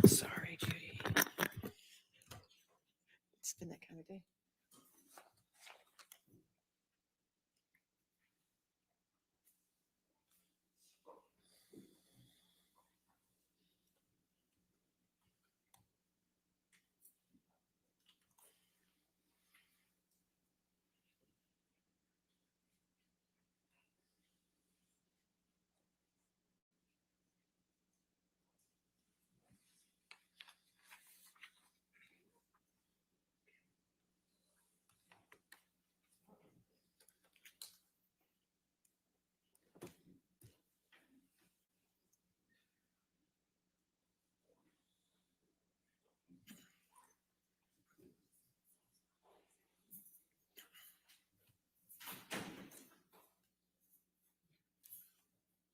Sorry, Judy. It's been that kind of day.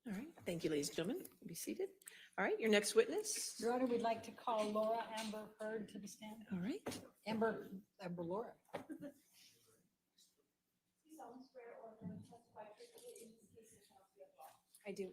All right. Thank you, ladies and gentlemen. Be seated. All right. Your next witness. Your Honor, we'd like to call Laura Amber Heard to the stand. All right. Amber Laura. I do.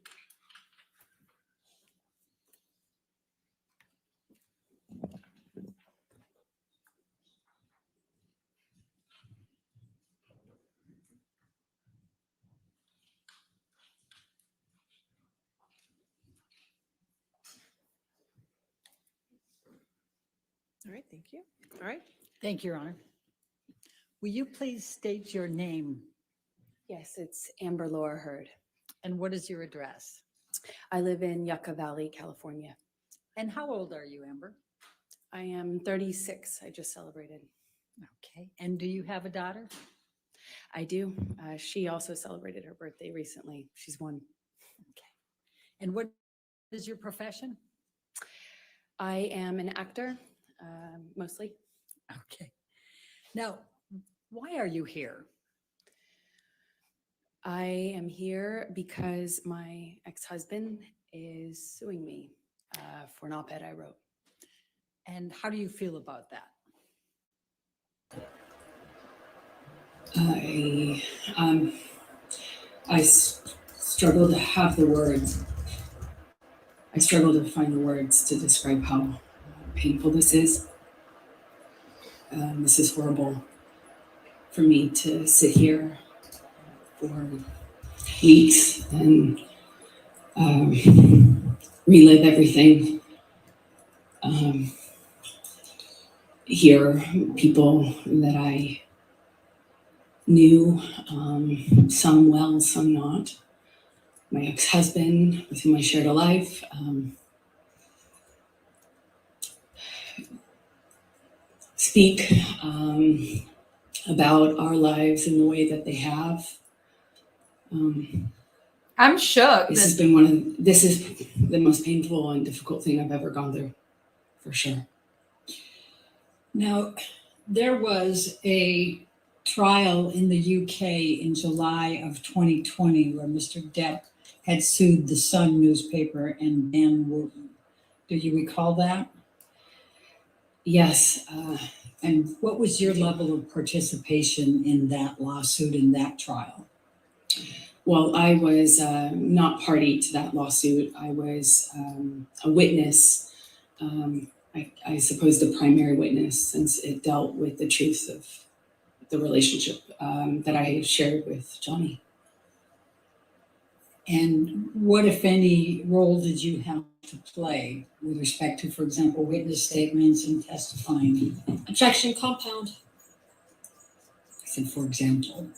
All right. Thank you. All right. Thank you, Your Honor. Will you please state your name Yes, it's Amber Laura Heard. and what is your address? I live in Yucca Valley, California. And how old are you, Amber? I am 36. I just celebrated. Okay. And do you have a daughter? I do. She also celebrated her birthday recently. She's 1. Okay. And what is your profession? I am an actor, mostly. Okay. Now, why are you here? I am here because my ex-husband is suing me for an op-ed I wrote. And how do you feel about that? I struggle to have the words. I struggle to find the words to describe how painful this is. This is horrible for me to sit here for weeks and relive everything. Hear people that I knew, some well, some not. My ex-husband, with whom I shared a life, speak about our lives in the way that they have. I'm shook. This is the most painful and difficult thing I've ever gone through, for sure. Now, there was a trial in the UK in July of 2020 where Mr. Depp had sued the Sun newspaper and Dan Wooten. Do you recall that? Yes. And what was your level of participation in that lawsuit, in that trial? Well, I was not party to that lawsuit. I was a witness. I suppose the primary witness, since it dealt with the truth of the relationship that I shared with Johnny. And what, if any, role did you have to play with respect to, for example, witness statements and testifying? Objection, compound. I said, for example.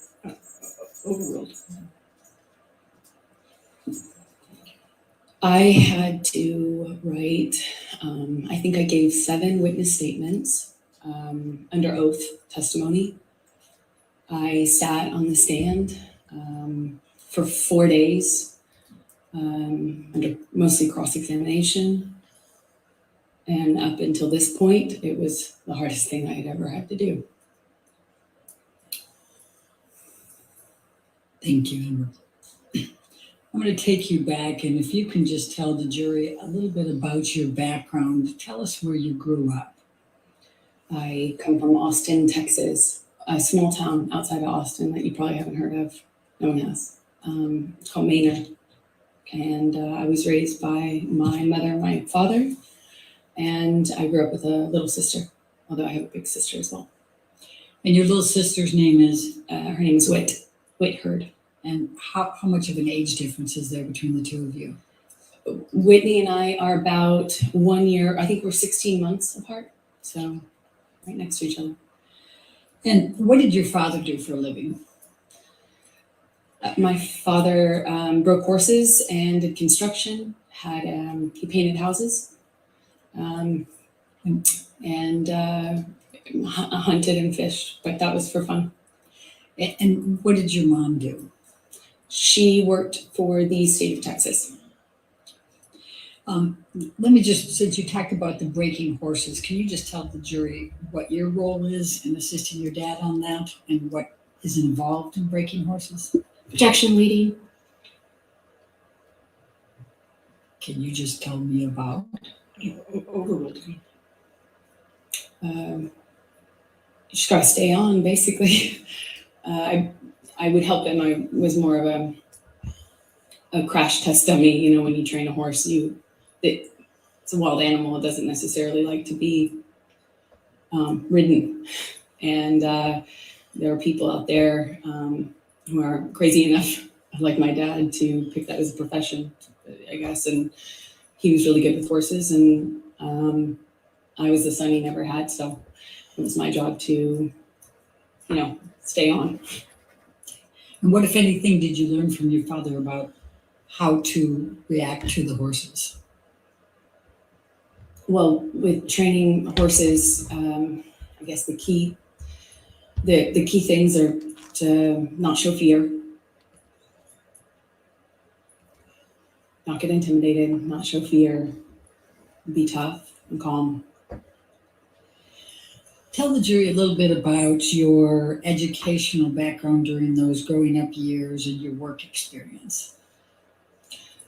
Overruled. I had to write, I think I gave 7 witness statements under oath testimony. I sat on the stand for 4 days under mostly cross-examination. And up until this point, it was the hardest thing I had ever had to do. Thank you, Amber. I'm going to take you back, and if you can just tell the jury a little bit about your background. Tell us where you grew up. I come from Austin, Texas, a small town outside of Austin that you probably haven't heard of. No one has. It's called Maynard. And I was raised by my mother and my father. And I grew up with a little sister, although I have a big sister as well. And your little sister's name is, Her name is Whit Hurd. and how much of an age difference is there between the two of you? Whitney and I are about 1 year, I think we're 16 months apart. So right next to each other. And what did your father do for a living? My father broke horses and did construction. He painted houses, and hunted and fished. But that was for fun. And what did your mom do? She worked for the state of Texas. Let me just, since you talked about the breaking horses, can you just tell the jury what your role is in assisting your dad on that and what is involved in breaking horses? Protection leading. Can you just tell me about? Overruled. You just gotta stay on, basically. I would help him. I was more of a crash test dummy. You know, when you train a horse, it's a wild animal. It doesn't necessarily like to be ridden, and there are people out there who are crazy enough, like my dad, to pick that as a profession, I guess. And he was really good with horses, and I was the son he never had, so it was my job to, stay on. And what, if anything, did you learn from your father about how to react to the horses? Well, with training horses, I guess the key things are to not show fear, not get intimidated, not show fear, be tough and calm. Tell the jury a little bit about your educational background during those growing up years and your work experience.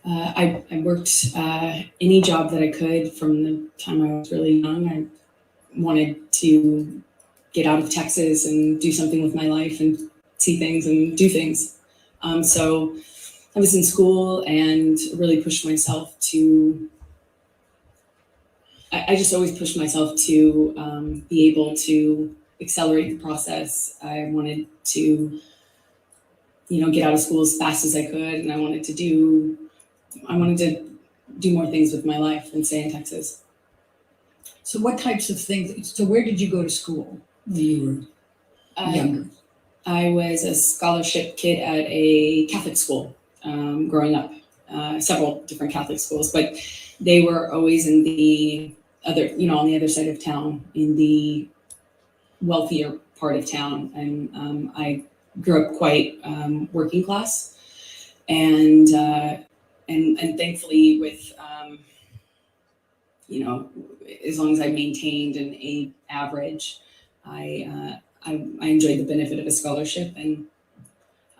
I worked any job that I could from the time I was really young. I wanted to get out of Texas and do something with my life and see things and do things. So I was in school and really pushed myself to, I just always pushed myself to be able to accelerate the process. I wanted to, get out of school as fast as I could, and I wanted to do more things with my life than stay in Texas. So what types of things, so where did you go to school when you were younger? I was a scholarship kid at a Catholic school growing up, several different Catholic schools, but they were always in the other, on the other side of town, in the wealthier part of town. And I grew up quite working class, and thankfully with, as long as I maintained an A average, I enjoyed the benefit of a scholarship, and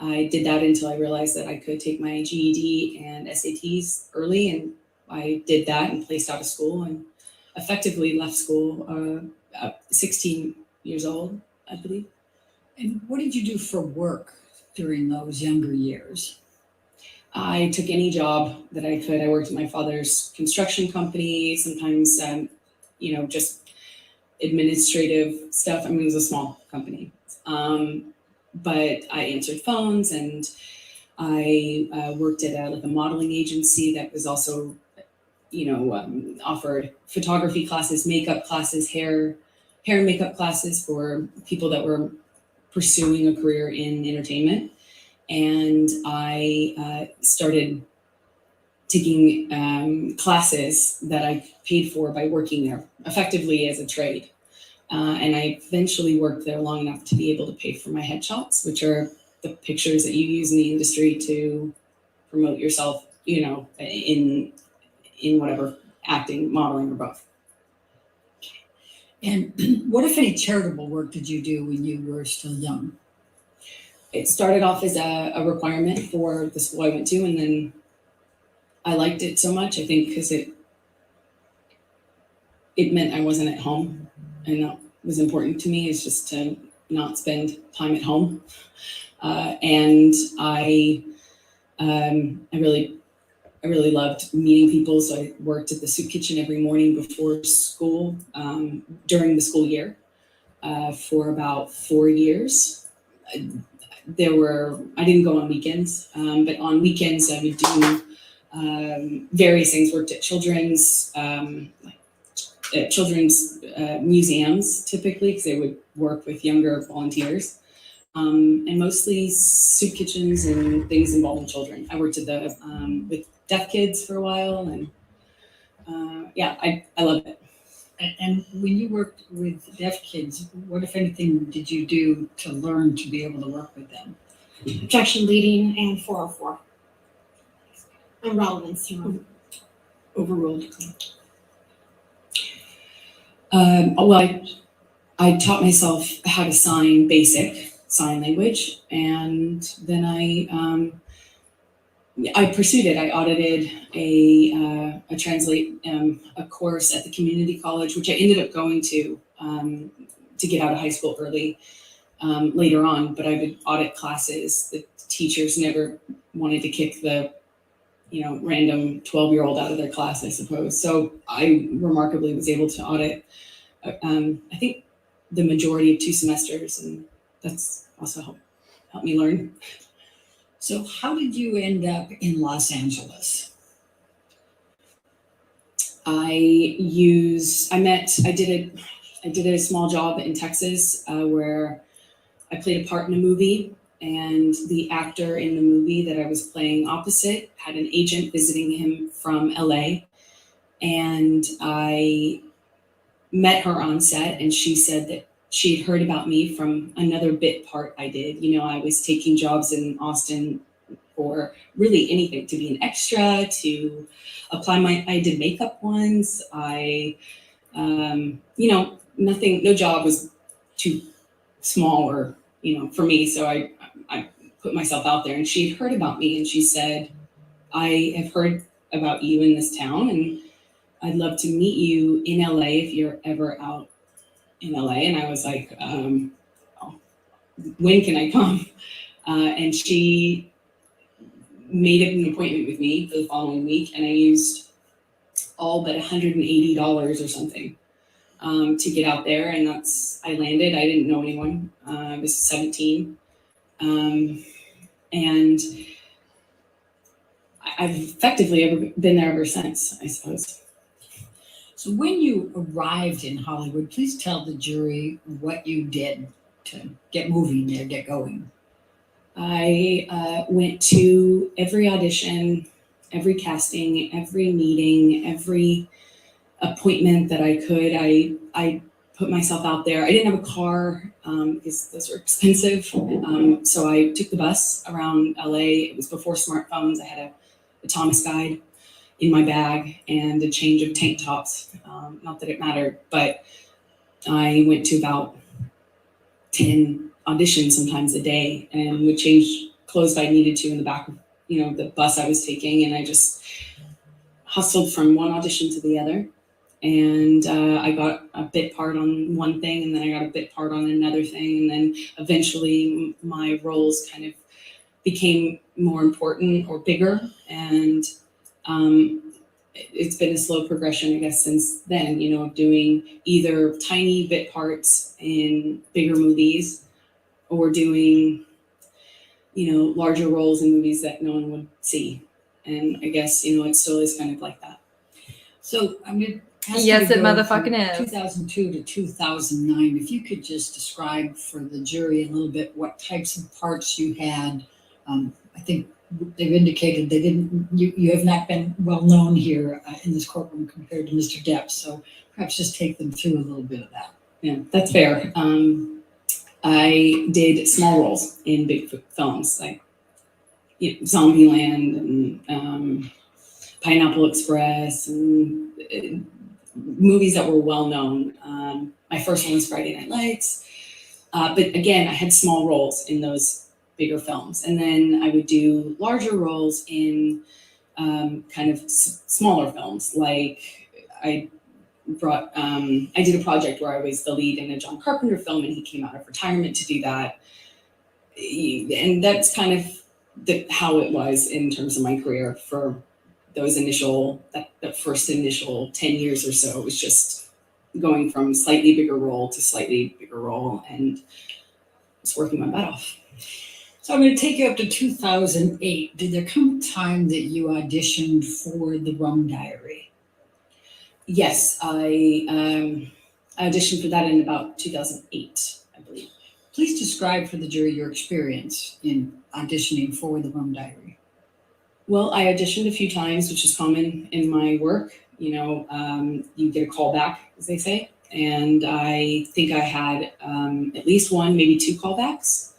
I did that until I realized that I could take my GED and SATs early, and I did that and placed out of school and effectively left school 16 years old, I believe. And what did you do for work during those younger years? I took any job that I could. I worked at my father's construction company, sometimes, just administrative stuff. I mean, it was a small company. But I answered phones, and I worked at a modeling agency that was also, offered photography classes, makeup classes, hair and makeup classes for people that were pursuing a career in entertainment. And I started taking classes that I paid for by working there, effectively as a trade. And I eventually worked there long enough to be able to pay for my headshots, which are the pictures that you use in the industry to promote yourself, in whatever, acting, modeling, or both. And what, if any, charitable work did you do when you were still young? It started off as a requirement for the school I went to, and then I liked it so much, I think, because it meant I wasn't at home, and that was important to me, is just to not spend time at home. And I I really loved meeting people, so I worked at the soup kitchen every morning before school, during the school year, for about 4 years. I didn't go on weekends, but on weekends I would do various things. Worked at children's museums typically, because they would work with younger volunteers, and mostly soup kitchens and things involving children. I worked at the with deaf kids for a while, and yeah, I love it. And when you worked with deaf kids, what, if anything, did you do to learn to be able to work with them? Objection leading and 404. And relevance. Overruled. Well, I taught myself how to sign basic sign language, and then I pursued it. I audited a course at the community college, which I ended up going to get out of high school early later on. But I would audit classes. The teachers never wanted to kick the random 12-year-old out of their class, I suppose. So I remarkably was able to audit, I think, the majority of 2 semesters, and that's also helped me learn. So how did you end up in Los Angeles? I did a small job in Texas where I played a part in a movie, and the actor in the movie that I was playing opposite had an agent visiting him from LA, and I met her on set, and she said that she had heard about me from another bit part I did. I was taking jobs in Austin for really anything, to be an extra, to apply I did makeup once. Nothing, no job was too small or, for me. So I put myself out there, and she had heard about me, and she said, I have heard about you in this town, and I'd love to meet you in LA if you're ever out in LA. And I was like, when can I come? And she made an appointment with me for the following week, and I used all but $180 or something to get out there, and I landed. I didn't know anyone. I was 17, and I've effectively been there ever since, I suppose. So when you arrived in Hollywood, please tell the jury what you did to get moving or get going. I went to every audition, every casting, every meeting, every appointment that I could. I put myself out there. I didn't have a car because those were expensive. So I took the bus around LA. It was before smartphones. I had a Thomas guide in my bag and a change of tank tops. Not that it mattered, but I went to about 10 auditions sometimes a day, and would change clothes if I needed to in the back of the bus I was taking, and I just hustled from one audition to the other. And I got a bit part on one thing, and then I got a bit part on another thing, and then eventually my roles kind of became more important or bigger, and it's been a slow progression, I guess, since then, of doing either tiny bit parts in bigger movies or doing, larger roles in movies that no one would see. And I guess, it still is kind of like that. So I'm going to ask Yes, you to it go motherfucking from is. 2002 to 2009. If you could just describe for the jury a little bit what types of parts you had. I think they've indicated you have not been well known here in this courtroom compared to Mr. Depp. So perhaps just take them through a little bit of that. Yeah, that's fair. I did small roles in big films like Zombieland and Pineapple Express, and movies that were well known. My first one was Friday Night Lights. But again, I had small roles in those bigger films. And then I would do larger roles in kind of smaller films. Like I did a project where I was the lead in a John Carpenter film, and he came out of retirement to do that. And that's kind of how it was in terms of my career for those that first initial 10 years or so. It was just going from slightly bigger role to slightly bigger role, and it's working my butt off. So I'm going to take you up to 2008. Did there come a time that you auditioned for the Rum Diary? Yes, I auditioned for that in about 2008, I believe. Please describe for the jury your experience in auditioning for the Rum Diary. Well, I auditioned a few times, which is common in my work. You know, you get a call back, as they say. And I think I had at least one, maybe two callbacks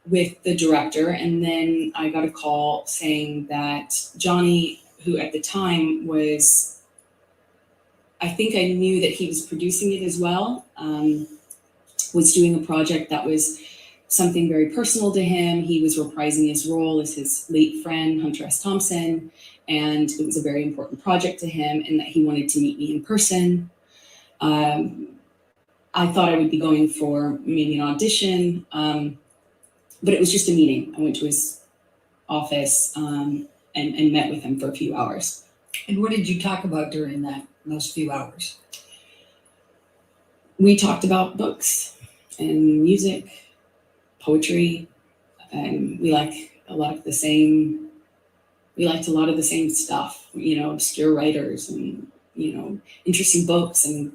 with the director. And then I got a call saying that Johnny, who at the time was, I think I knew that he was producing it as well, was doing a project that was something very personal to him. He was reprising his role as his late friend, Hunter S. Thompson, and it was a very important project to him, and that he wanted to meet me in person. I thought I would be going for maybe an audition, but it was just a meeting. I went to his office and met with him for a few hours. And what did you talk about during those few hours? We talked about books and music, poetry, and we liked a lot of the same stuff, you know, obscure writers and, you know, interesting books and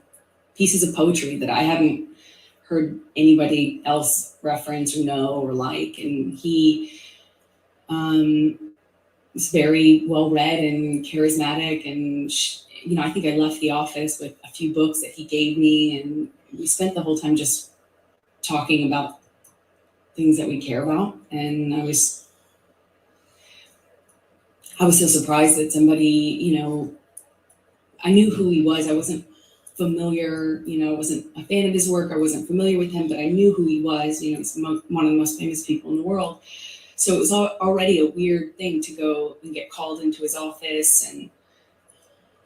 pieces of poetry that I haven't heard anybody else reference or know or like. And he was very well read and charismatic, and you know, I think I left the office with a few books that he gave me, and we spent the whole time just talking about things that we care about. And I was so surprised that somebody, you know, I knew who he was. I wasn't familiar, you know, I wasn't a fan of his work. I wasn't familiar with him, but I knew who he was. You know, he's one of the most famous people in the world. So it was already a weird thing to go and get called into his office. And,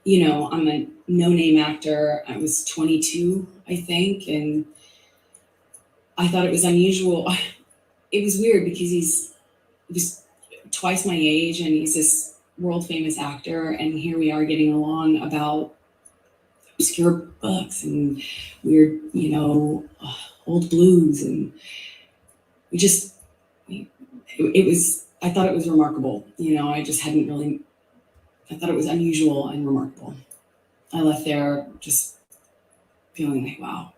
you know, I'm a no-name actor. I was 22, I think. And I thought it was unusual. It was weird because he was twice my age and he's this world famous actor. And here we are getting along about obscure books and weird, you know, old blues. And I thought it was remarkable. You know, I thought it was unusual and remarkable. I left there just feeling like, wow.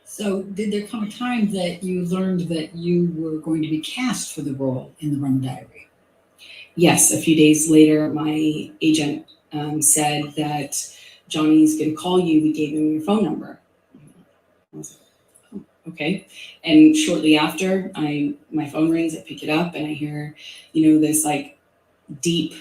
So did there come a time that you learned that you were going to be cast for the role in the Rum Diary? Yes, a few days later, my agent said that Johnny's going to call you. We gave him your phone number. I was like, oh, okay. And shortly after, my phone rings, I pick it up, and I hear, you know, this like deep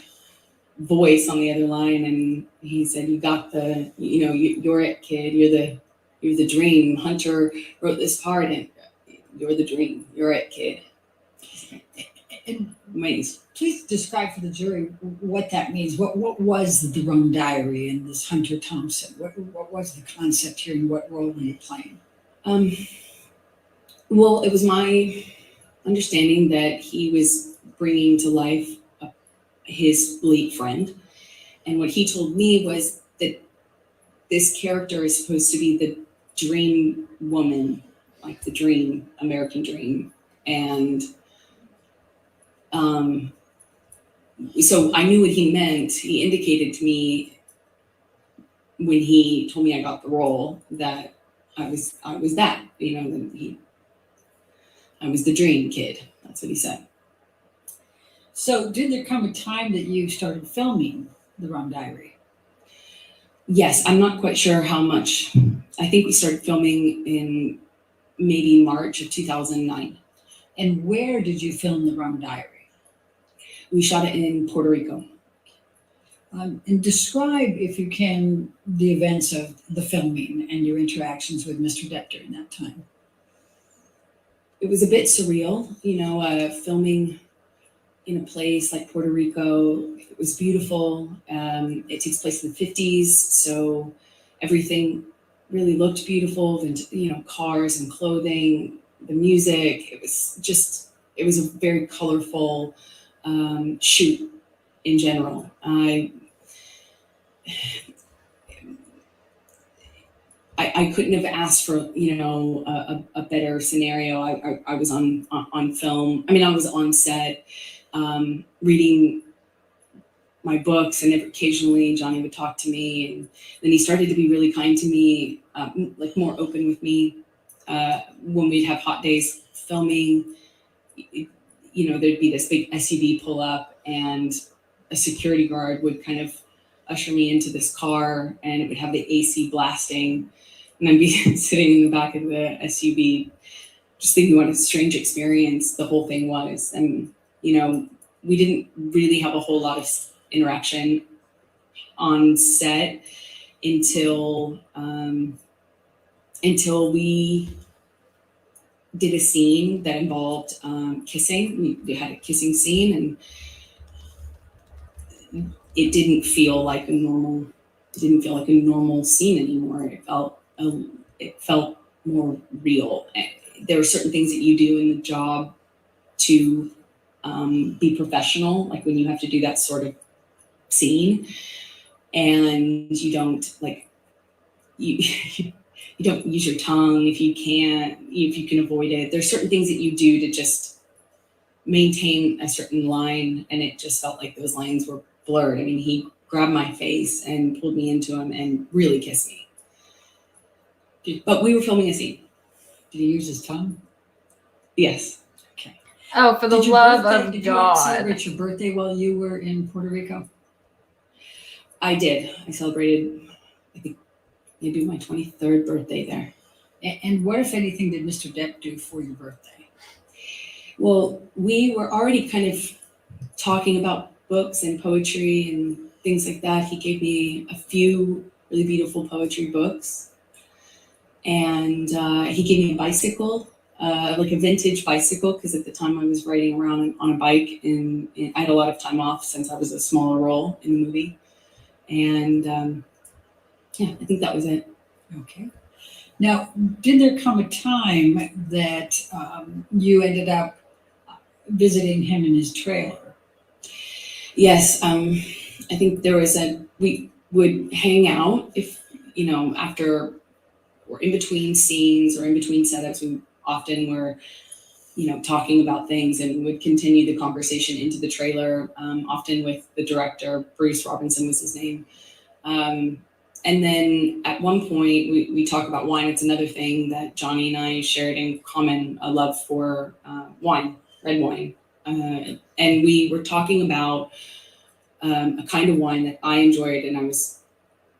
voice on the other line, and he said, "You got the, you know, you're it, kid. You're the dream. Hunter wrote this part, and you're the dream. You're it, kid." And Amazing. please describe for the jury what that means. What was the Rum Diary and this Hunter Thompson? What was the concept here, and what role were you playing? Well, it was my understanding that he was bringing to life his late friend. And what he told me was that this character is supposed to be the dream woman, like the dream, American dream. And so I knew what he meant. He indicated to me when he told me I got the role that I was that, you know, I was the dream kid. That's what he said. So did there come a time that you started filming the Rum Diary? Yes, I'm not quite sure how much. I think we started filming in maybe March of 2009. And where did you film the Rum Diary? We shot it in Puerto Rico. And describe, if you can, the events of the filming and your interactions with Mr. Depp during that time. It was a bit surreal, you know, filming in a place like Puerto Rico. It was beautiful. It takes place in the 50s, so everything really looked beautiful. And, you know, cars and clothing, the music. It was just it was a very colorful shoot in general. I couldn't have asked for, you know, a better scenario. I was on film. I mean, I was on set, reading my books, and occasionally Johnny would talk to me, and then he started to be really kind to me, like more open with me. When we'd have hot days filming, you know, there'd be this big SUV pull up, and a security guard would kind of usher me into this car, and it would have the AC blasting, and I'd be sitting in the back of the SUV, just thinking what a strange experience the whole thing was. And, you know, we didn't really have a whole lot of interaction on set until we did a scene that involved kissing. We had a kissing scene, and it didn't feel like a normal scene anymore. It felt more real. There are certain things that you do in the job to be professional, like when you have to do that sort of scene, and you don't you don't use your tongue if you can avoid it. There's certain things that you do to just maintain a certain line, and it just felt like those lines were blurred. I mean, he grabbed my face and pulled me into him and really kissed me. But we were filming a scene. Did he use his tongue? Yes. Oh, for the Did your love birthday- of Did you God. celebrate your birthday while you were in Puerto Rico? I did. I celebrated, I think, maybe my 23rd birthday there. And what, if anything, did Mr. Depp do for your birthday? Well, we were already kind of talking about books and poetry and things like that. He gave me a few really beautiful poetry books. And he gave me a bicycle, like a vintage bicycle, because at the time I was riding around on a bike, and I had a lot of time off since I was a smaller role in the movie. And yeah, I think that was it. Okay. Now, did there come a time that you ended up visiting him in his trailer? Yes, I think we would hang out if, you know, after or in between scenes or in between setups. We often were, you know, talking about things, and would continue the conversation into the trailer, often with the director. Bruce Robinson was his name. And then at one point we talk about wine. It's another thing that Johnny and I shared in common, a love for wine, red wine. And we were talking about a kind of wine that I enjoyed, and I was,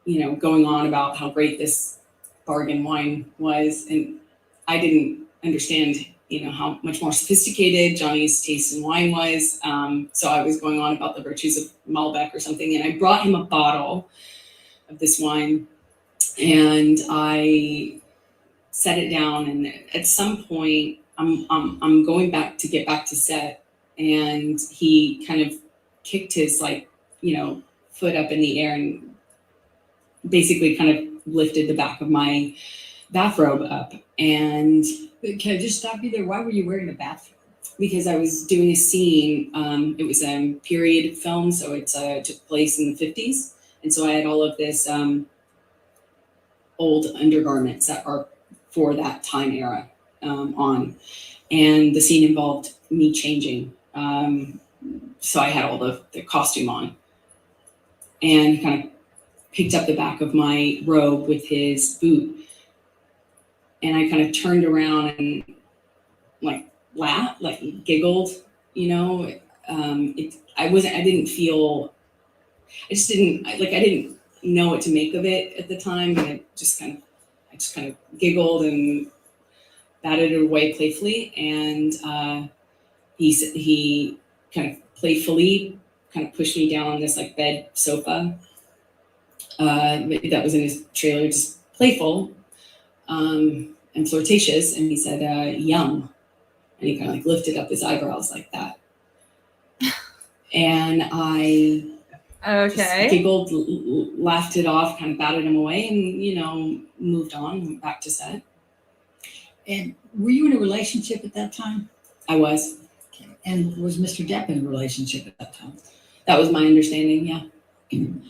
you know, going on about how great this bargain wine was, and I didn't understand, you know, how much more sophisticated Johnny's taste in wine was. So I was going on about the virtues of Malbec or something, and I brought him a bottle of this wine, and I set it down. And at some point, I'm going back to get back to set, and he kind of kicked his, like, you know, foot up in the air and basically kind of lifted the back of my bathrobe up. And Can I just stop you there? Why were you wearing a bathrobe? because I was doing a scene, it was a period film, so it took place in the 50s. And so I had all of this old undergarments that are for that time era on. And the scene involved me changing. So I had all the costume on. And he kind of picked up the back of my robe with his boot. And I kind of turned around and like laughed, like giggled, you know. I didn't know what to make of it at the time, and I just kind of giggled and batted it away playfully. And he kind of playfully kind of pushed me down on this like bed sofa that was in his trailer, just playful and flirtatious. And he said, "Yum," and he kind of like lifted up his eyebrows like that. And I just giggled, laughed it off, kind of batted him away, and, you know, moved on, went back to set. And were you in a relationship at that time? I was. And was Mr. Depp in a relationship at that time? That was my understanding, yeah. And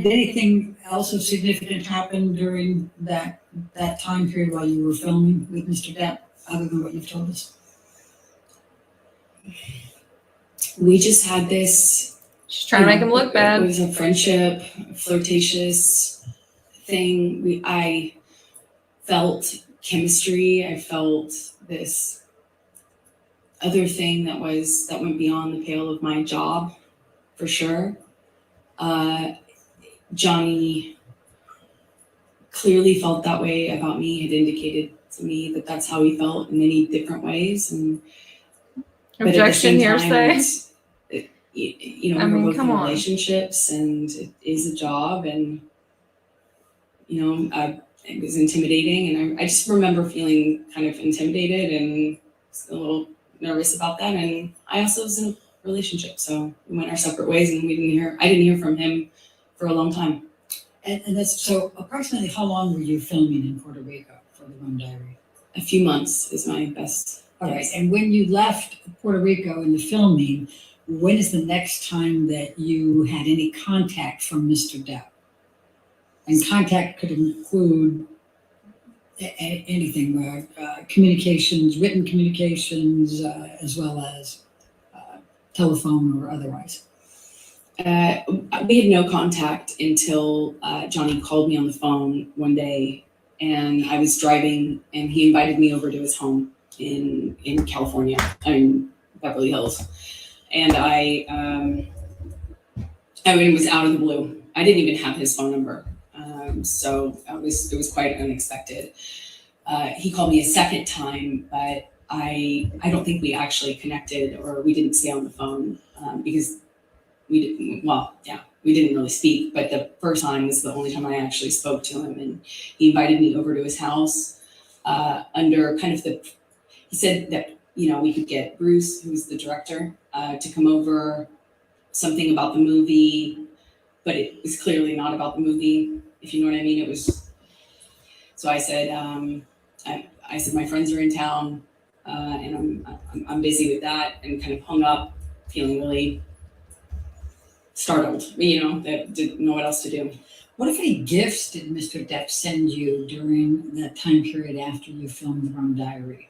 did anything else of significant happen during that time period while you were filming with Mr. Depp, other than what you've told us? We just had this. She's trying to make him look It bad. was a friendship, flirtatious thing. I felt chemistry. I felt this other thing that went beyond the pale of my job, for sure. Johnny clearly felt that way about me, had indicated to me that that's how he felt in many different ways. But at the Objection, same time, hearsay. I we're mean, both come in on. relationships, and it is a job, and it was intimidating, and I just remember feeling kind of intimidated and a little nervous about that. And I also was in a relationship, so we went our separate ways, and I didn't hear from him for a long time. And that's, so approximately how long were you filming in Puerto Rico for the Rum Diary? A few months is my best All right, guess. and when you left Puerto Rico in the filming, when is the next time that you had any contact from Mr. Depp? And contact could include anything, communications, written communications, as well as telephone or otherwise. We had no contact until Johnny called me on the phone one day, and I was driving, and he invited me over to his home in California, Beverly Hills, and it was out of the blue. I didn't even have his phone number, so it was quite unexpected. He called me a second time, but I don't think we actually connected, or we didn't stay on the phone because we didn't really speak. But the first time was the only time I actually spoke to him, and he invited me over to his house under kind of he said that we could get Bruce, who's the director, to come over, something about the movie, but it was clearly not about the movie, if you know what I mean. It was. So I said, I said my friends are in town, and I'm busy with that, and kind of hung up, feeling really startled, that didn't know what else to do. What, if any, gifts did Mr. Depp send you during that time period after you filmed the Rum Diary?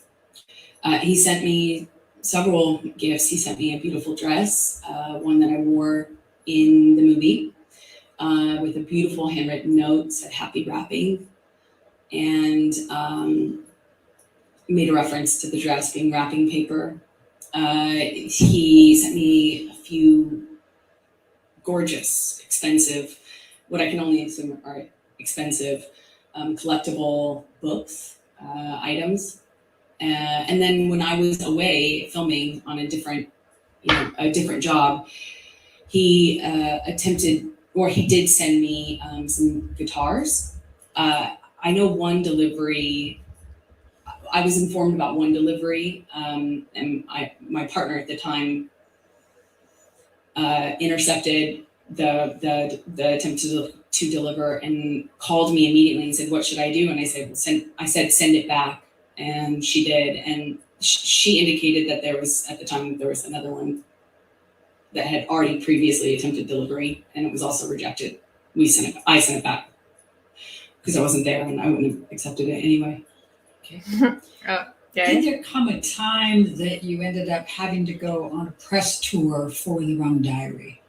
He sent me several gifts. He sent me a beautiful dress, one that I wore in the movie, with a beautiful handwritten note, said "Happy Wrapping," and made a reference to the dress being wrapping paper. He sent me a few gorgeous, expensive, what I can only assume are expensive, collectible books, items. And then when I was away filming on a different job, he he did send me some guitars. I know one delivery. I was informed about one delivery, and my partner at the time intercepted the attempt to deliver and called me immediately and said, "What should I do?" And I said, "Send it back." And she did, and she indicated that there was another one that had already previously attempted delivery, and it was also rejected. I sent it back because I wasn't there, and I wouldn't have accepted it anyway. Okay. Did there come a time that you ended up having to go on a press tour for the Rum Diary?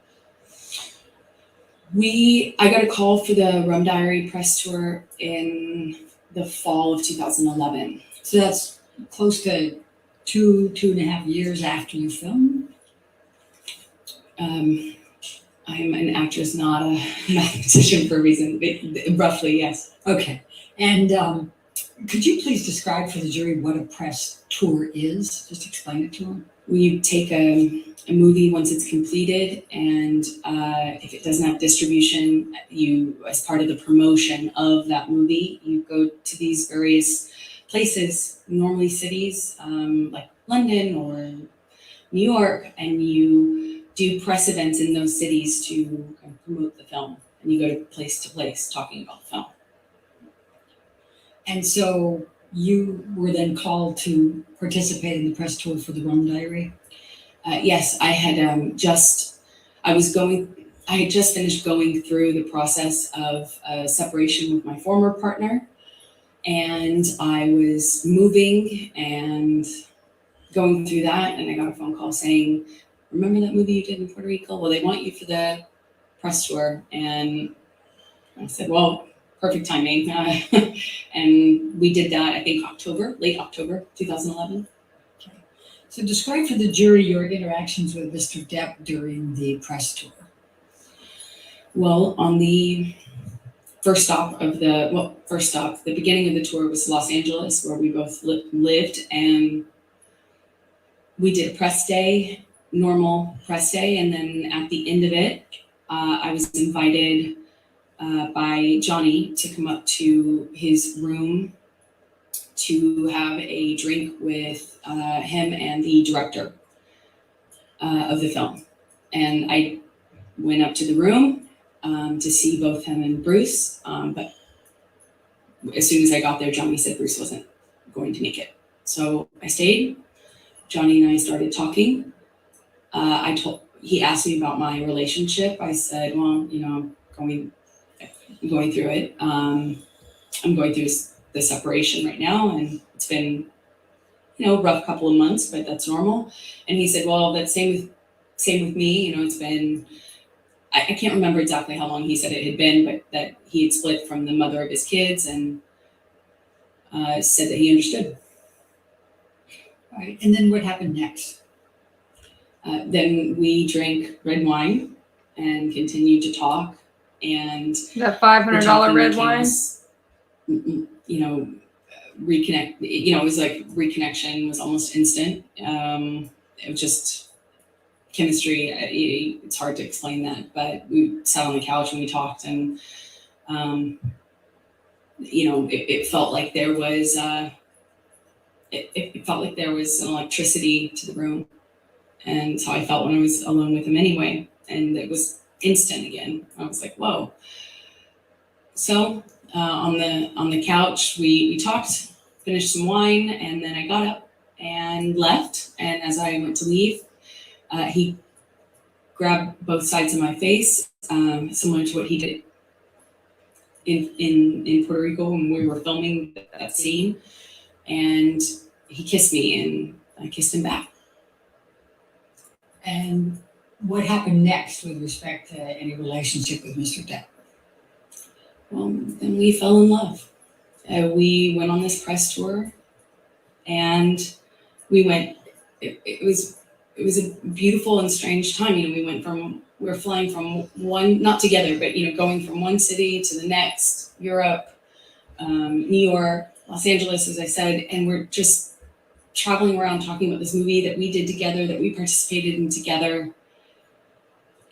I got a call for the Rum Diary press tour in the fall of 2011. So that's close to two and a half years after you filmed? I'm an actress, not a mathematician for a reason. Roughly, yes. Okay. And could you please describe for the jury what a press tour is? Just explain it to them. We take a movie once it's completed, and if it doesn't have distribution, as part of the promotion of that movie, you go to these various places, normally cities, like London or New York, and you do press events in those cities to kind of promote the film, and you go to place talking about the film. And so you were then called to participate in the press tour for the Rum Diary? Yes, I had I had just finished going through the process of separation with my former partner, and I was moving and going through that, and I got a phone call saying, "Remember that movie you did in Puerto Rico? Well, they want you for the press tour." And I said, "Well, perfect timing." And we did that, I think late October 2011. So describe for the jury your interactions with Mr. Depp during the press tour. Well, on the the beginning of the tour was Los Angeles, where we both lived, and we did a press day, normal press day, and then at the end of it, I was invited by Johnny to come up to his room to have a drink with him and the director of the film. And I went up to the room to see both him and Bruce, but as soon as I got there, Johnny said Bruce wasn't going to make it. So I stayed. Johnny and I started talking. He asked me about my relationship. I said, well, I'm going through it. I'm going through the separation right now, and it's been, a rough couple of months, but that's normal. And he said, well, that's same with me. It's been, I can't remember exactly how long he said it had been, but that he had split from the mother of his kids, and said that he understood. All right, and then what happened next? Then we drank red wine and continued to talk, and That the $500 talking red became wine. Reconnect. It was like reconnection was almost instant. It was just chemistry. It's hard to explain that, but we sat on the couch and we talked, and it felt like there was it felt like there was an electricity to the room, and so I felt when I was alone with him anyway, and it was instant again. I was like, whoa. So on the couch, we talked, finished some wine, and then I got up and left. And as I went to leave, he grabbed both sides of my face, similar to what he did in Puerto Rico when we were filming that scene. And he kissed me, and I kissed him back. And what happened next with respect to any relationship with Mr. Depp? Well, then we fell in love. We went on this press tour, and we went. It was a beautiful and strange time. We were flying from one, not together, but going from one city to the next, Europe, New York, Los Angeles, as I said, and we're just traveling around talking about this movie that we did together, that we participated in together,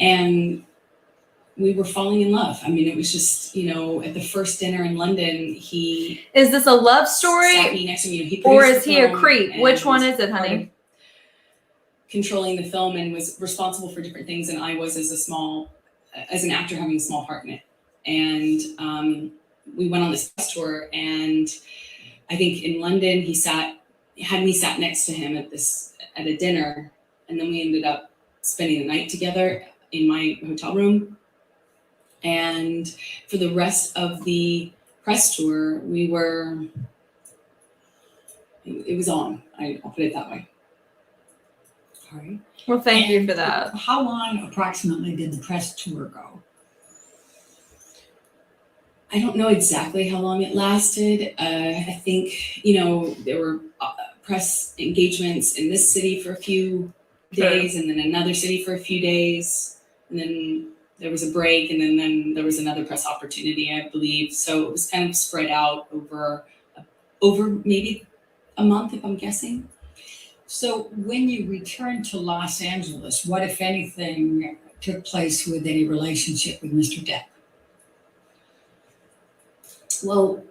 and we were falling in love. It was just, at the first dinner in London, he Is this a love sat story me next to me. He or produced is the he a film creep? and Which one was is it, part honey? of controlling the film and was responsible for different things than I was as an actor having a small part in it. And we went on this press tour, and I think in London he had me sat next to him at a dinner, and then we ended up spending the night together in my hotel room. And for the rest of the press tour, it was on. I'll put it that way. All right. Well, thank you And for that. How long approximately did the press tour go? I don't know exactly how long it lasted. I think, there were press engagements in this city for a few days, and then another city for a few days, and then there was a break, and then there was another press opportunity, I believe. So it was kind of spread out over maybe a month, if I'm guessing. So when you returned to Los Angeles, what, if anything, took place with any relationship with Mr. Depp? Well,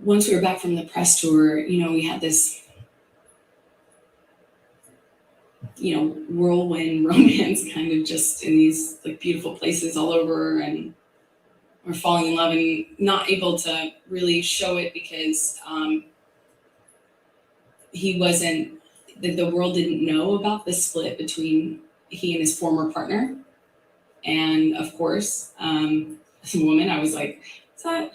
once we were back from the press tour, we had this, whirlwind romance kind of just in these beautiful places all over, and we're falling in love and not able to really show it because he wasn't that the world didn't know about the split between he and his former partner. And of course, as a woman, I was like, is that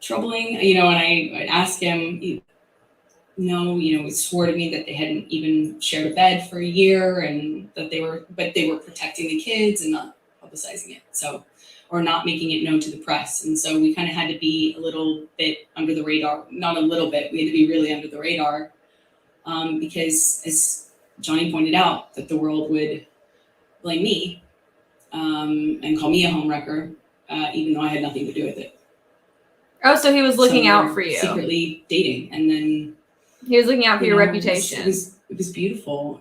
troubling? And I asked him, no, he swore to me that they hadn't even shared a bed for a year and that they were protecting the kids and not publicizing it. So, or not making it known to the press. And so we kind of had to be a little bit under the radar, not a little bit, we had to be really under the radar because as Johnny pointed out, that the world would blame me and call me a homewrecker, even though I had nothing to do with it. Oh, so he was looking So out we're for you. secretly dating, and then He was looking out for your it reputation. was beautiful.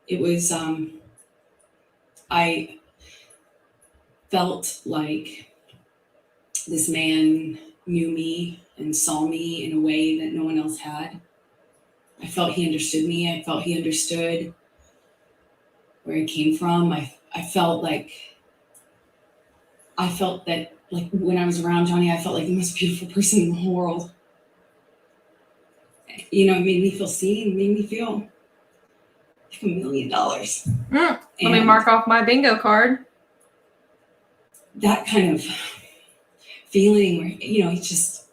It was I felt like this man knew me and saw me in a way that no one else had. I felt he understood me. I felt he understood where I came from. I felt that like when I was around Johnny, I felt like the most beautiful person in the whole world. It made me feel seen, it made me feel like $1 million. Let me mark off my bingo card. That kind of feeling where, it's just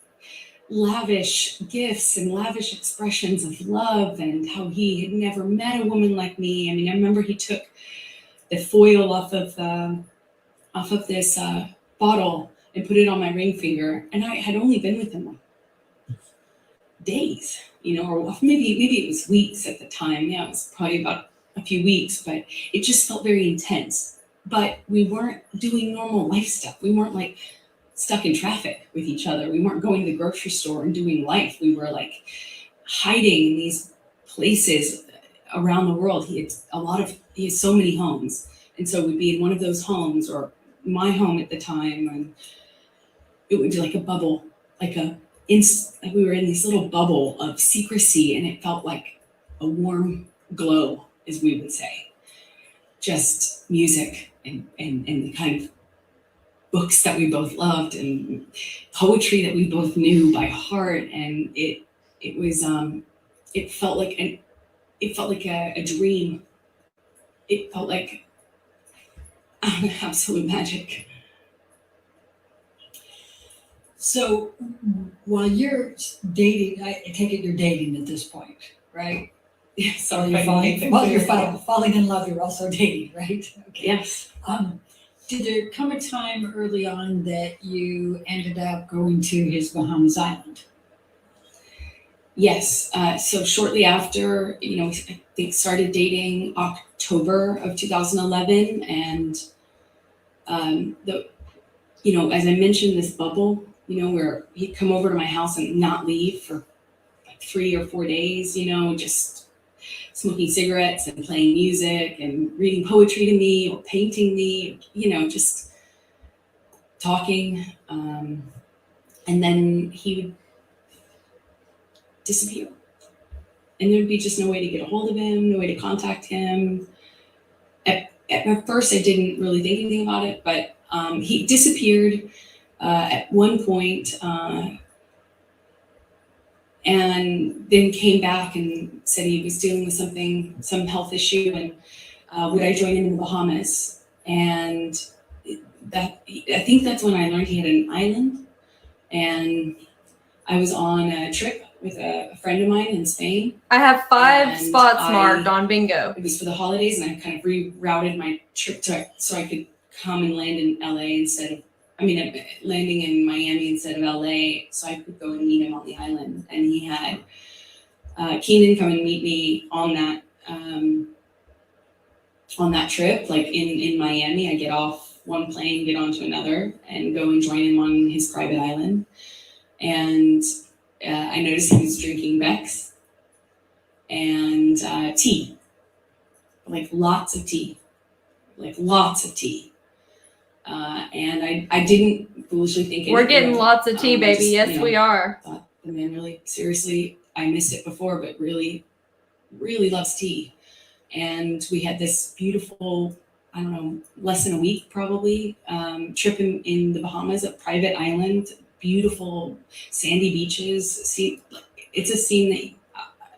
lavish gifts and lavish expressions of love, and how he had never met a woman like me. I mean, I remember he took the foil off of this bottle and put it on my ring finger, and I had only been with him like days, or maybe it was weeks at the time. Yeah, it was probably about a few weeks, but it just felt very intense. But we weren't doing normal life stuff. We weren't like stuck in traffic with each other. We weren't going to the grocery store and doing life. We were like hiding in these places around the world. He has so many homes. And so we'd be in one of those homes, or my home at the time, and it would be like a bubble, like we were in this little bubble of secrecy, and it felt like a warm glow, as we would say. Just music and the kind of books that we both loved and poetry that we both knew by heart. And it felt like a dream. It felt like absolute magic. So while you're dating, I take it you're dating at this point, right? Sorry, While you're falling in love, you're also dating, right? Okay. Yes. Did there come a time early on that you ended up going to his Bahamas island? Yes. So shortly after, I think started dating October of 2011, and as I mentioned, this bubble, where he'd come over to my house and not leave for like 3 or 4 days, just smoking cigarettes and playing music and reading poetry to me or painting me, just talking. And then he would disappear. And there'd be just no way to get a hold of him, no way to contact him. At first, I didn't really think anything about it, but he disappeared at one point, and then came back and said he was dealing with some health issue, and would I join him in the Bahamas? And I think that's when I learned he had an island, and I was on a trip with a friend of mine in Spain. I have 5 And spots marked on bingo. It was for the holidays, and I kind of rerouted my trip so I could come and land in LA landing in Miami instead of LA, so I could go and meet him on the island. And he had Keenan come and meet me on that trip, like in Miami. I get off one plane, get onto another, and go and join him on his private island. And I noticed he was drinking Beck's and tea, like lots of tea. And I didn't foolishly think We're getting lots of tea, baby. Yes, we are. Thought the man really, seriously, I missed it before, but really, really loves tea. And we had this beautiful, less than a week probably, trip in the Bahamas, a private island, beautiful sandy beaches. It's a scene that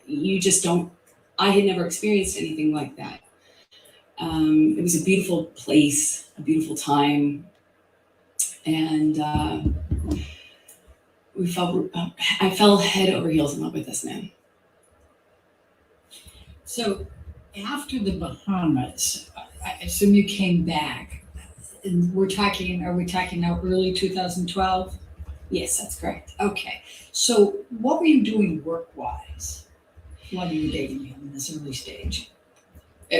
you just don't, I had never experienced anything like that. It was a beautiful place, a beautiful time. And I fell head over heels in love with this man. So after the Bahamas, I assume you came back. And are we talking now early 2012? Yes, that's correct. Okay. So what were you doing work-wise while you were dating him in this early stage?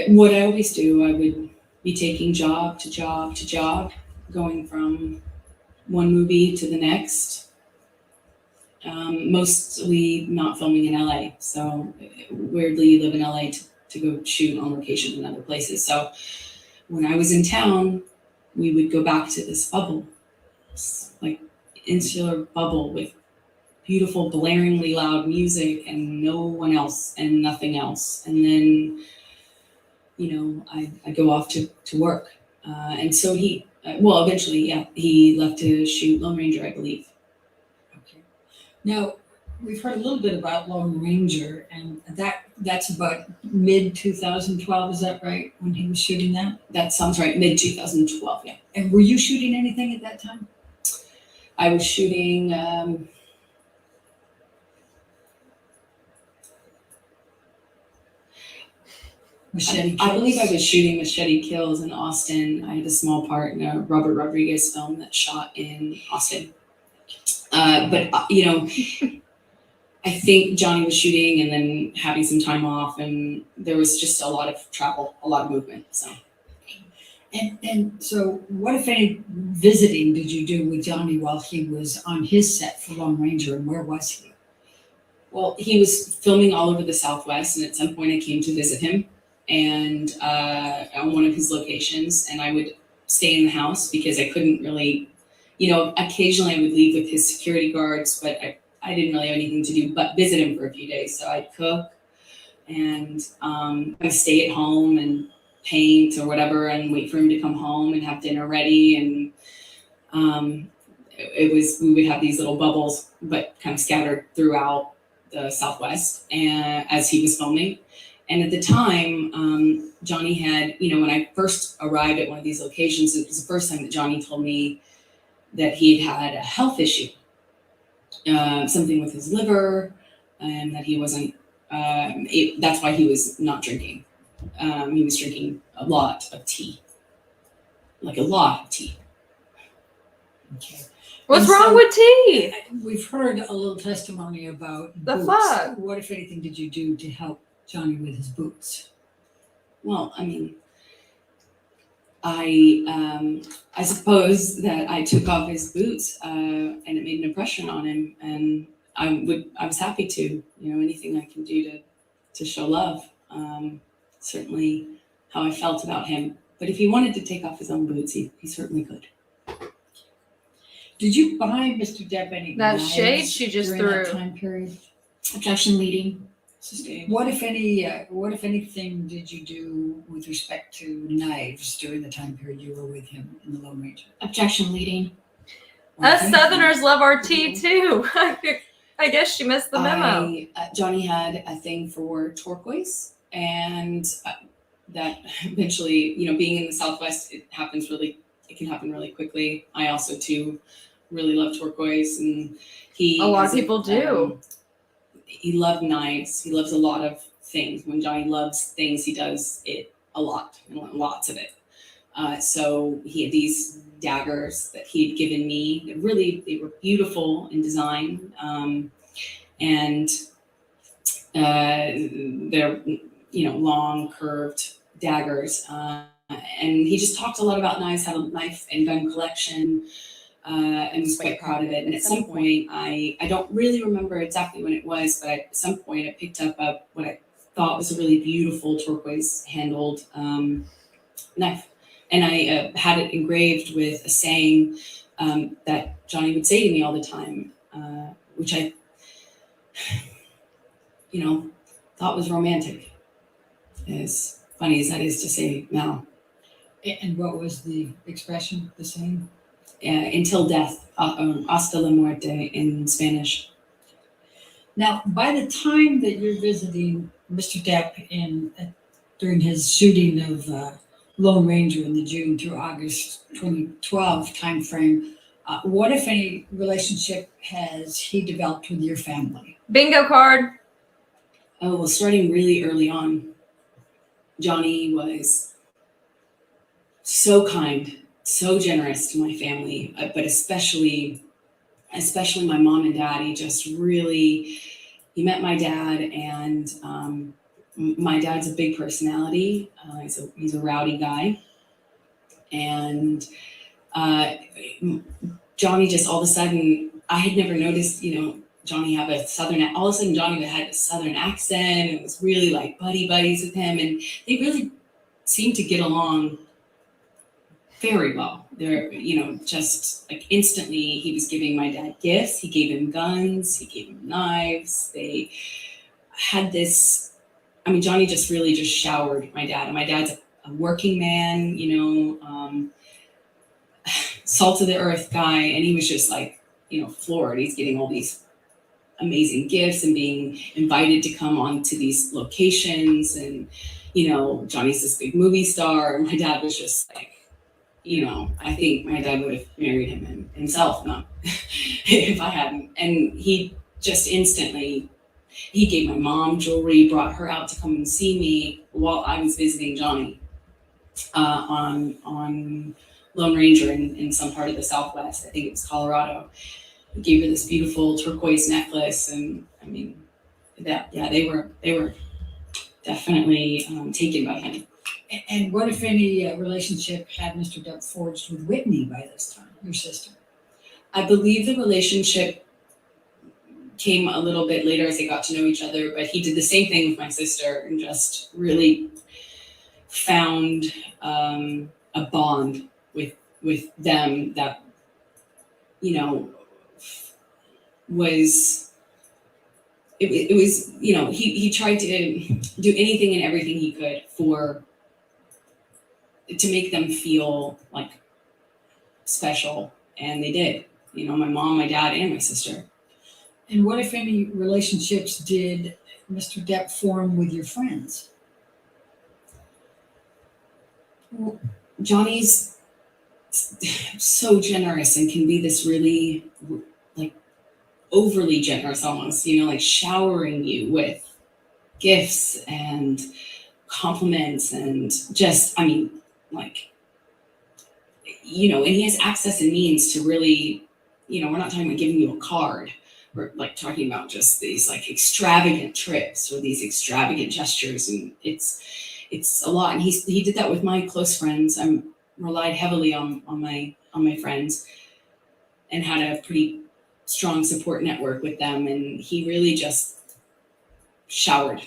What I always do, I would be taking job to job to job, going from one movie to the next. Mostly not filming in LA. So weirdly, you live in LA to go shoot on location in other places. So when I was in town, we would go back to this bubble, this, like insular bubble with beautiful, blaringly loud music and no one else and nothing else. And then, I'd go off to work. And so eventually, yeah, he left to shoot Lone Ranger, I believe. Okay. Now, we've heard a little bit about Lone Ranger, and that's about mid 2012, is that right, when he was shooting that? That sounds right, mid 2012, yeah. And were you shooting anything at that time? I was shooting, Machete Kills? I believe I was shooting Machete Kills in Austin. I had a small part in a Robert Rodriguez film that shot in Austin. But I think Johnny was shooting and then having some time off, and there was just a lot of travel, a lot of movement. So, and so what, if any, visiting did you do with Johnny while he was on his set for Lone Ranger, and where was he? well, he was filming all over the Southwest, and at some point I came to visit him and on one of his locations, and I would stay in the house because I couldn't really, occasionally I would leave with his security guards, but I didn't really have anything to do but visit him for a few days. So I'd cook and I'd stay at home and paint or whatever and wait for him to come home and have dinner ready. And we would have these little bubbles, but kind of scattered throughout the Southwest and as he was filming. And at the time, Johnny had, when I first arrived at one of these locations, it was the first time that Johnny told me that he had a health issue, something with his liver, and that he wasn't, that's why he was not drinking. He was drinking a lot of tea, like a lot of tea. Okay. What's And wrong so- with tea? We've heard a little testimony about The boots. fuck? What, if anything, did you do to help Johnny with his boots? Well, I mean, I suppose that I took off his boots and it made an impression on him, and I was happy to, anything I can do to show love. Certainly how I felt about him. But if he wanted to take off his own boots, he certainly could. Did you buy Mr. Depp any That knives shade she just during that threw. time period? Objection leading. Sustained. What if anything did you do with respect to knives during the time period you were with him in the Lone Ranger? Objection leading. Us Okay. Southerners love our tea too. I guess she missed the memo. Johnny had a thing for turquoise, and that eventually, being in the Southwest, it can happen really quickly. I also too really love turquoise, and he A lot of has people do. He loved knives. He loves a lot of things. When Johnny loves things, he does it a lot, and lots of it. So he had these daggers that he had given me. They were beautiful in design, and they're long curved daggers. And he just talked a lot about knives, had a knife and gun collection, and was quite proud of it. And at some point, I don't really remember exactly when it was, but at some point I picked up what I thought was a really beautiful turquoise handled knife. And I had it engraved with a saying that Johnny would say to me all the time, which I, thought was romantic. As funny as that is to say now. And what was the expression, the same? Until death, hasta la muerte in Spanish. Now, by the time that you're visiting Mr. Depp during his shooting of Lone Ranger in the June through August 2012 timeframe, what, if any, relationship has he developed with your family? Bingo card. Oh, well, starting really early on, Johnny was so kind, so generous to my family, but especially my mom and dad. He met my dad, and my dad's a big personality. He's a rowdy guy, and Johnny just all of a sudden, I had never noticed, Johnny have a all of a sudden Johnny had a southern accent and was really like buddies with him, and they really seemed to get along very well. They're, just like instantly he was giving my dad gifts. He gave him guns, he gave him knives. They had this, Johnny just really just showered my dad. And my dad's a working man, salt of the earth guy. And he was just like, floored. He's getting all these amazing gifts and being invited to come onto these locations. And, Johnny's this big movie star. And my dad was just like, I think my dad would have married him himself, not if I hadn't. And he just instantly, he gave my mom jewelry, brought her out to come and see me while I was visiting Johnny on Lone Ranger in some part of the Southwest. I think it was Colorado. He gave her this beautiful turquoise necklace, and they were definitely taken by him. And what, if any, relationship had Mr. Depp forged with Whitney by this time, your sister? I believe the relationship came a little bit later as they got to know each other, but he did the same thing with my sister and just really found a bond with them that, was, it was, he tried to do anything and everything he could to make them feel like special, and they did. My mom, my dad, and my sister. And what, if any, relationships did Mr. Depp form with your friends? Well, Johnny's so generous and can be this really like overly generous almost, like showering you with gifts and compliments and just, and he has access and means to really, we're not talking about giving you a card. We're like talking about just these like extravagant trips or these extravagant gestures, and it's a lot. And he did that with my close friends. I relied heavily on my friends and had a pretty strong support network with them. And he really just showered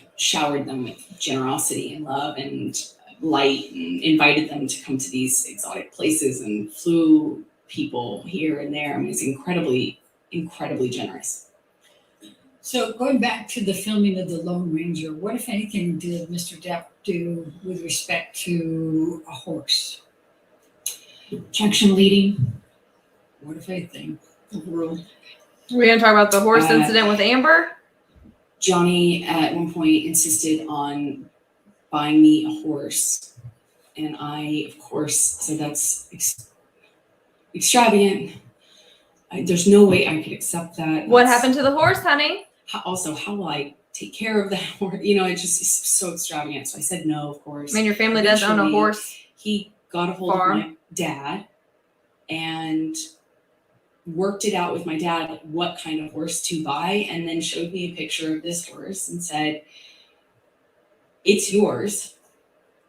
them with generosity and love and light, and invited them to come to these exotic places and flew people here and there. He's incredibly generous. So going back to the filming of the Lone Ranger, what, if anything, did Mr. Depp do with respect to a horse? Objection leading. What, if anything? Overruled. We're gonna talk about the horse incident with Amber. Johnny at one point insisted on buying me a horse, and I, of course, said that's extravagant. There's no way I could accept that. What happened to the horse, honey? How will I take care of that horse? It's so extravagant. So I said no, of course. I mean, your family does own a Eventually, horse. He got a hold farm. of my dad and worked it out with my dad what kind of horse to buy, and then showed me a picture of this horse and said, "It's yours.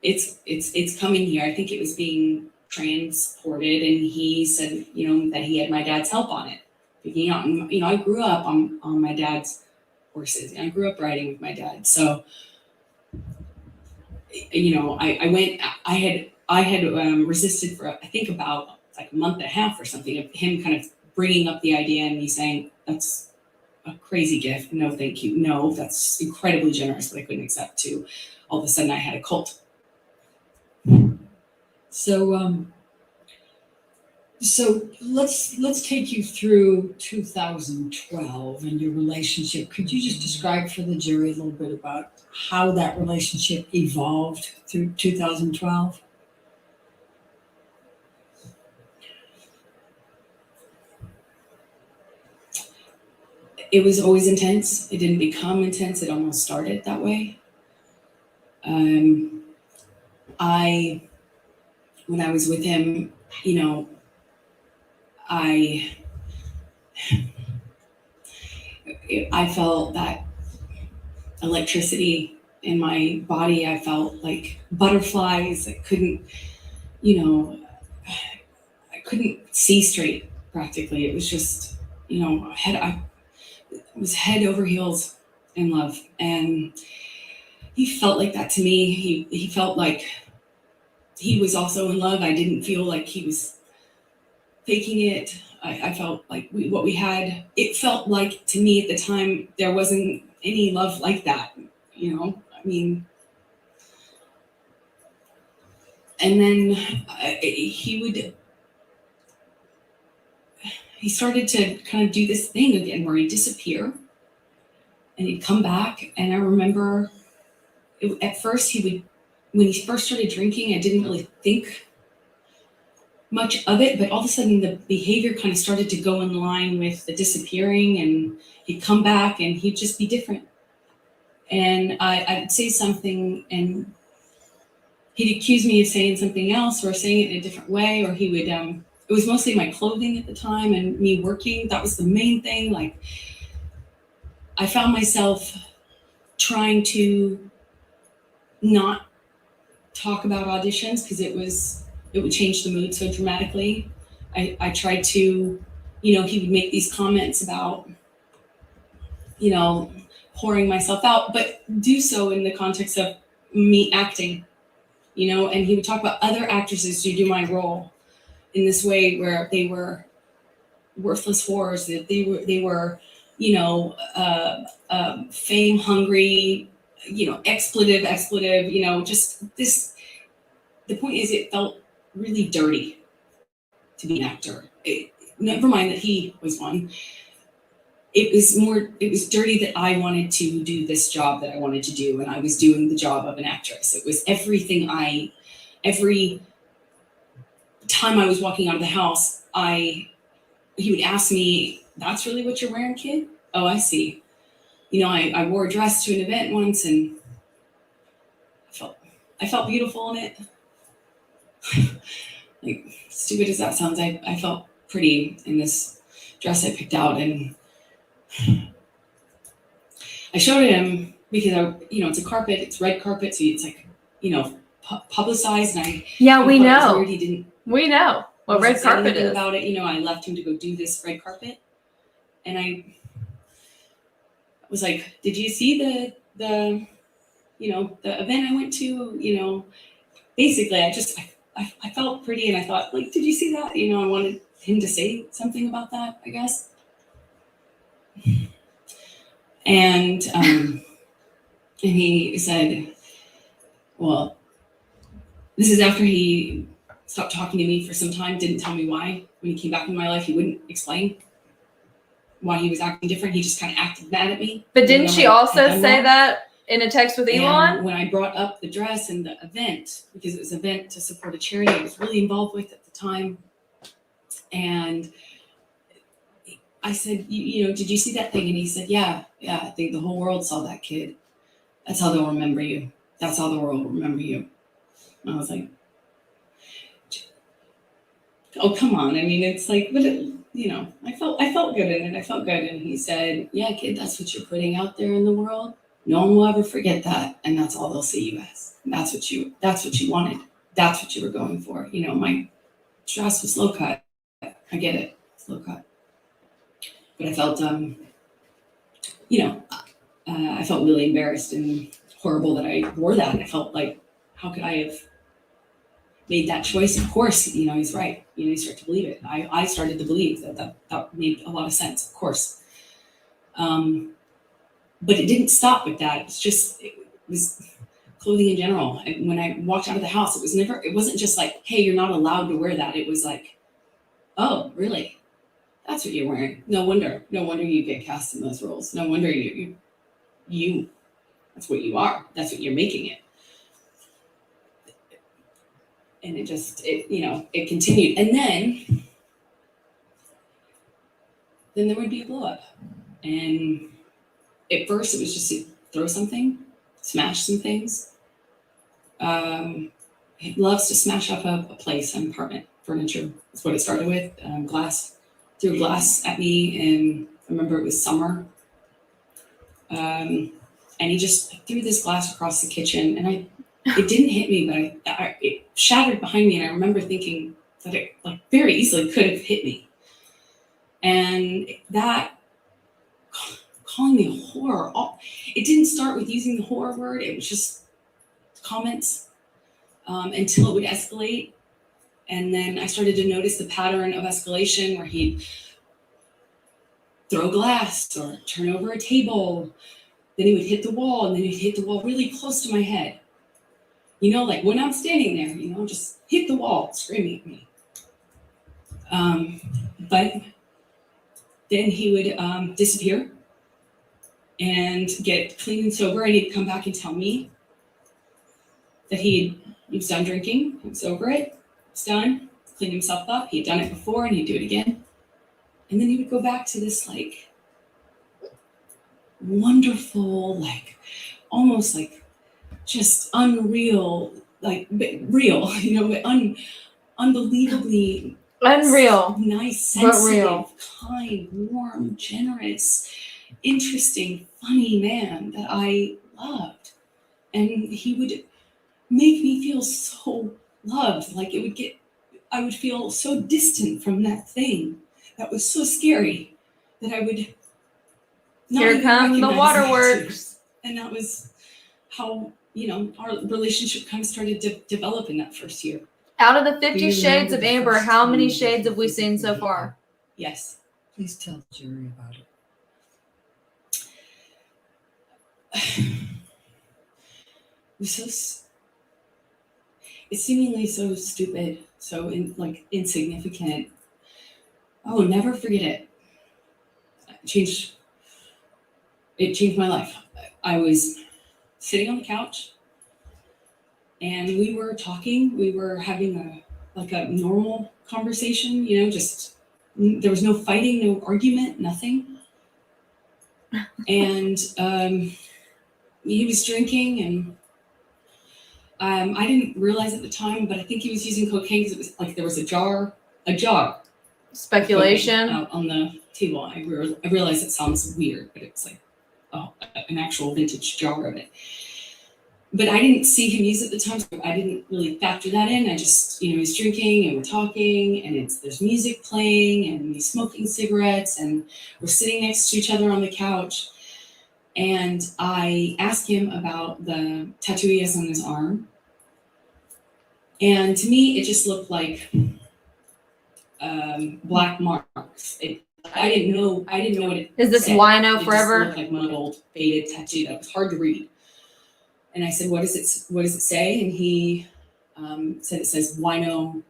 It's coming here." I think it was being transported, and he said, that he had my dad's help on it. I grew up on my dad's horses, and I grew up riding with my dad. So, I had resisted for I think about like a month and a half or something of him kind of bringing up the idea and me saying, "That's a crazy gift. No, thank you. No, that's incredibly generous, but I couldn't accept." To all of a sudden I had a cult. So So let's take you through 2012 and your relationship. Could you just describe for the jury a little bit about how that relationship evolved through 2012? It was always intense. It didn't become intense. It almost started that way. When I was with him, you know, I felt that electricity in my body. I felt like butterflies. I couldn't, you know, I couldn't see straight practically. It was just, you know, I was head over heels in love. And he felt like that to me. He felt like he was also in love. I didn't feel like he was faking it. I felt like what we had, it felt like to me at the time, there wasn't any love like that, you know? I mean, and then he started to kind of do this thing again where he'd disappear and he'd come back. And I remember at first when he first started drinking, I didn't really think much of it, but all of a sudden the behavior kind of started to go in line with the disappearing, and he'd come back and he'd just be different. And I'd say something and he'd accuse me of saying something else or saying it in a different way, or he would, it was mostly my clothing at the time and me working. That was the main thing. Like, I found myself trying to not talk about auditions because it would change the mood so dramatically. I tried to, you know, he would make these comments about, you know, pouring myself out, but do so in the context of me acting, you know, and he would talk about other actresses who do my role in this way where they were worthless whores, that they were, you know, fame hungry, you know, expletive, you know, just this. The point is, it felt really dirty to be an actor. Never mind that he was one. It was dirty that I wanted to do this job that I wanted to do, and I was doing the job of an actress. It was everything every time I was walking out of the house, he would ask me, "That's really what you're wearing, kid? Oh, I see." You know, I wore a dress to an event once and I felt beautiful in it. Like, stupid as that sounds, I felt pretty in this dress I picked out, and I showed him because you know, it's a carpet, it's red carpet, so it's like, you know, publicized, and Yeah, we thought it was know. weird he didn't We know what wasn't red saying carpet anything is. about it. You know, I left him to go do this red carpet, and I was like, "Did you see the you know, the event I went to?" You know, basically, I felt pretty, and I thought, like, "Did you see that?" You know, I wanted him to say something about that, I guess. And he said, "Well," this is after he stopped talking to me for some time, didn't tell me why. When he came back in my life, he wouldn't explain why he was acting different. He just kind of acted mad at me. But even didn't though she I also had done say that in a text with And Elon? when I brought up the dress and the event, because it was an event to support a charity I was really involved with at the time, and I said, you know, "Did you see that thing?" And he said, yeah, I think the whole world saw that, kid. That's how they'll remember you. That's how the world will remember you." And I was like, "Oh, come on." I mean, it's like, but it, you know, I felt good in it. I felt good. And he said, "Yeah, kid, that's what you're putting out there in the world. No one will ever forget that. And that's all they'll see you as. And that's what you wanted. That's what you were going for. You know, my dress was low cut. I get it. It's low cut. But I felt, you know, I felt really embarrassed and horrible that I wore that. I felt like, how could I have made that choice? Of course, you know, he's right. You know, you start to believe it. I started to believe that made a lot of sense, of course. But it didn't stop with that. It was clothing in general. And when I walked out of the house, it wasn't just like, "Hey, you're not allowed to wear that." It was like, oh, really? That's what you're wearing. No wonder you get cast in those roles. No wonder you that's what you are. That's what you're making it. And it continued. And then there would be a blow up. And at first it was just to throw something, smash some things. He loves to smash up a place, an apartment, furniture. That's what it started with. Glass, threw glass at me, and I remember it was summer. And he just threw this glass across the kitchen, and it didn't hit me, but it shattered behind me, and I remember thinking that it very easily could have hit me. And that calling me a whore, it didn't start with using the whore word. It was just comments until it would escalate. And then I started to notice the pattern of escalation where he'd throw glass or turn over a table. Then he would hit the wall, and then he'd hit the wall really close to my head. Like when I'm standing there, just hit the wall, screaming at me. But then he would disappear and get clean and sober, and he'd come back and tell me that he was done drinking, he was over it, it's done, cleaned himself up, he'd done it before, and he'd do it again. And then he would go back to this wonderful, almost just unreal, real, unbelievably Unreal. nice, But sensitive, real. kind, warm, generous, interesting, funny man that I loved. And he would make me feel so loved. I would feel so distant from that thing that was so scary that I would not Here even come the recognize it. waterworks. And that was how, our relationship kind of started to develop in that first year. Out of the Do 50 you shades remember of the Amber, first how many time shades that have we you seen so did far? Yes. Please tell the jury about it. It was it's seemingly so stupid, so insignificant. Oh, never forget it. It changed my life. I was sitting on the couch, and we were talking. We were having a normal conversation, just there was no fighting, no argument, nothing. And he was drinking, and I didn't realize at the time, but I think he was using cocaine because it was there was a jar of cocaine Speculation. out on the table. I realize it sounds weird, but it's an actual vintage jar of it. But I didn't see him use it at the time, so I didn't really factor that in. I just, he's drinking and we're talking, and there's music playing, and he's smoking cigarettes, and we're sitting next to each other on the couch. And I asked him about the tattoo he has on his arm. And to me, it just looked like black marks. I didn't know what it Is this said. Wino It just forever? looked like muddled, faded tattoo that was hard to read. And I said, what does it say? And he said, it says Wino. It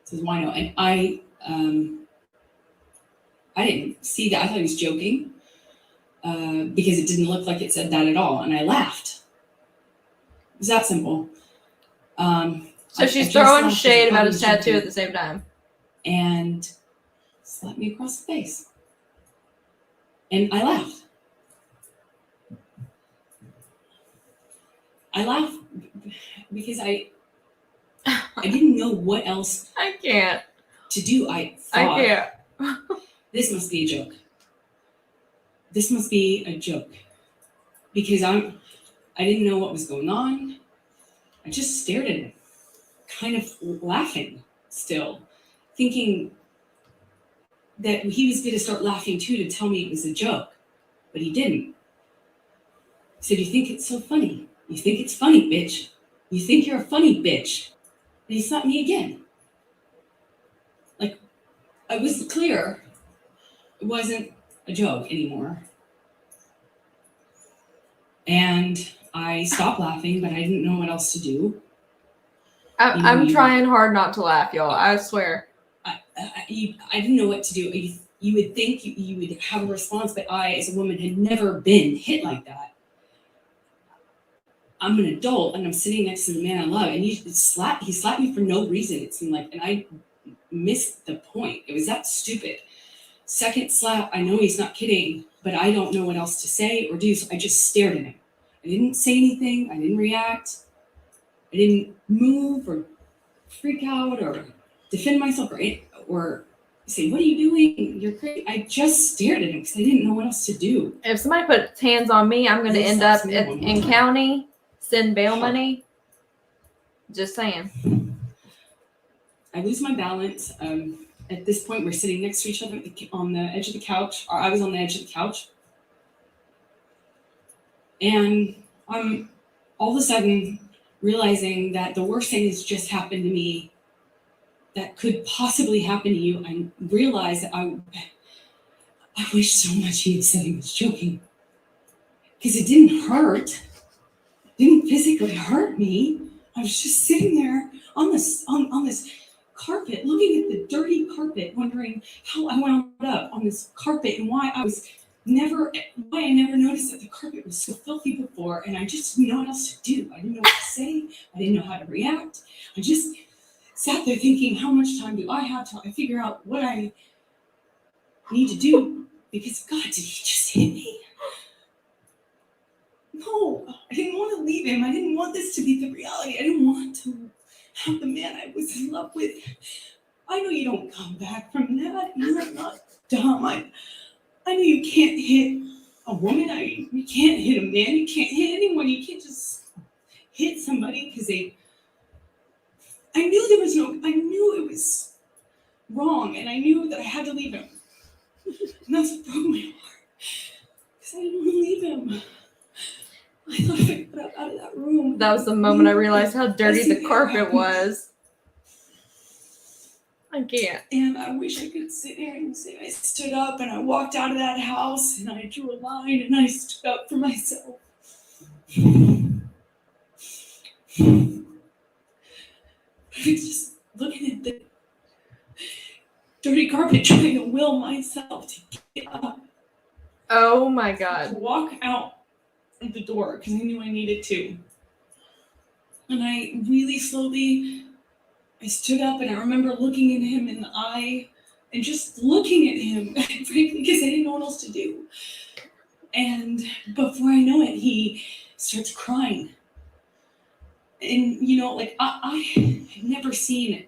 says Wino. And I didn't see that. I thought he was joking because it didn't look like it said that at all. And I laughed. It was that simple. So she's throwing shade about his tattoo at the same time. And slapped me across the face. And I laughed. I laughed because I didn't know what else I can't. to do. I thought, can't. this must be a joke. This must be a joke. Because I didn't know what was going on. I just stared at him, kind of laughing still, thinking that he was going to start laughing too to tell me it was a joke. But he didn't. He said, you think it's so funny? You think it's funny, bitch? You think you're a funny bitch? And he slapped me again. I was clear. It wasn't a joke anymore. And I stopped laughing, but I didn't know what else to do. I'm trying hard not to laugh, y'all. I swear. I didn't know what to do. You would think you would have a response, but I, as a woman, had never been hit like that. I'm an adult, and I'm sitting next to the man I love, and he slapped me for no reason, it seemed like, and I missed the point. It was that stupid. Second slap, I know he's not kidding, but I don't know what else to say or do, so I just stared at him. I didn't say anything, I didn't react, I didn't move or freak out or defend myself or say, what are you doing? You're crazy. I just stared at him because I didn't know what else to do. If somebody puts hands on me, I'm going to Yes, end up that's me, in county, send bail money. Just saying. I lose my balance. At this point, we're sitting next to each other on the edge of the couch, or I was on the edge of the couch. And I'm all of a sudden realizing that the worst thing has just happened to me that could possibly happen to you. I realized that I wish so much he had said he was joking. Because it didn't hurt. It didn't physically hurt me. I was just sitting there on this carpet, looking at the dirty carpet, wondering how I wound up on this carpet and why I never noticed that the carpet was so filthy before, and I just didn't know what else to do. I didn't know what to say. I didn't know how to react. I just sat there thinking, how much time do I have till I figure out what I need to do? Because God, did he just hit me? No, I didn't want to leave him. I didn't want this to be the reality. I didn't want to have the man I was in love with. I know you don't come back from that. You're not dumb. I know you can't hit a woman. You can't hit a man. You can't hit anyone. You can't just hit somebody because I knew it was wrong, and I knew that I had to leave him. And that's what broke my heart. Because I didn't want to leave him. I thought if I got up out of that room. That was the moment I realized how dirty the carpet was. I can't. And I wish I could sit there and say I stood up and I walked out of that house and I drew a line and I stood up for myself. I was just looking at the dirty carpet trying to will myself to get up. Oh my To God. walk out of the door because I knew I needed to. And I really slowly, I stood up and I remember looking at him in the eye and just looking at him, frankly, because I didn't know what else to do. And before I know it, he starts crying. And, I had never seen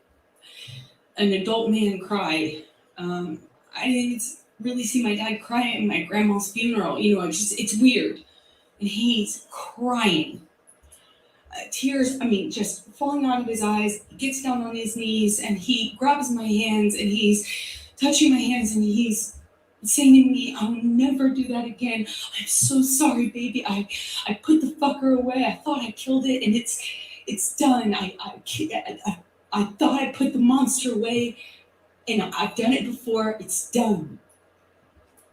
an adult man cry. I didn't really see my dad cry at my grandma's funeral. It's weird. And he's crying. Tears, just falling out of his eyes. He gets down on his knees and he grabs my hands and he's touching my hands and he's saying to me, I'll never do that again. I'm so sorry, baby. I put the fucker away. I thought I killed it and it's done. I thought I put the monster away and I've done it before. It's done.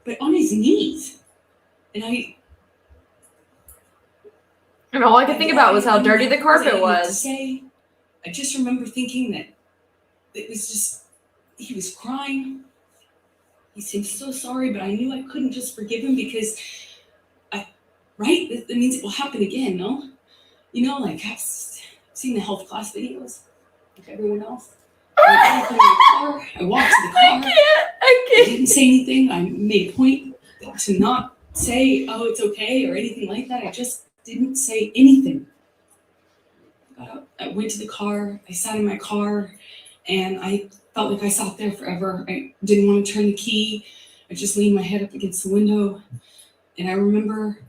But on his knees. And all I could think about was how dirty the carpet was. I just remember thinking that it was just, he was crying. He seemed so sorry, but I knew I couldn't just forgive him because that means it will happen again, no? I've seen the health class videos, like everyone else. I walked to the car. I didn't say anything. I made a point to not say, oh, it's okay or anything like that. I just didn't say anything. I went to the car. I sat in my car and I felt like I sat there forever. I didn't want to turn the key. I just leaned my head up against the window. And I remember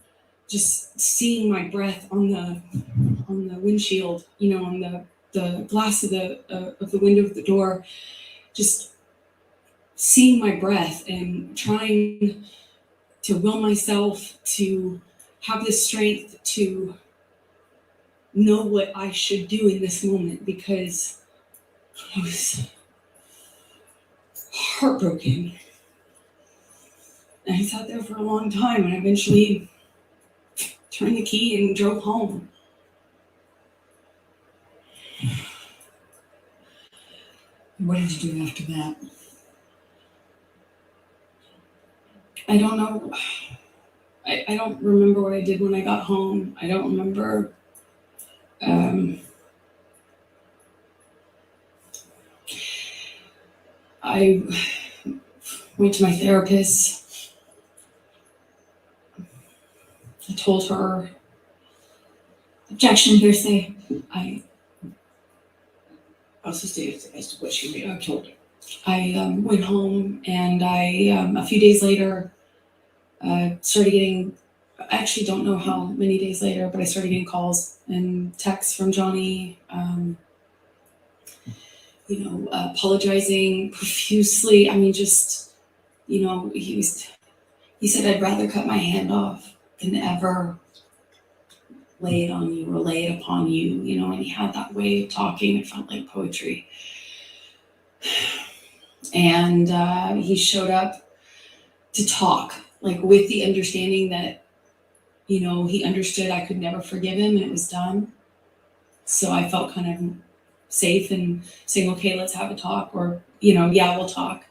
just seeing my breath on the windshield, on the glass of the window of the door, just seeing my breath and trying to will myself to have the strength to know what I should do in this moment because I was heartbroken. And I sat there for a long time and I eventually turned the key and drove home. What did you do after that? I don't know. I don't remember what I did when I got home. I don't remember. I went to my therapist. I told her, objection, hearsay. I Also stated as to what she may have told her. went home and a few days later, started getting, I actually don't know how many days later, but I started getting calls and texts from Johnny, apologizing profusely. I mean, just, he said, I'd rather cut my hand off than ever lay it on you or lay it upon you, and he had that way of talking. It felt like poetry. And he showed up to talk, like with the understanding that, he understood I could never forgive him and it was done. So I felt kind of safe in saying, okay, let's have a talk, or, yeah, we'll talk.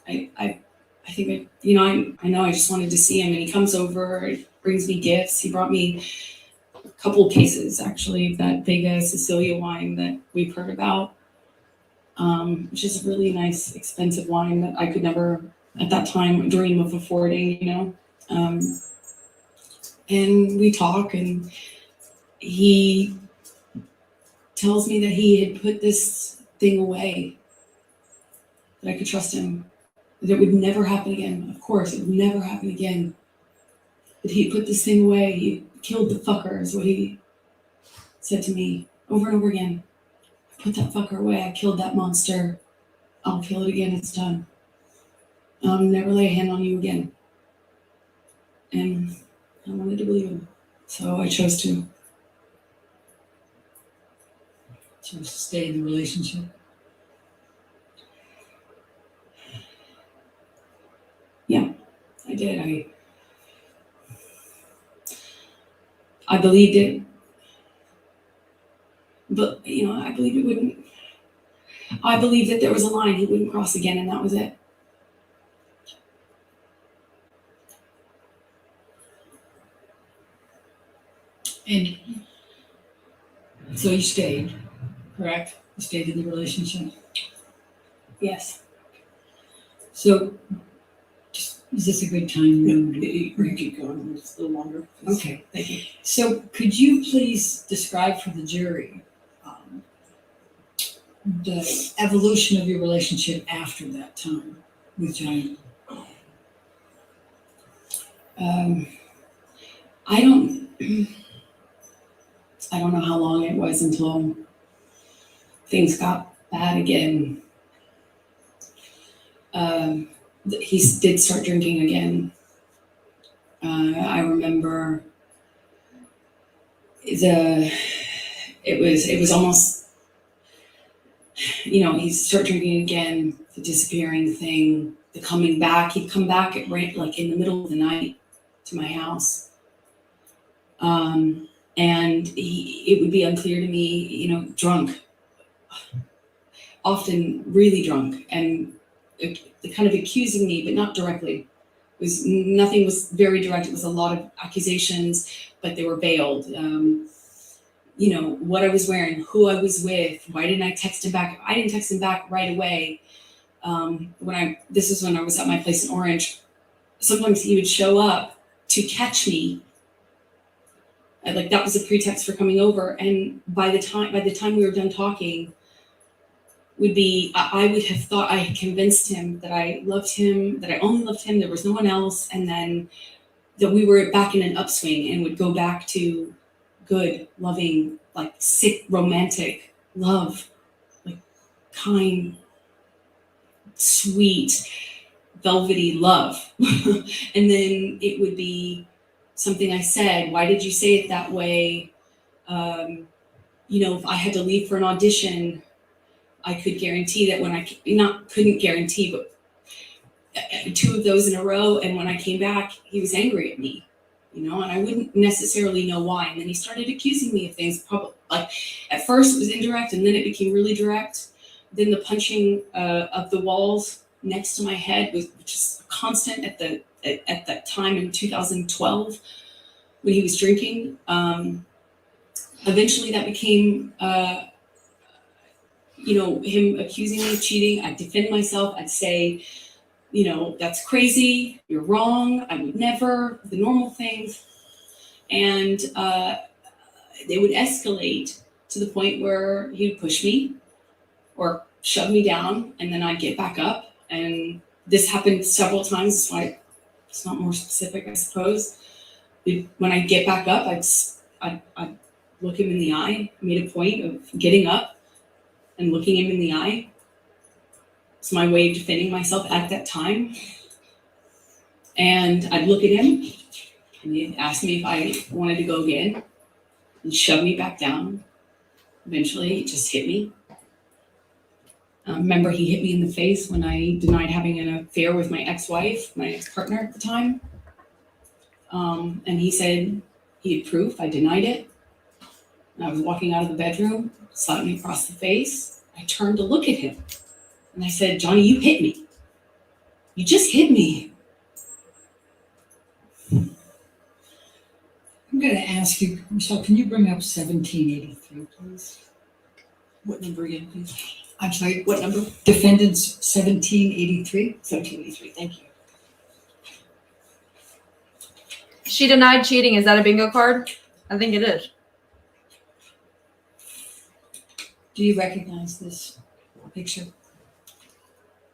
I think, I know I just wanted to see him, and he comes over, brings me gifts. He brought me a couple of cases, actually, of that big Sicilia wine that we've heard about, which is a really nice, expensive wine that I could never, at that time, dream of affording, and we talk, and he tells me that he had put this thing away, that I could trust him, that it would never happen again. Of course, it would never happen again. But he put this thing away. He killed the fucker, is what he said to me over and over again. I put that fucker away. I killed that monster. I'll kill it again. It's done. I'll never lay a hand on you again. And I wanted to believe him, so I chose to. To stay in the relationship? Yeah, I did. I believed it, but I believed it wouldn't. I believed that there was a line he wouldn't cross again, and that was it. And so you stayed, correct? You stayed in the relationship. Yes. So, is this a good time? You keep going just a little longer. please. Okay. Thank you. So could you please describe for the jury the evolution of your relationship after that time with Johnny? I don't know how long it was until things got bad again. He did start drinking again. I remember it was almost, he'd start drinking again, the disappearing thing, the coming back. He'd come back at like in the middle of the night to my house. And it would be unclear to me, drunk, often really drunk, and kind of accusing me, but not directly. Nothing was very direct. It was a lot of accusations, but they were veiled. What I was wearing, who I was with, why didn't I text him back? I didn't text him back right away. This was when I was at my place in Orange. Sometimes he would show up to catch me. Like that was a pretext for coming over. And by the time we were done talking, I would have thought I had convinced him that I loved him, that I only loved him, there was no one else, and then that we were back in an upswing and would go back to good, loving, like sick, romantic love, like kind, sweet, velvety love. And then it would be something I said, why did you say it that way? If I had to leave for an audition, I could guarantee that when couldn't guarantee, but 2 of those in a row, and when I came back, he was angry at me, and I wouldn't necessarily know why. And then he started accusing me of things, probably like at first it was indirect, and then it became really direct. then the punching of the walls next to my head was just constant at that time in 2012 when he was drinking. Eventually that became, him accusing me of cheating. I'd defend myself. I'd say, that's crazy. You're wrong. I would never, the normal things. And they would escalate to the point where he would push me or shove me down, and then I'd get back up. And this happened several times. That's why it's not more specific, I suppose. When I get back up, I'd look him in the eye. I made a point of getting up and looking him in the eye. It's my way of defending myself at that time. And I'd look at him, and he'd ask me if I wanted to go again, and shove me back down. Eventually, he just hit me. Remember, he hit me in the face when I denied having an affair with my ex-wife, my ex-partner at the time. And he said he had proof. I denied it. And I was walking out of the bedroom, slapped me across the face. I turned to look at him. And I said, Johnny, you hit me. You just hit me. I'm going to ask you, Michelle, can you bring up 1783, please? What number again, please? I'm sorry, What number? defendants 1783? 1783, thank you. She denied cheating. Is that a bingo card? I think it is. Do you recognize this picture?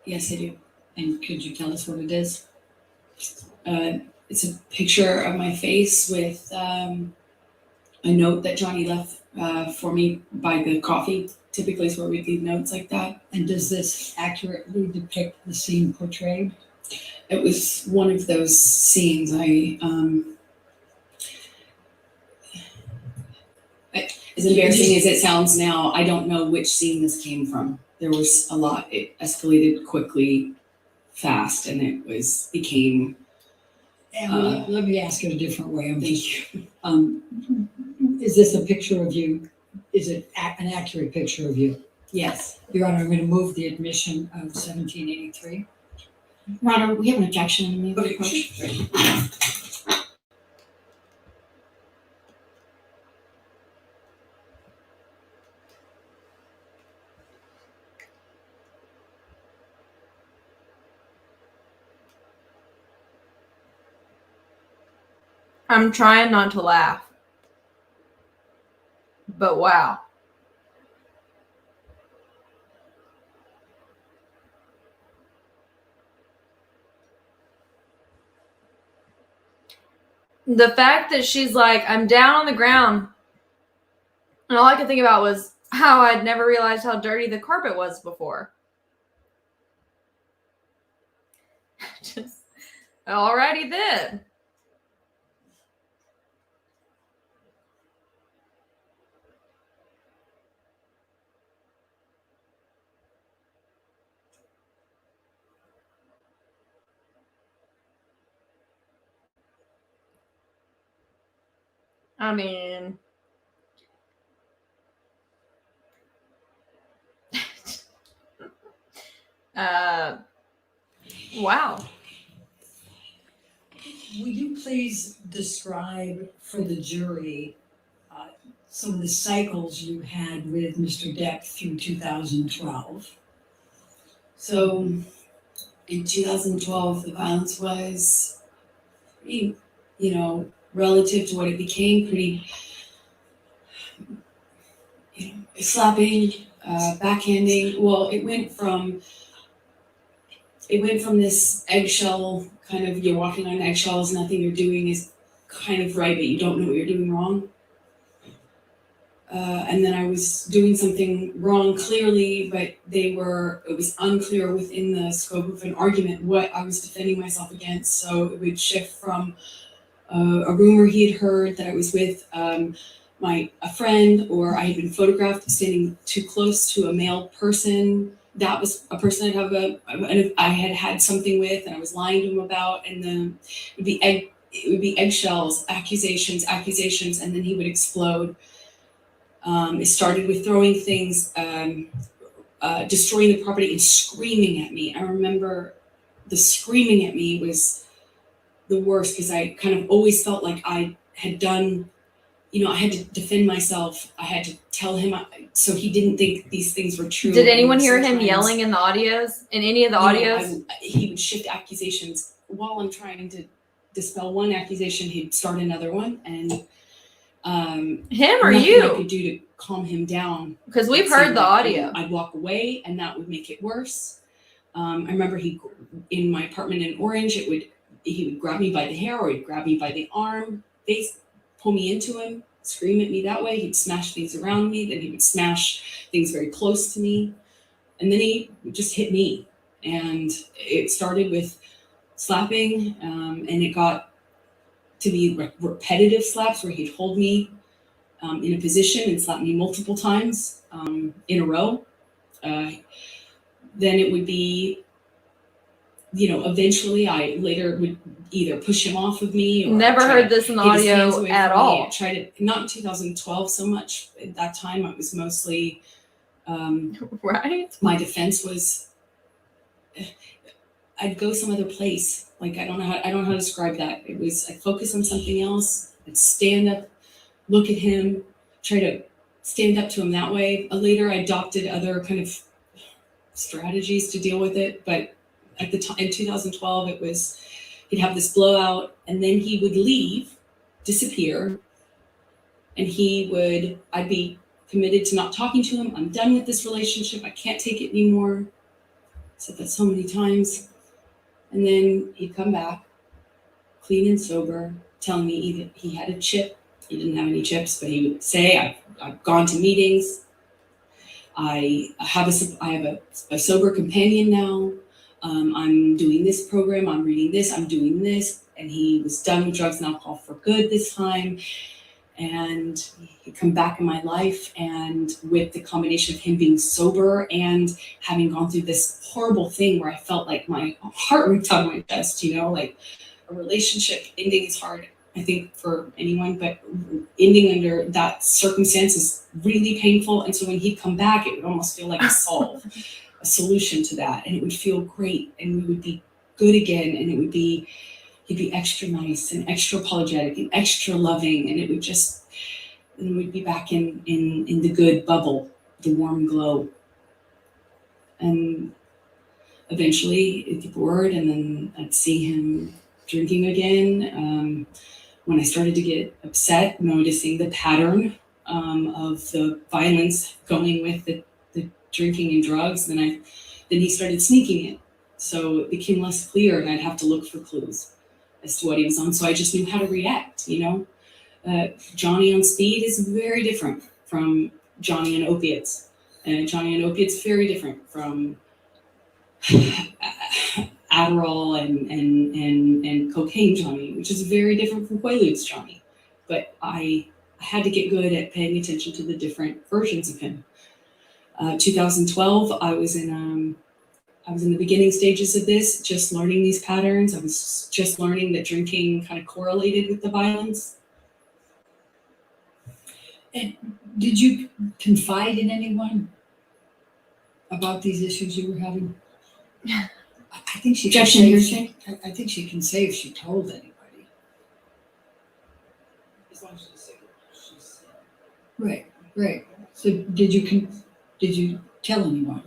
Yes, I do. And could you tell us what it is? It's a picture of my face with a note that Johnny left for me by the coffee. Typically is where we leave notes like that. And does this accurately depict the scene portrayed? It was one of those scenes. As embarrassing as it sounds now, I don't know which scene this came from. There was a lot. It escalated quickly, fast, and it became. And let me ask it a different way. Thank you. Is this a picture of you? Is it an accurate picture of you? Yes. Your Honor, I'm going to move the admission of 1783. Your Honor, we have an objection. May we Okay. approach? I'm trying not to laugh. But wow. The fact that she's like, I'm down on the ground. And all I could think about was how I'd never realized how dirty the carpet was before. Just, alrighty then. I mean, wow. Will you please describe for the jury some of the cycles you had with Mr. Depp through 2012? So, in 2012, the violence was pretty, relative to what it became, pretty, slapping, backhanding. Well, it went from this eggshell kind of, you're walking on eggshells, nothing you're doing is kind of right, but you don't know what you're doing wrong. And then I was doing something wrong clearly, but it was unclear within the scope of an argument what I was defending myself against. So it would shift from a rumor he had heard that I was with a friend, or I had been photographed standing too close to a male person. That was a person I had something with, and I was lying to him about, and then it would be eggshells, accusations, and then he would explode. It started with throwing things, destroying the property and screaming at me. I remember the screaming at me was the worst because I kind of always felt like I had done, I had to defend myself. I had to tell him so he didn't think these things were true. Did anyone And hear him sometimes, yelling in the audios? In any of the audios? He would shift accusations while I'm trying to dispel one accusation. He'd start another one, and Him or nothing I you? could do to calm him down. Because we've It seemed heard the like, audio. I'd walk away, and that would make it worse. I remember in my apartment in Orange, he would grab me by the hair, or he'd grab me by the arm, pull me into him, scream at me that way. He'd smash things around me, then he would smash things very close to me, and then he would just hit me. And it started with slapping, and it got to be repetitive slaps where he'd hold me in a position and slap me multiple times in a row. Then it would be, eventually I later would either push him off of me or Never try heard to this in the get his hands audio away at from me. all. I tried to, not in 2012 so much. At that time, it was mostly Right? my defense was I'd go some other place. Like I don't know how to describe that. It was I'd focus on something else. I'd stand up, look at him, try to stand up to him that way. Later, I adopted other kind of strategies to deal with it, but at the time in 2012, it was he'd have this blowout, and then he would leave, disappear, and I'd be committed to not talking to him. I'm done with this relationship. I can't take it anymore. I said that so many times. And then he'd come back, clean and sober, telling me either he had a chip. He didn't have any chips, but he would say, I've gone to meetings. I have a sober companion now. I'm doing this program. I'm reading this. I'm doing this. And he was done with drugs and alcohol for good this time. And he'd come back in my life. And with the combination of him being sober and having gone through this horrible thing where I felt like my heart ripped out of my chest, like a relationship ending is hard, I think, for anyone, but ending under that circumstance is really painful. And so when he'd come back, it would almost feel like a solution to that. And it would feel great. And we would be good again. And he'd be extra nice and extra apologetic and extra loving. And and we'd be back in the good bubble, the warm glow. And eventually it'd get bored, and then I'd see him drinking again. When I started to get upset, noticing the pattern of the violence going with the drinking and drugs, then he started sneaking it. So it became less clear, and I'd have to look for clues as to what he was on. So I just knew how to react, Johnny on speed is very different from Johnny on opiates. And Johnny on opiates very different from Adderall and cocaine Johnny, which is very different from Quaaludes Johnny. But I had to get good at paying attention to the different versions of him. 2012, I was in the beginning stages of this, just learning these patterns. I was just learning that drinking kind of correlated with the violence. And did you confide in anyone about these issues you were having? I think she can Objection, say hearsay. I think she can say if she told anybody. As long as she's Right. So did you tell anyone?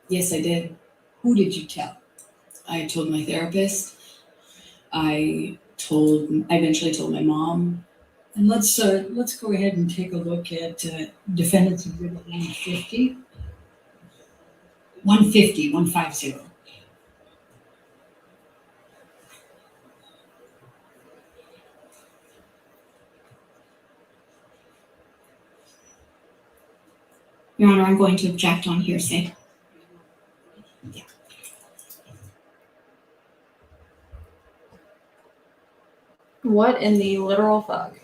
Yes, I did. Who did you tell? I told my therapist. I eventually told my mom. And let's go ahead and take a look at Defendant's Exhibit 150. 150. Your Honor, I'm going to object on hearsay. What in the literal fuck?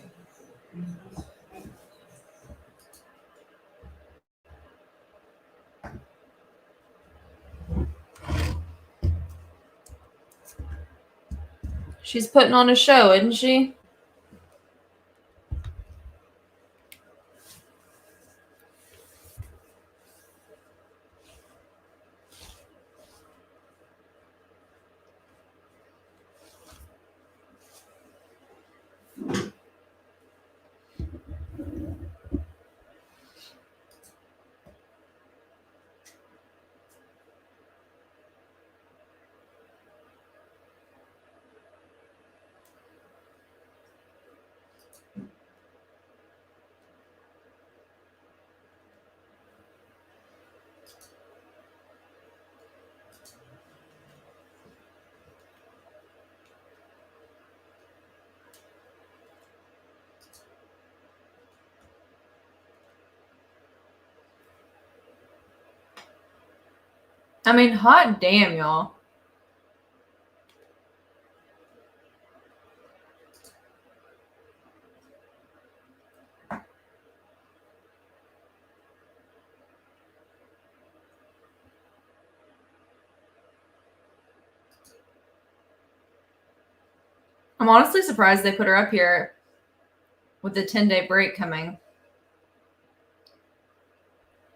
She's putting on a show, isn't she? I mean, hot damn, y'all. I'm honestly surprised they put her up here with the 10-day break coming.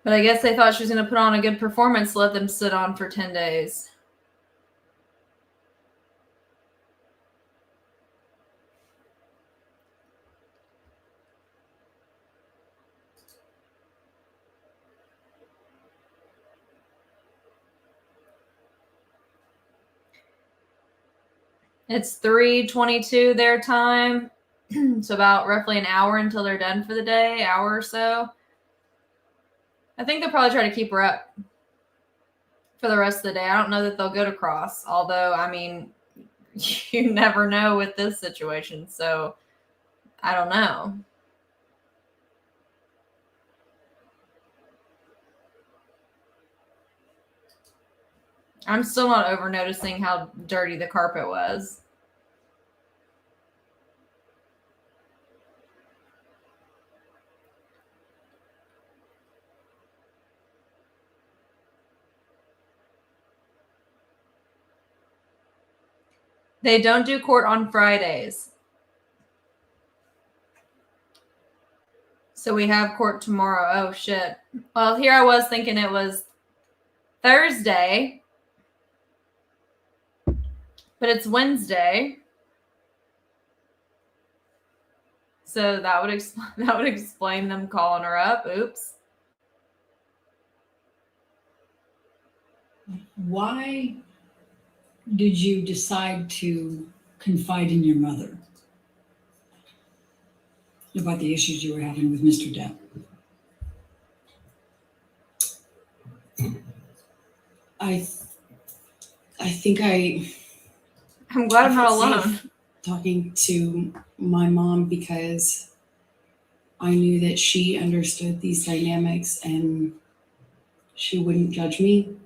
But I guess they thought she was going to put on a good performance to let them sit on for 10 days. It's 3:22 their time. So about roughly an hour until they're done for the day, hour or so. I think they'll probably try to keep her up for the rest of the day. I don't know that they'll go to cross, although, I mean, you never know with this situation. So I don't know. I'm still not over noticing how dirty the carpet was. They don't do court on Fridays. So we have court tomorrow. Oh, shit. Well, here I was thinking it was Thursday. But it's Wednesday. So that would explain them calling her up. Oops. Why did you decide to confide in your mother about the issues you were having with Mr. Depp? I think I'm glad I'm not felt alone. safe talking to my mom because I knew that she understood these dynamics and she wouldn't judge me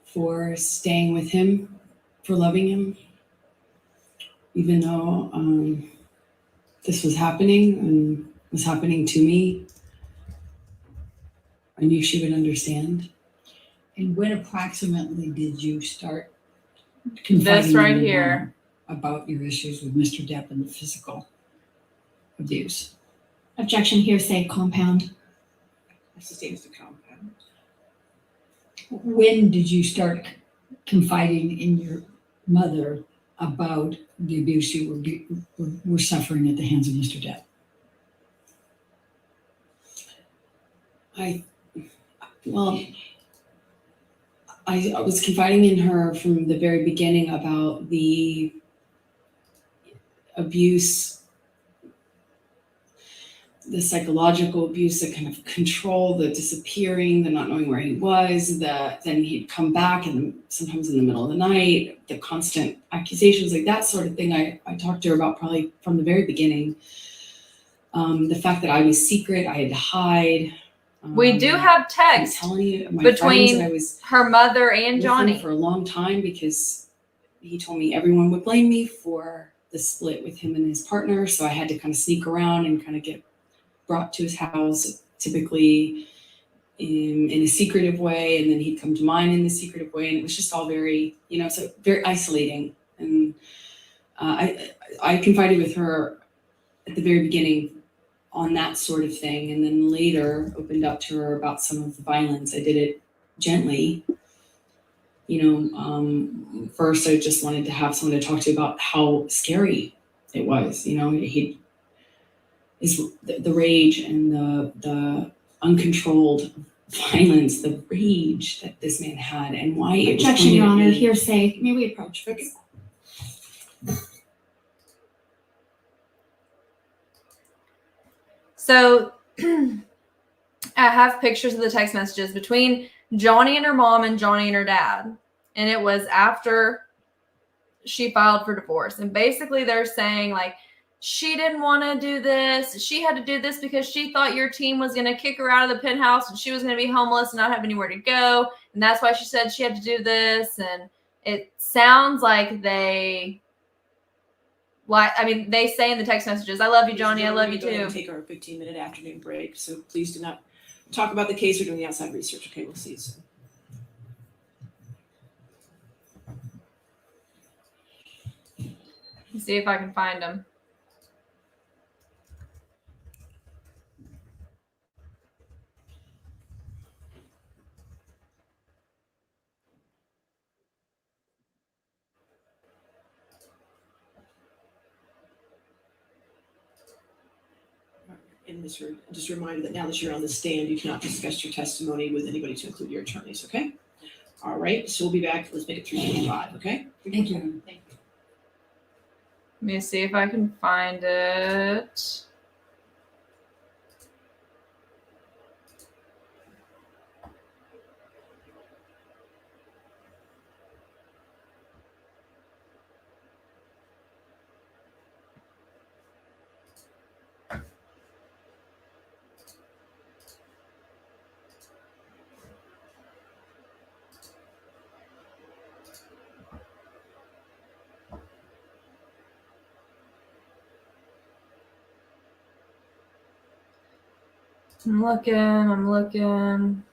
for staying with him, for loving him, even though this was happening and was happening to me. I knew she would understand. And when approximately did you start confiding This right in your here. mom about your issues with Mr. Depp and the physical abuse? Objection, hearsay, compound. Sustains the compound. When did you start confiding in your mother about the abuse you were suffering at the hands of Mr. Depp? I was confiding in her from the very beginning about the abuse, the psychological abuse, the kind of control, the disappearing, the not knowing where he was, then he'd come back and sometimes in the middle of the night, the constant accusations, like that sort of thing. I talked to her about probably from the very beginning. The fact that I was secret, I had to hide. We do have I'm text telling you, my friends between that I was her mother and with him Johnny. for a long time because he told me everyone would blame me for the split with him and his partner. So I had to kind of sneak around and kind of get brought to his house, typically in a secretive way. And then he'd come to mine in a secretive way. And it was just all very, so very isolating. And I confided with her at the very beginning on that sort of thing, and then later opened up to her about some of the violence. I did it gently. First I just wanted to have someone to talk to about how scary it was. The rage and the uncontrolled violence, the rage that this man had, and why it was Objection, Your pointed at Honor, me. hearsay. May we approach, please? So I have pictures of the text messages between Johnny and her mom and Johnny and her dad. And it was after she filed for divorce. And basically they're saying, like, she didn't want to do this. She had to do this because she thought your team was going to kick her out of the penthouse and she was going to be homeless and not have anywhere to go. And that's why she said she had to do this. And it sounds like they say in the text messages, I love you, Johnny. I love you We're gonna go ahead too. and take our 15-minute afternoon break. So please do not talk about the case or doing the outside research. Okay, we'll see you soon. Let's see if I can find them. And just a reminder that now that you're on the stand, you cannot discuss your testimony with anybody to include your attorneys, okay? All right, so we'll be back. Let's make it 3:25, okay? Thank you. Let me see if I can find it. I'm looking.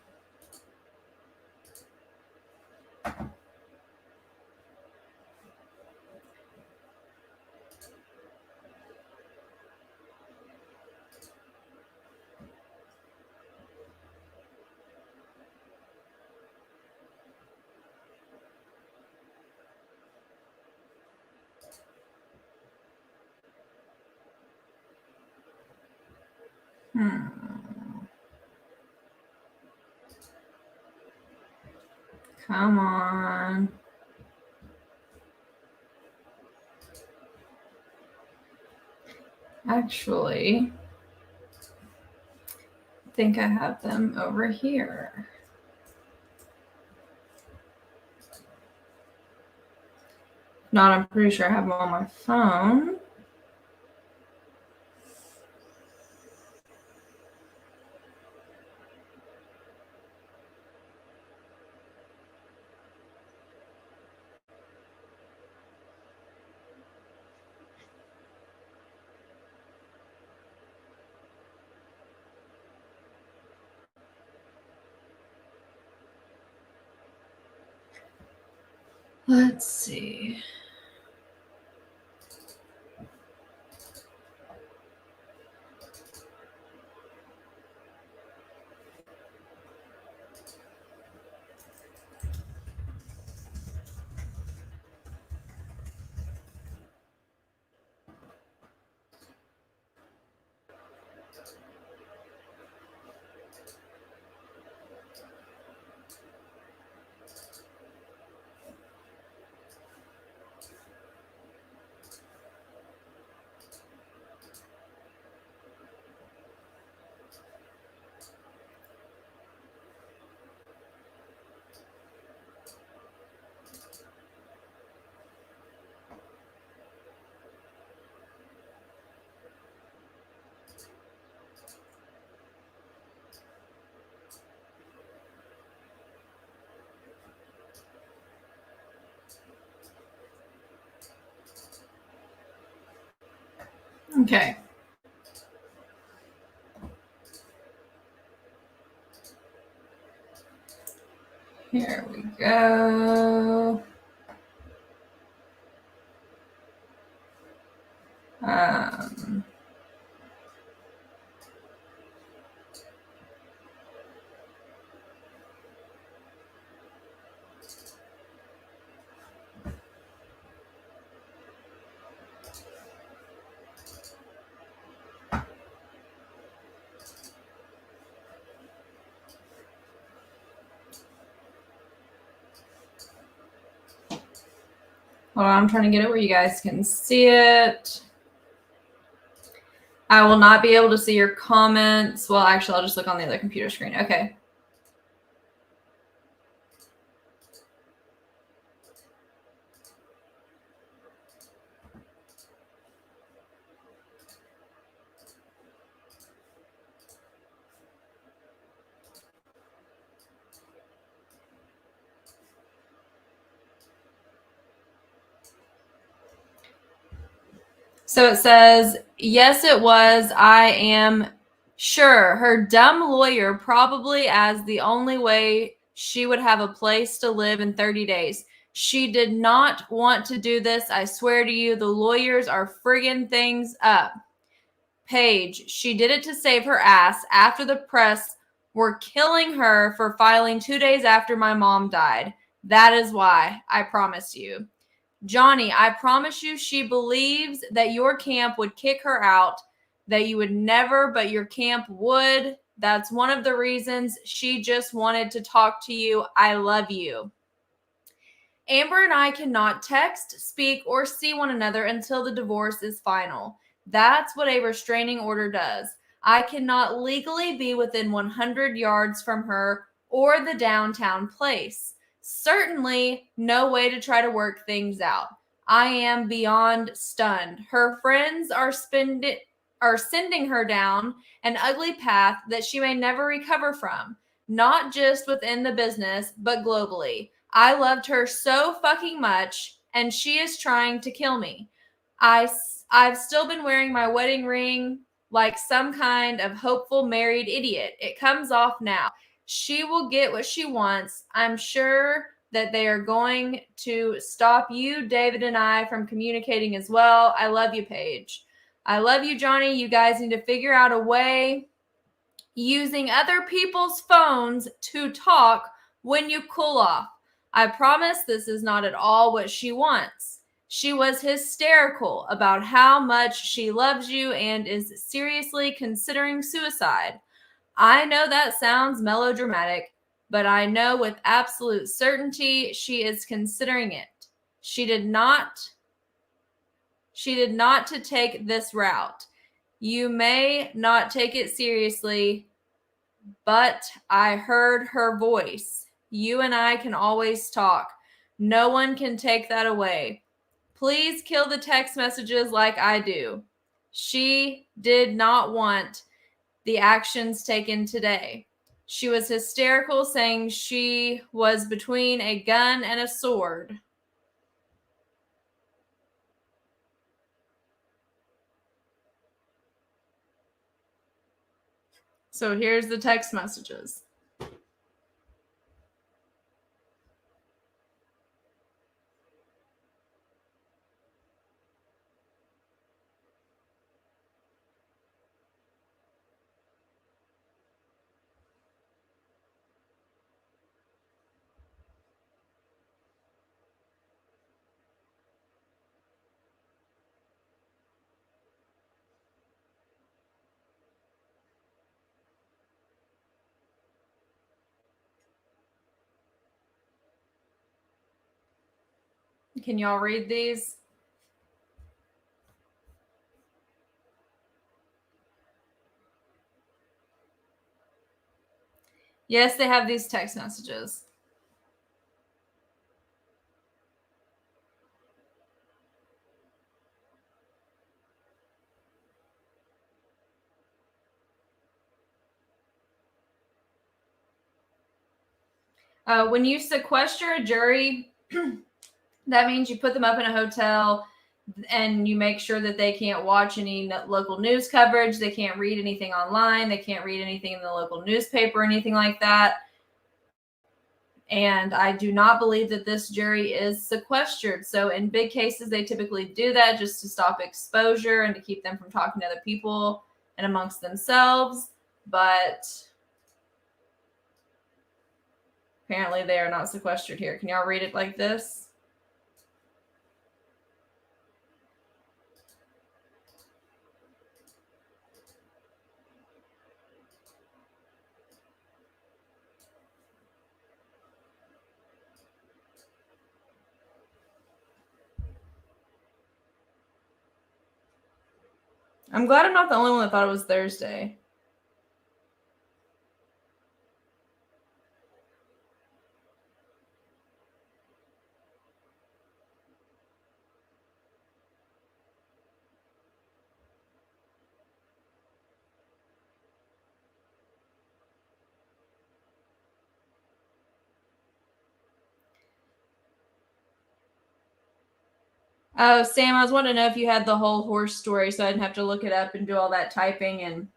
Come on. Actually, I think I have them over here. If not, I'm pretty sure I have them on my phone. Let's see. Okay. Here we go. Um, Hold on, I'm trying to get it where you guys can see it. I will not be able to see your comments. Well, actually, I'll just look on the other computer screen. Okay. So it says, yes, it was. I am sure her dumb lawyer probably as the only way she would have a place to live in 30 days. She did not want to do this. I swear to you, the lawyers are friggin' things up. Paige, she did it to save her ass after the press were killing her for filing 2 days after my mom died. That is why, I promise you. Johnny, I promise you she believes that your camp would kick her out, that you would never, but your camp would. That's one of the reasons she just wanted to talk to you. I love you. Amber and I cannot text, speak, or see one another until the divorce is final. That's what a restraining order does. I cannot legally be within 100 yards from her or the downtown place. Certainly no way to try to work things out. I am beyond stunned. Her friends are sending her down an ugly path that she may never recover from, not just within the business, but globally. I loved her so fucking much, and she is trying to kill me. I've still been wearing my wedding ring like some kind of hopeful married idiot. It comes off now. She will get what she wants. I'm sure that they are going to stop you, David, and I from communicating as well. I love you, Paige. I love you, Johnny. You guys need to figure out a way using other people's phones to talk when you cool off. I promise this is not at all what she wants. She was hysterical about how much she loves you and is seriously considering suicide. I know that sounds melodramatic, but I know with absolute certainty she is considering it. She did not to take this route. You may not take it seriously, but I heard her voice. You and I can always talk. No one can take that away. Please kill the text messages like I do. She did not want the actions taken today. She was hysterical, saying she was between a gun and a sword. So here's the text messages. Can y'all read these? Yes, they have these text messages. When you sequester a jury, that means you put them up in a hotel and you make sure that they can't watch any local news coverage. They can't read anything online. They can't read anything in the local newspaper or anything like that. And I do not believe that this jury is sequestered. So in big cases, they typically do that just to stop exposure and to keep them from talking to other people and amongst themselves. But apparently they are not sequestered here. Can y'all read it like this? I'm glad I'm not the only one that thought it was Thursday. Oh, Sam, I was wanting to know if you had the whole horse story so I didn't have to look it up and do all that typing and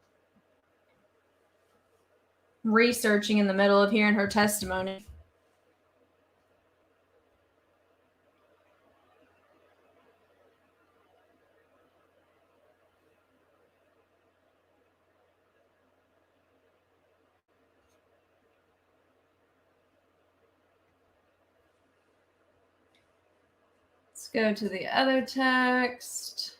researching in the middle of hearing her testimony. Let's go to the other text.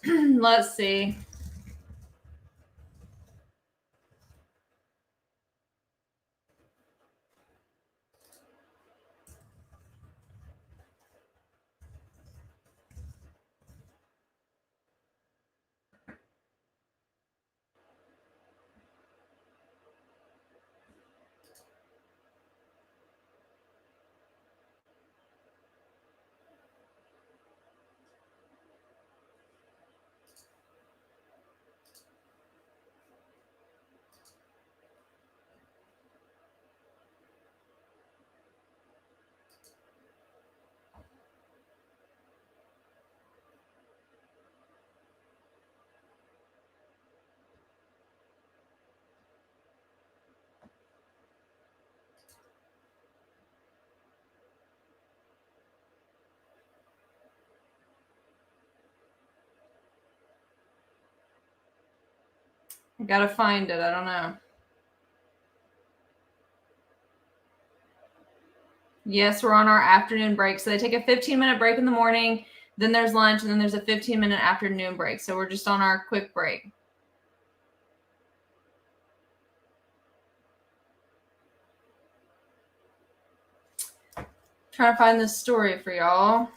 Let's see. I gotta find it. I don't know. Yes, we're on our afternoon break. So they take a 15-minute break in the morning, then there's lunch, and then there's a 15-minute afternoon break. So we're just on our quick break. Trying to find this story for y'all.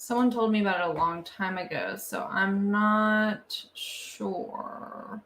Someone told me about it a long time ago, so I'm not sure.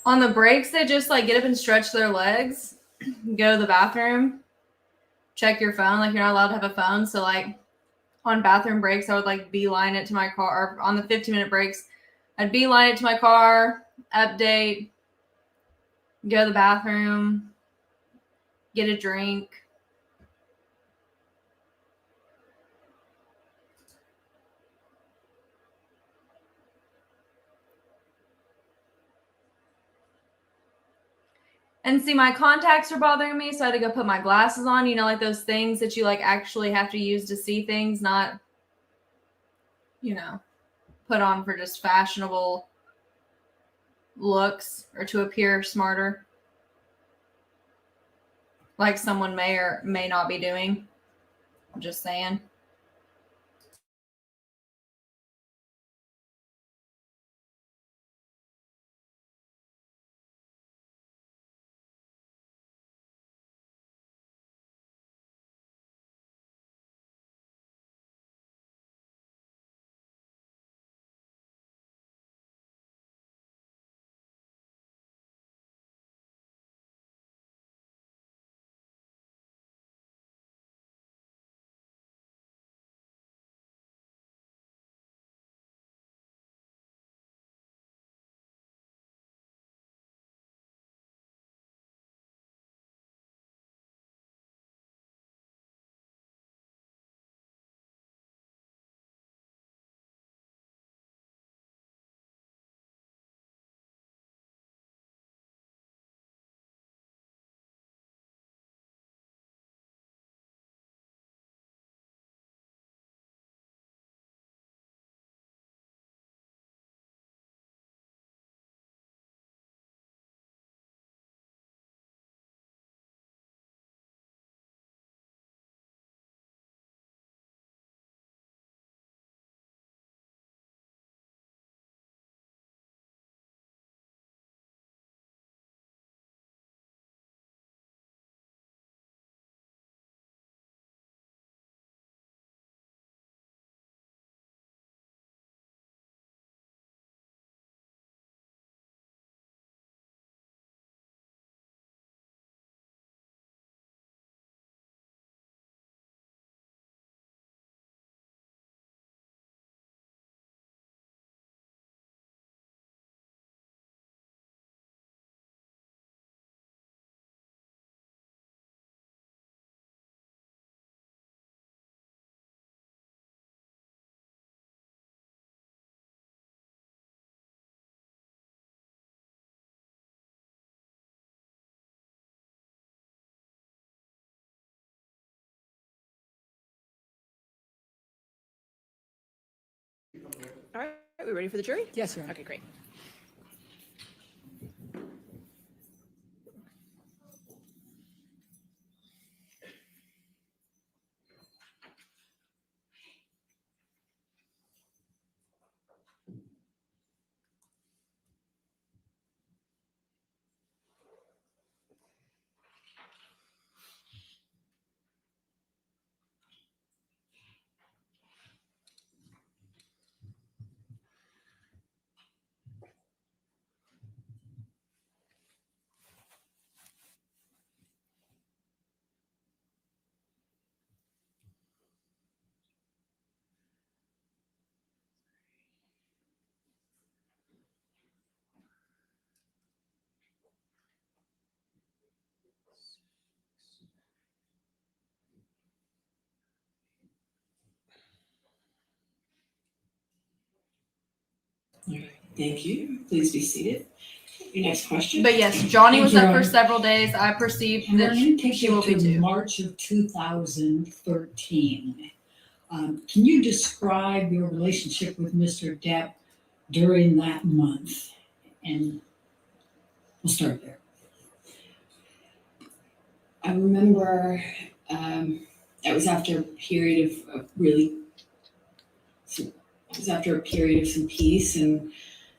On the breaks, they just like get up and stretch their legs, go to the bathroom, check your phone. Like you're not allowed to have a phone. So like on bathroom breaks, I would like beeline it to my car. Or on the 15-minute breaks, I'd beeline it to my car, update, go to the bathroom, get a drink. And see, my contacts are bothering me, so I had to go put my glasses on. You know, like those things that you like actually have to use to see things, not, you know, put on for just fashionable looks or to appear smarter. Like someone may or may not be doing. I'm just saying. All right, we ready for the jury? Yes, Your Honor. Okay, great. All right, thank you. Please be seated. Your next question. But yes, Johnny Thank was you, up for Ron. several days. I perceived And that we're going to take she you will be to too. March of 2013. Can you describe your relationship with Mr. Depp during that month? And we'll start there. I remember that was after a period of some peace, and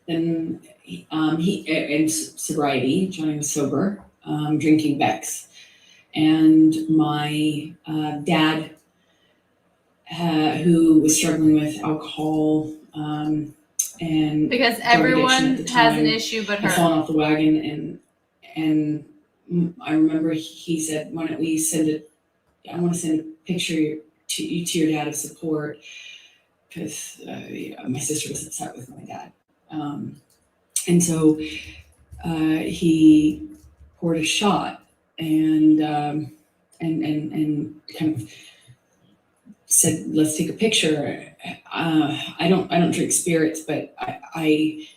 then and sobriety. Johnny was sober, drinking Beck's, and my dad, who was struggling with alcohol and Because drug addiction at everyone the has an time. issue but Had her. fallen off the wagon, and I remember he said, "Why don't we send it? I want to send a picture to your dad of support because my sister was upset with my dad." And so he poured a shot and kind of said, "Let's take a picture." I don't drink spirits, but I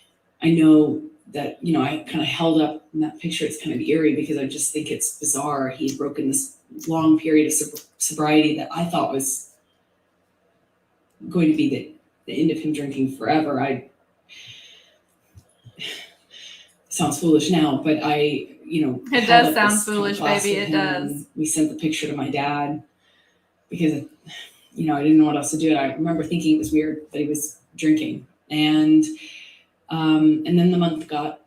know that, you know, I kind of held up in that picture. It's kind of eerie because I just think it's bizarre. He'd broken this long period of sobriety that I thought was going to be the end of him drinking forever. Sounds foolish now, but It held does up sound this kind of foolish, glass baby. with It him, does. and we sent the picture to my dad because, I didn't know what else to do. And I remember thinking it was weird that he was drinking. And then the month got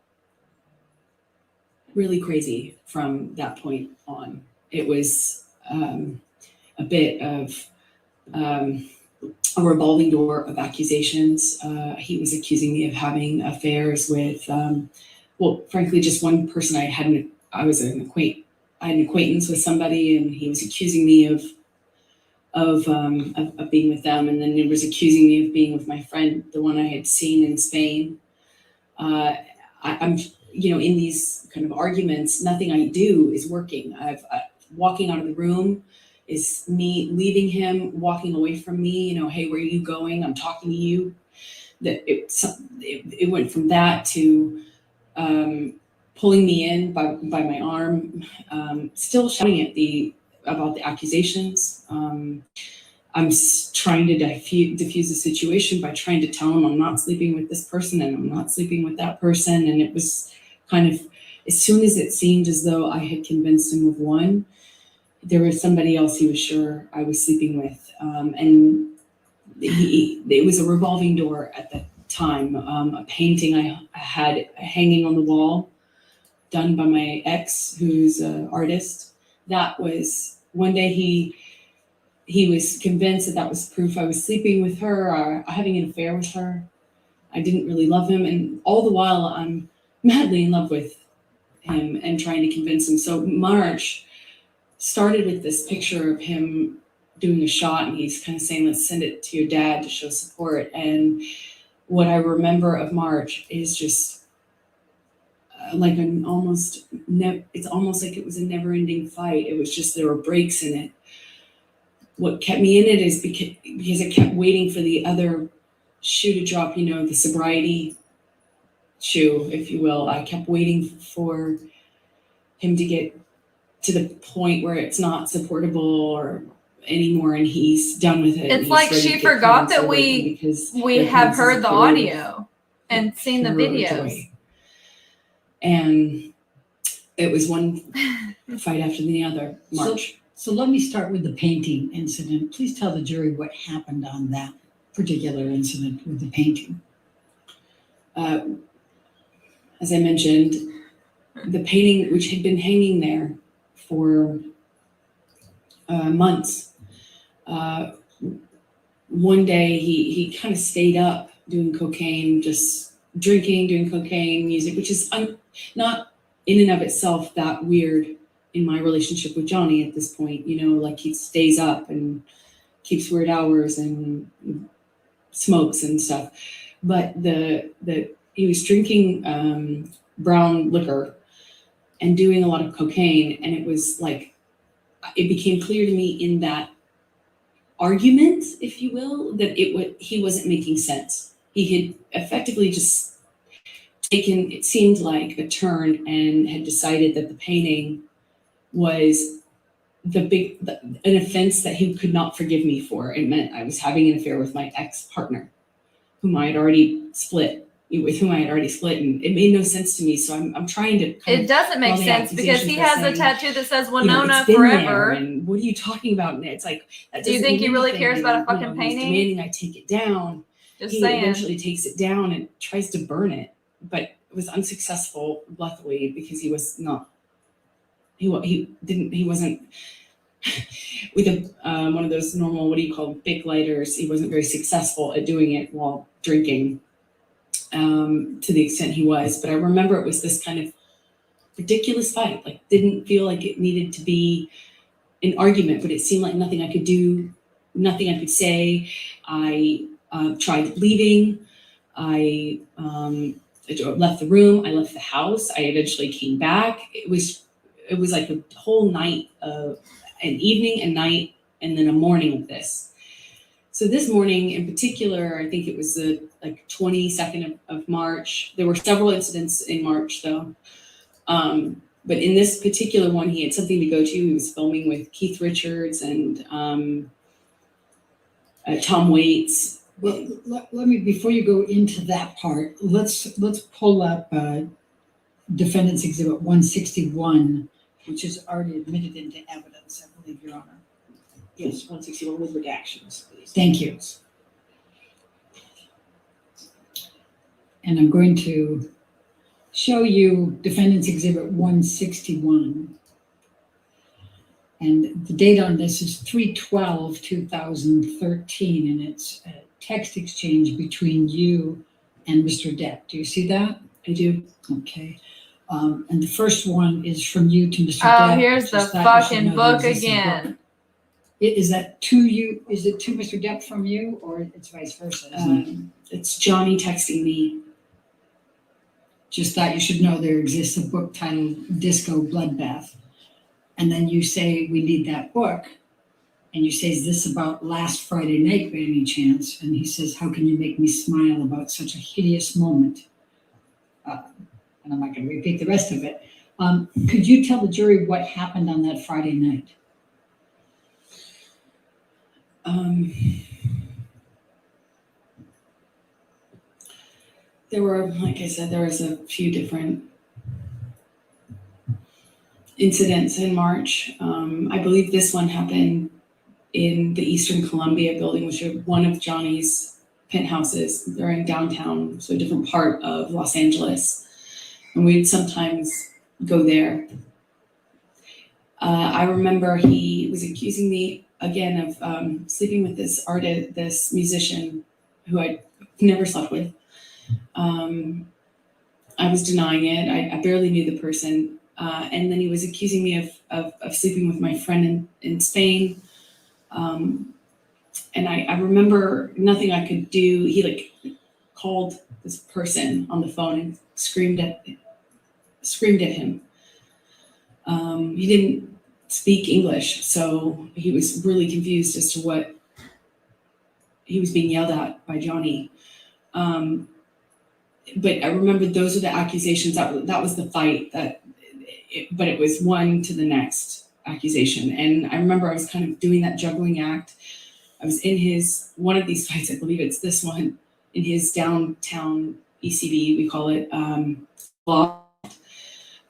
really crazy from that point on. It was a bit of a revolving door of accusations. He was accusing me of having affairs with, frankly, just one person. I had an acquaintance with somebody, and he was accusing me of being with them, and then he was accusing me of being with my friend, the one I had seen in Spain. I'm in these kind of arguments, nothing I do is working. Walking out of the room is me leaving him, walking away from me. Hey, where are you going? I'm talking to you. That it went from that to pulling me in by my arm, still shouting about the accusations. I'm trying to diffuse the situation by trying to tell him I'm not sleeping with this person and I'm not sleeping with that person. And it was kind of, as soon as it seemed as though I had convinced him of one, there was somebody else he was sure I was sleeping with. And it was a revolving door at the time. A painting I had hanging on the wall, done by my ex, who's an artist. That was one day he was convinced that was proof I was sleeping with her or having an affair with her. I didn't really love him, and all the while I'm madly in love with him and trying to convince him. So March started with this picture of him doing a shot, and he's kind of saying, "Let's send it to your dad to show support." And what I remember of March is just like it's almost like it was a never-ending fight. It was just, there were breaks in it. What kept me in it is because I kept waiting for the other shoe to drop, the sobriety shoe, if you will. I kept waiting for him to get to the point where it's not supportable or anymore, and he's done with it. It's like she forgot that we have heard the audio and seen the videos. And it was one fight after the other. March. So let me start with the painting incident. Please tell the jury what happened on that particular incident with the painting. As I mentioned, the painting, which had been hanging there for months, one day he kind of stayed up doing cocaine, just drinking, doing cocaine, music, which is not in and of itself that weird in my relationship with Johnny at this point. Like, he stays up and keeps weird hours and smokes and stuff. But he was drinking brown liquor and doing a lot of cocaine, and it was like, it became clear to me in that argument, if you will, that he wasn't making sense. He had effectively just taken, it seemed like, a turn and had decided that the painting was an offense that he could not forgive me for. It meant I was having an affair with my ex-partner, with whom I had already split, and it made no sense to me. So I'm trying to. It doesn't make sense because he has a tattoo that says Winona forever. And what are you talking about? And it's like, that do you think he really cares about a fucking painting? He's demanding I take it down. Just saying. Eventually takes it down and tries to burn it, but it was unsuccessful, luckily, because he was not. He wasn't with one of those normal, what do you call them, big lighters. He wasn't very successful at doing it while drinking. to the extent he was. But I remember it was this kind of ridiculous fight. Like, didn't feel like it needed to be an argument, but it seemed like nothing I could do, nothing I could say. I tried leaving. I left the room. I left the house. I eventually came back. It was like a whole night of an evening, a night, and then a morning of this. So this morning in particular, I think it was the 22nd of March. There were several incidents in March though. But in this particular one, he had something to go to. He was filming with Keith Richards and Tom Waits. Well, let me, before you go into that part, let's pull up Defendant's Exhibit 161, which is already admitted into evidence, I believe, Your Honor. Yes, 161 with redactions. Thank you. And I'm going to show you Defendant's Exhibit 161. And the date on this is 3/12/2013, and it's a text exchange between you and Mr. Depp. Do you see that? I do. Okay. And the first one is from you to Mr. Oh, Depp. here's the Just thought you should fucking know there book exists a again. book. Is that to you? Is it to Mr. Depp from you, or it's vice versa? Isn't it? It's Johnny texting me. Just thought you should know there exists a book titled Disco Bloodbath. And then you say, we need that book. And you say, is this about last Friday night by any chance? And he says, how can you make me smile about such a hideous moment? And I'm not going to repeat the rest of it. Could you tell the jury what happened on that Friday night? There were, like I said, there was a few different incidents in March. I believe this one happened in the Eastern Columbia building, which are one of Johnny's penthouses. They're in downtown, so a different part of Los Angeles. And we'd sometimes go there. I remember he was accusing me again of sleeping with this artist, this musician who I'd never slept with. I was denying it. I barely knew the person. And then he was accusing me of sleeping with my friend in Spain. And I remember nothing I could do. He called this person on the phone and screamed at him. He didn't speak English, so he was really confused as to what he was being yelled at by Johnny. But I remember those are the accusations. That was the fight. But it was one to the next accusation. And I remember I was kind of doing that juggling act. I was in one of these fights, I believe it's this one, in his downtown ECB, we call it, loft.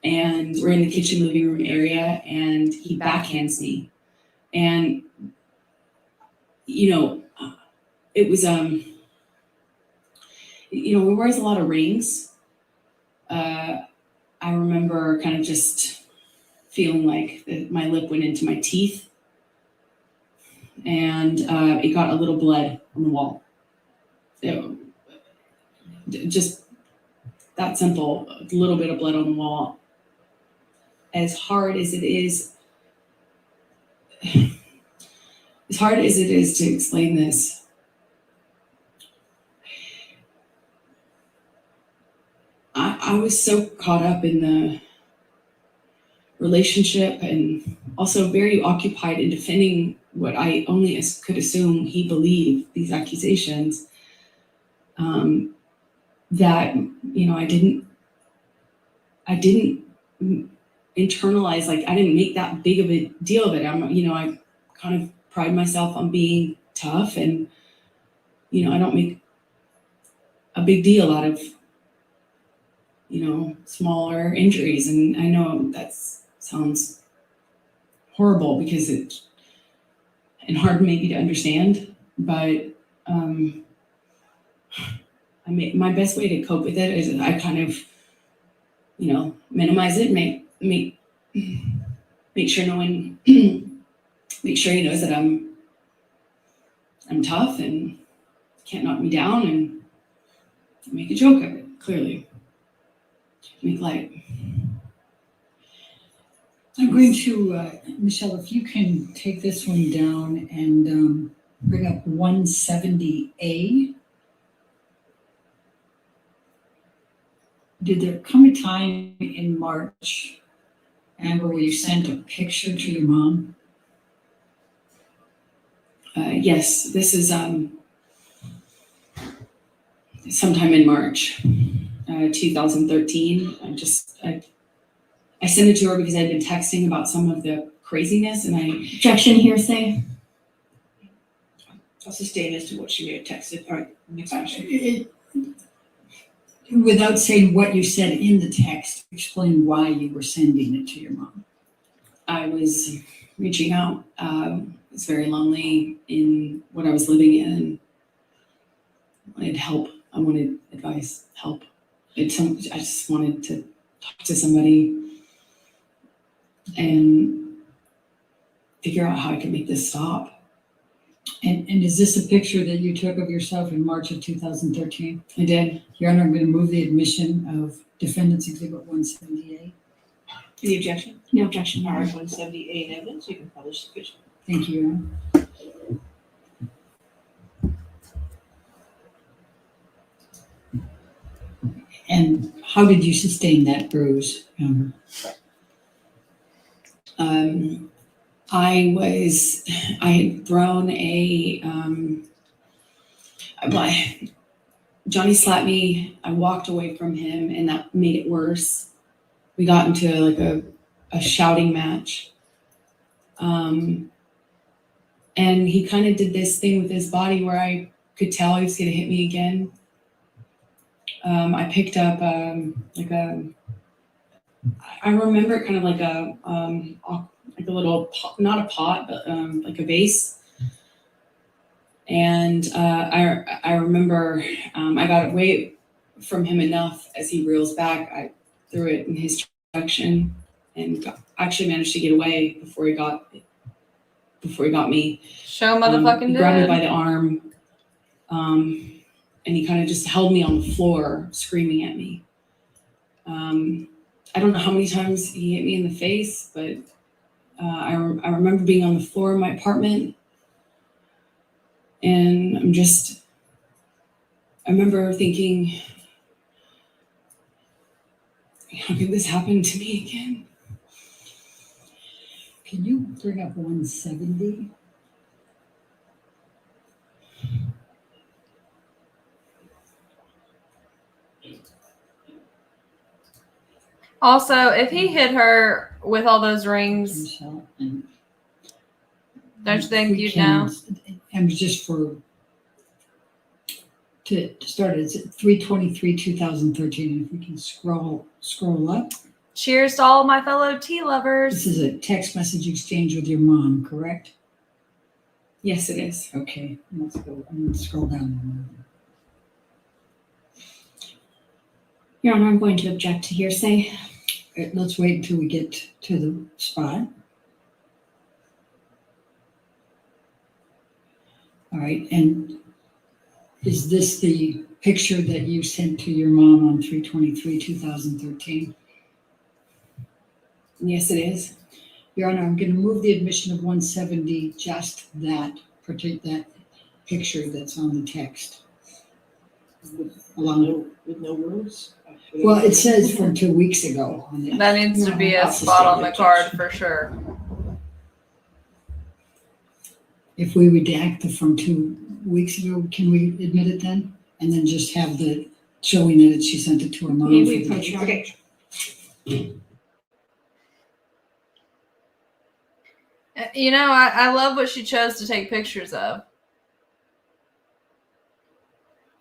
And we're in the kitchen living room area, and he backhands me. And, it was, he wears a lot of rings. I remember kind of just feeling like my lip went into my teeth, and it got a little blood on the wall. Just that simple, a little bit of blood on the wall. As hard as it is to explain this, I was so caught up in the relationship and also very occupied in defending what I only could assume he believed, these accusations, that, I didn't internalize, I didn't make that big of a deal of it. I kind of pride myself on being tough, and, I don't make a big deal out of, smaller injuries. And I know that sounds horrible and hard maybe to understand, but my best way to cope with it is I kind of, minimize it, make sure no one, make sure he knows that I'm tough and can't knock me down, and make a joke of it, clearly. Make light. I'm going to, Michelle, if you can take this one down and bring up 170A. Did there come a time in March, Amber, where you sent a picture to your mom? Yes, this is sometime in March 2013. I sent it to her because I'd been texting about some of the craziness, and Objection, hearsay. I'll sustain as to what she may have texted. All right, next question. Without saying what you said in the text, explain why you were sending it to your mom. I was reaching out. I was very lonely in what I was living in. I wanted help. I wanted advice, help. I just wanted to talk to somebody and figure out how I could make this stop. And is this a picture that you took of yourself in March of 2013? I did. Your Honor, I'm going to move the admission of Defendant's Exhibit 178. Any objection? No objection, Your All Honor. right, 178 in evidence, you can publish the picture. Thank you, Your Honor. And how did you sustain that bruise, Amber? I had thrown Johnny slapped me. I walked away from him, and that made it worse. We got into like a shouting match. And he kind of did this thing with his body where I could tell he was going to hit me again. I picked up I remember it kind of like a little pot, not a pot, but like a vase. And I remember I got away from him enough as he reels back. I threw it in his direction and actually managed to get away before he got me. Show motherfucking He grabbed me by did. the arm, and he kind of just held me on the floor, screaming at me. I don't know how many times he hit me in the face, but I remember being on the floor of my apartment, and I remember thinking, how could this happen to me again? Can you bring up 170? Also, if he hit her with all those rings, Michelle, and don't you think we you'd can- know? And just to start, it's 3/23/2013. If we can scroll up. Cheers to all my fellow tea lovers. This is a text message exchange with your mom, correct? Yes, it is. Okay, let's go. I'm going to scroll down. Your Honor, I'm going to object to hearsay. Let's wait until we get to the spot. All right, and is this the picture that you sent to your mom on 3/23/2013? Yes, it is. Your Honor, I'm going to move the admission of 170, just that picture that's on the text. Along, With no rules? well, it says from 2 weeks ago on it. That needs to be a I'll spot on the sustain card objection. for sure. If we redact the from 2 weeks ago, can we admit it then? And then just have the showing that she sent it to her mom? May for we the- approach, Your Honor? Okay, You know, I love what she chose to take pictures of.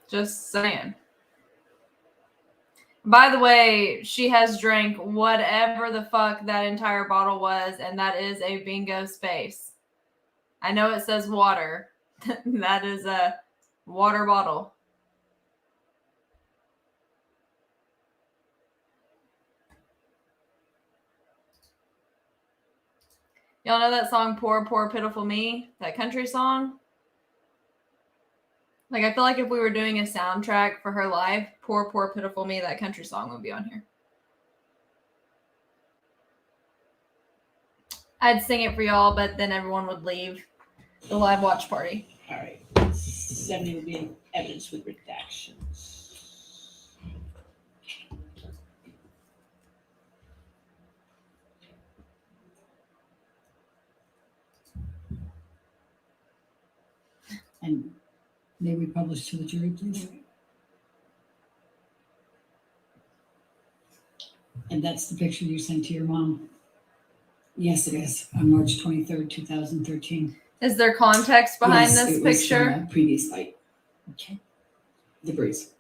Just saying. By the way, she has drank whatever the fuck that entire bottle was, and that is a bingo space. I know it says water. That is a water bottle. Y'all know that song, Poor, Poor, Pitiful Me? That country song? Like, I feel like if we were doing a soundtrack for her life, Poor, Poor, Pitiful Me, that country song would be on here. I'd sing it for y'all, but then everyone would leave the live watch party. All right, 70 will be in evidence with redactions. And may we publish to the jury, please? And that's the picture you sent to your mom Yes, it is. on March 23rd, 2013. Is there context behind Yes, this it was picture? from a previous fight, Okay. the bruise.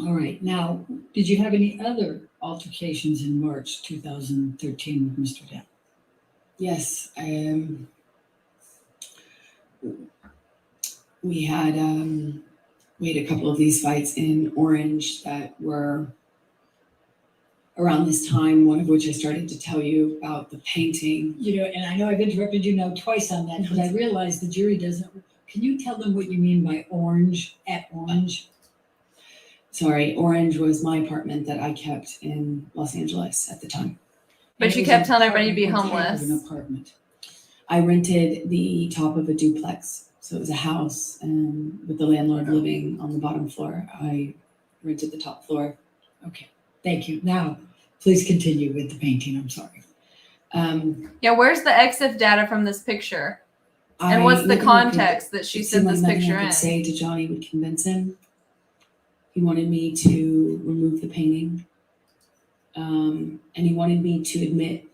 All right. Now, did you have any other altercations in March 2013 with Mr. Depp? Yes, we had a couple of these fights in Orange that were around this time, one of which I started to tell you about the painting. You know, and I know I've interrupted you now twice on that, but I realize the jury doesn't. Can you tell them what you mean by orange at Orange? Sorry, Orange was my apartment that I kept in Los Angeles at the time. But And you it was kept an telling everybody you'd be apartment. What type of homeless. an apartment? I rented the top of a duplex. So it was a house with the landlord living on the bottom floor. I rented the top floor. Okay, thank you. Now, please continue with the painting. I'm sorry. Yeah, where's the EXIF data from this picture? And what's the nothing context that she it sent seemed this like nothing picture I could in? say to Johnny would convince him. He wanted me to remove the painting. And he wanted me to admit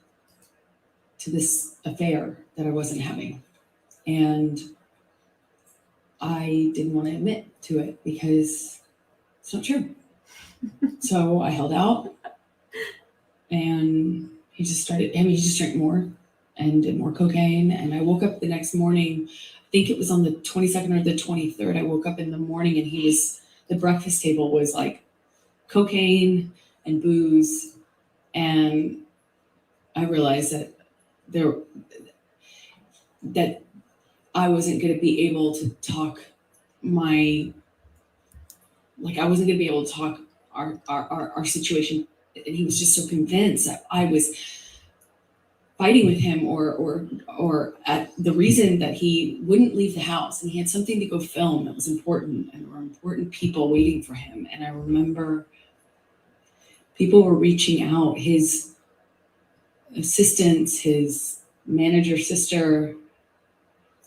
to this affair that I wasn't having. And I didn't want to admit to it because it's not true. So I held out and he just drank more and did more cocaine. And I woke up the next morning, I think it was on the 22nd or the 23rd. I woke up in the morning and the breakfast table was like cocaine and booze. And I realized that that I wasn't going to be able to talk I wasn't going to be able to talk our situation. And he was just so convinced that I was fighting with him or at the reason that he wouldn't leave the house, and he had something to go film that was important, and there were important people waiting for him. And I remember people were reaching out, his assistants, his manager sister,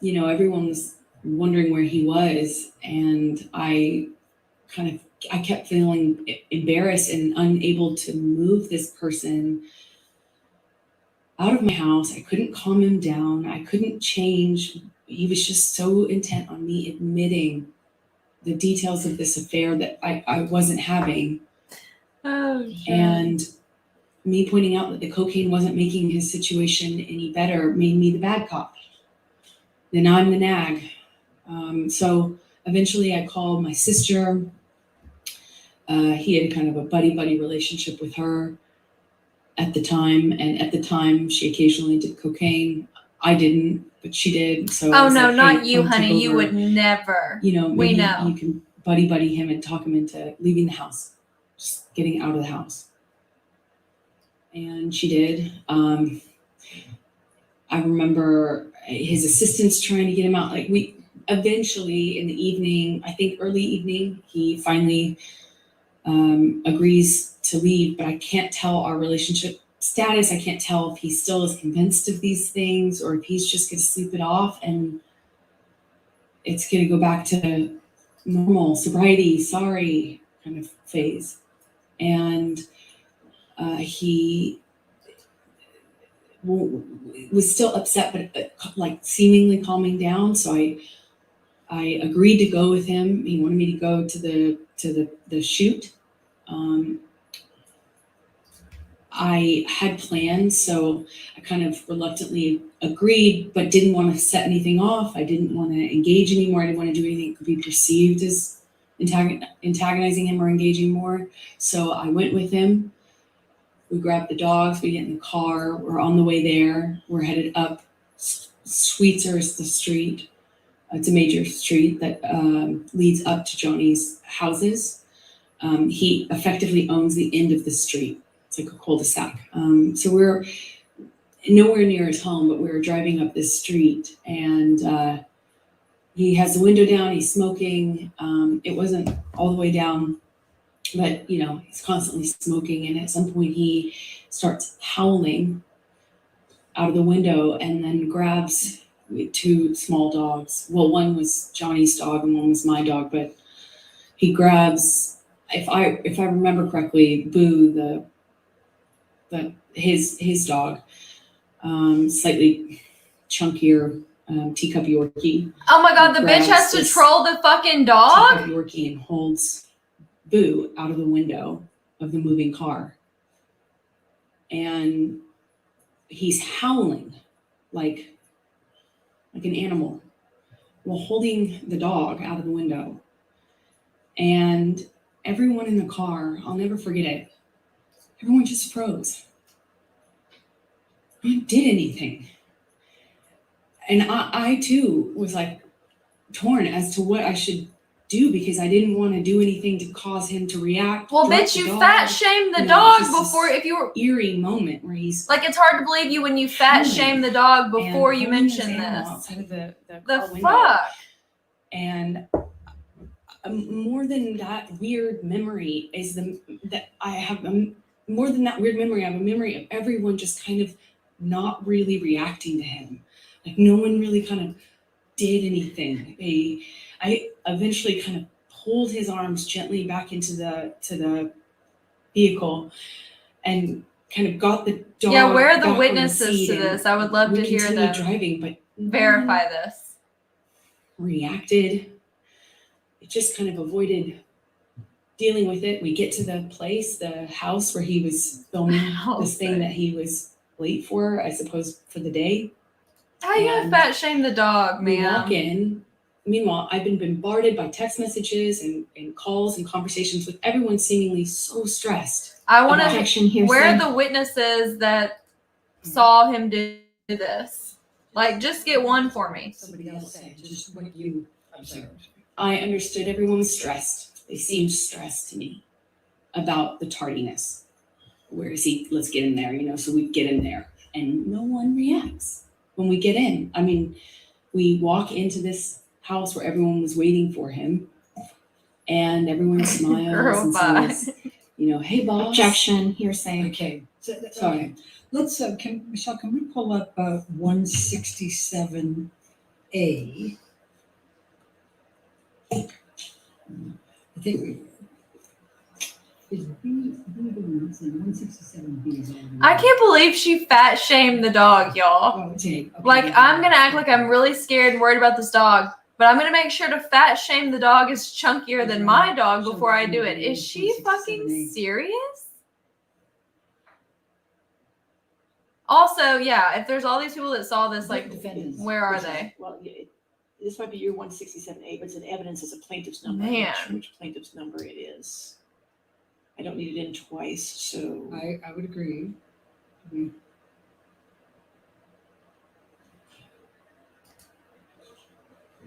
everyone was wondering where he was. And I kept feeling embarrassed and unable to move this person out of my house. I couldn't calm him down. I couldn't change. He was just so intent on me admitting the details of this affair that I wasn't having. Oh, shit. And me pointing out that the cocaine wasn't making his situation any better made me the bad cop. Then I'm the nag. So eventually I called my sister. He had kind of a buddy-buddy relationship with her at the time. And at the time, she occasionally did cocaine. I didn't, but she did. So I Oh, was no, like, not hey, you, come take honey. You over. would never. Maybe We know. you can buddy him and talk him into leaving the house, just getting out of the house. And she did. I remember his assistants trying to get him out. Like eventually in the evening, I think early evening, he finally agrees to leave, but I can't tell our relationship status. I can't tell if he still is convinced of these things or if he's just going to sleep it off and it's going to go back to normal sobriety, sorry kind of phase. And he was still upset, but like seemingly calming down. So I agreed to go with him. He wanted me to go to the shoot. I had plans, so I kind of reluctantly agreed, but didn't want to set anything off. I didn't want to engage anymore. I didn't want to do anything that could be perceived as antagonizing him or engaging more. So I went with him. We grabbed the dogs, we get in the car, we're on the way there. We're headed up Sweetser's the street. It's a major street that leads up to Johnny's houses. He effectively owns the end of the street. It's like a cul-de-sac. So we're nowhere near his home, but we were driving up this street, and he has the window down, he's smoking. It wasn't all the way down, but he's constantly smoking, and at some point he starts howling out of the window and then grabs two small dogs. Well, one was Johnny's dog and one was my dog, but he grabs, if I remember correctly, Boo, his dog, slightly chunkier teacup Yorkie. Oh my god, the bitch has to troll the fucking dog? Teacup Yorkie, and holds Boo out of the window of the moving car. And he's howling like an animal while holding the dog out of the window. And everyone in the car, I'll never forget it, everyone just froze. No one did anything. And I too was like torn as to what I should do, because I didn't want to do anything to cause him to react. Well, drop bitch, the you dog. fat shamed the You know, dog just this before, if you were, eerie moment where he's like, it's hard to believe you when you fat shame the dog before you holding his mention animal this. outside of the The car window. fuck? And more than that weird memory is that I have more than that weird memory. I have a memory of everyone just kind of not really reacting to him. Like no one really kind of did anything. I eventually kind of pulled his arms gently back into the vehicle and kind of got the dog. Yeah, where are back the on witnesses seat, to and this? I would love we to hear continued them driving, but verify this. reacted. It just kind of avoided dealing with it. We get to the place, the house where he was filming this thing that he was late for, I suppose, for the day. How you gonna And fat shame the dog, We walk man? in. Meanwhile, I've been bombarded by text messages and calls and conversations with everyone seemingly so stressed. I want to. Objection hearsay. Where are the witnesses that saw him do this? Like, just get one for me. Somebody else said, just what you observed. I understood everyone was stressed. They seemed stressed to me about the tardiness. Where is he? Let's get in there, so we get in there. And no one reacts when we get in. I mean, we walk into this house where everyone was waiting for him, and everyone smiles Girl, and bye. says, hey, boss. Objection hearsay. Okay. Sorry. Okay. Let's, Michelle, can we pull up 167A? I think is B the one that's in 167B is already. I can't believe she fat shamed the dog, y'all. Oh, okay. Like, I'm gonna act like I'm really scared and worried about this dog, but I'm gonna make sure to fat shame the dog is chunkier than my dog before I do it. Is she fucking serious? Also, yeah, if there's all these people that saw this, like, Defendants. where are they? Well, this might be your 167A, but it's an evidence as a plaintiff's number. Man. I'm not sure which plaintiff's number it is. I don't need it in twice, so. I would agree.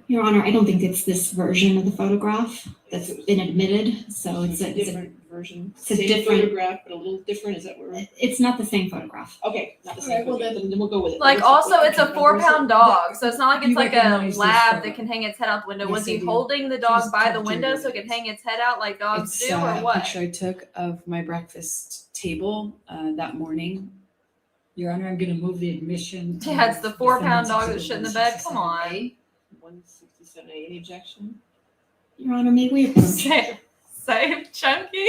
Your Honor, I don't think it's this version of the photograph that's been admitted, so it's a different version. it's a Same different- photograph, but a little different. Is that what we're? it's not the same photograph. Okay, not the All right, same. well, photograph, then we'll go with it. Like, also, it's a 4-pound dog, so it's not like You it's like a recognize this lab photo? that can hang its head out the window. Yes, Was I he do. holding the dog Just by the talk to window me. so it could hang its head out like dogs It's do, or a what? picture I took of my breakfast table that morning. Your Honor, I'm going to move the admission. Yeah, it's the 4-pound defendants dog to that shit in the bed. Come on. 167A. Any objection? Your Honor, may we approach? Save Chunky.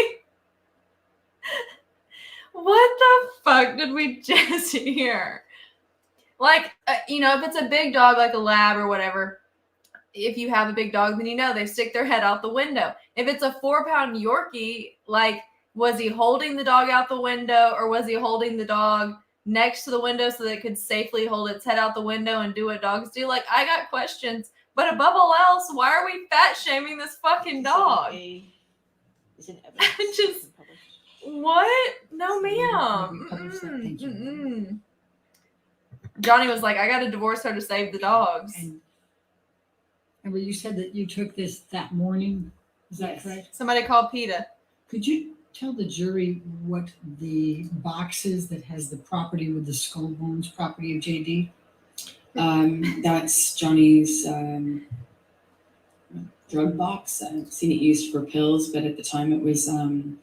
What the fuck did we just hear? Like, if it's a big dog like a lab or whatever, if you have a big dog, then they stick their head out the window. If it's a 4-pound Yorkie, like, was he holding the dog out the window, or was he holding the dog next to the window so that it could safely hold its head out the window and do what dogs do? Like, I got questions. But above all else, why are we fat shaming this fucking dog? 167A is in evidence. I just- and published. What? No, Maybe ma'am. publish that. Thank you. Johnny was like, I got to divorce her to save the dogs. And However, you said that you took this that morning. Is that Yes. correct? Somebody called PETA. Could you tell the jury what the box is that has the property with the skull bones, property of JD? That's Johnny's drug box. I've seen it used for pills, but at the time it was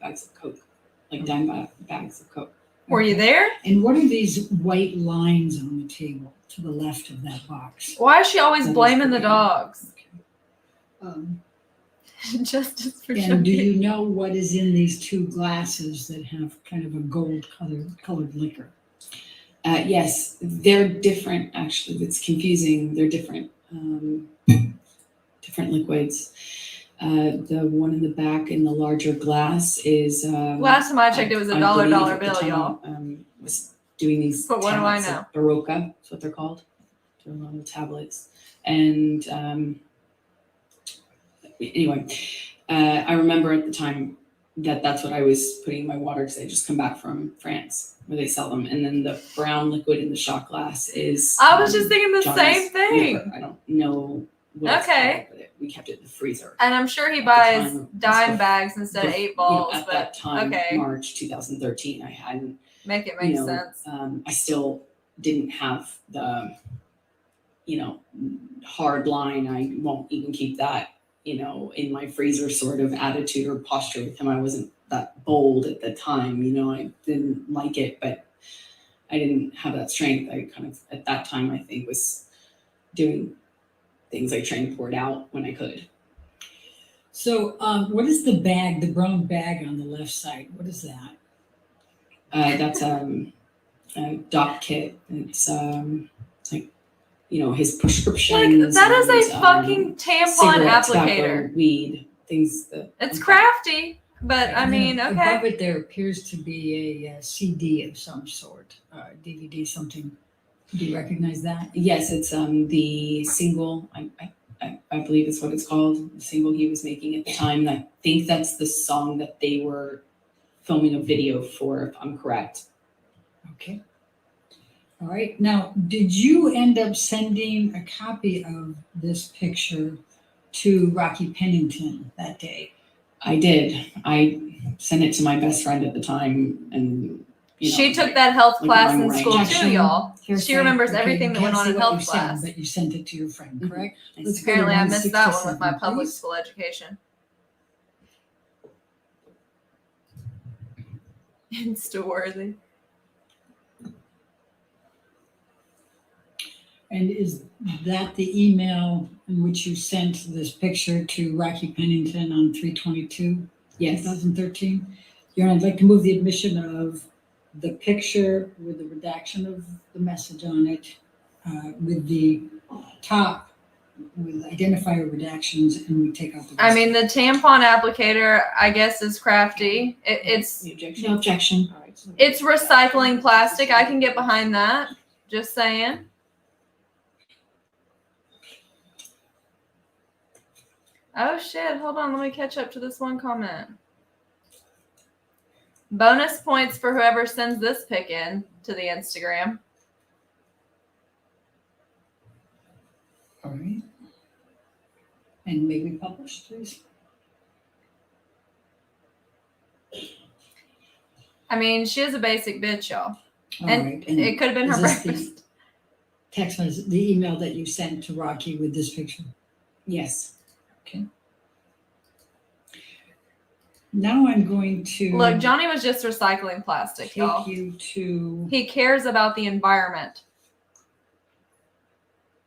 bags of coke, like bags of coke. Were you there? And what are these white lines on the table to the left of that box? Why is she always That is blaming the the- dogs? Um, Justice for and do Chucky. you know what is in these two glasses that have kind of a gold colored liquor? Yes, they're different. Actually, it's confusing. They're different, different liquids. The one in the back in the larger glass is. Last time I checked, it was a I dollar believe dollar at the bill, time, y'all. Was doing these. But what do I tablets, know? like Baroka, that's what they're called. Doing little tablets, and anyway, I remember at the time that that's what I was putting in my water because I just come back from France where they sell them, and then the brown liquid in the shot glass is. I was just thinking the Johnny's same thing. liquor. I don't know what it's Okay. called, but we kept it in the freezer. And I'm sure he At the buys time, dime bef- bags instead of Bef- 8 balls, at but that time, okay. March 2013, I hadn't. Make it make you know, sense. I still didn't have the, hard line. I won't even keep that, in my freezer sort of attitude or posture with him. I wasn't that bold at the time, I didn't like it, but I didn't have that strength. I kind of, at that time, I think was doing things I trained poured out when I could. So what is the bag, the brown bag on the left side? What is that? That's a doc kit. It's like his prescriptions. Like, that is a and, fucking tampon cigarette, applicator. tobacco, weed, things that. It's crafty, but I And mean, then okay. Above it, there appears to be a CD of some sort, DVD, something. Do you recognize that? Yes, it's the single. I believe is what it's called. The single he was making at the time. And I think that's the song that they were filming a video for, if I'm correct. Okay. All right. Now, did you end up sending a copy of this picture to Rocky Pennington that day? I did. I sent it to my best friend at the time, and She took that health like class run in range. school too, Action. y'all. Hearsay. She remembers Okay, everything that you went can't on see in what you health sent, class. but you sent it to your friend, Mhm. correct? I Let's see. go to Apparently, I missed that one with my 167, public please. school education. Insta-worthy. And is that the email in which you sent this picture to Rocky Pennington on 3/22, Yes. 2013? Your Honor, I'd like to move the admission of the picture with the redaction of the message on it, with the top with identifier redactions, and we take out the. I mean, the tampon applicator, I guess, is crafty. It's The objection? No objection. All right, so- it's recycling plastic. I can get behind that. Just saying. Oh shit, hold on, let me catch up to this one comment. Bonus points for whoever sends this pic in to the Instagram. All right. And may we publish, please? I mean, she is a basic bitch, y'all. All And right. it could have been is her this the breakfast. text message, the email that you sent to Rocky with this picture? Yes. Okay. Now I'm going to Look, Johnny was just recycling plastic, take y'all. you to, He cares about the environment.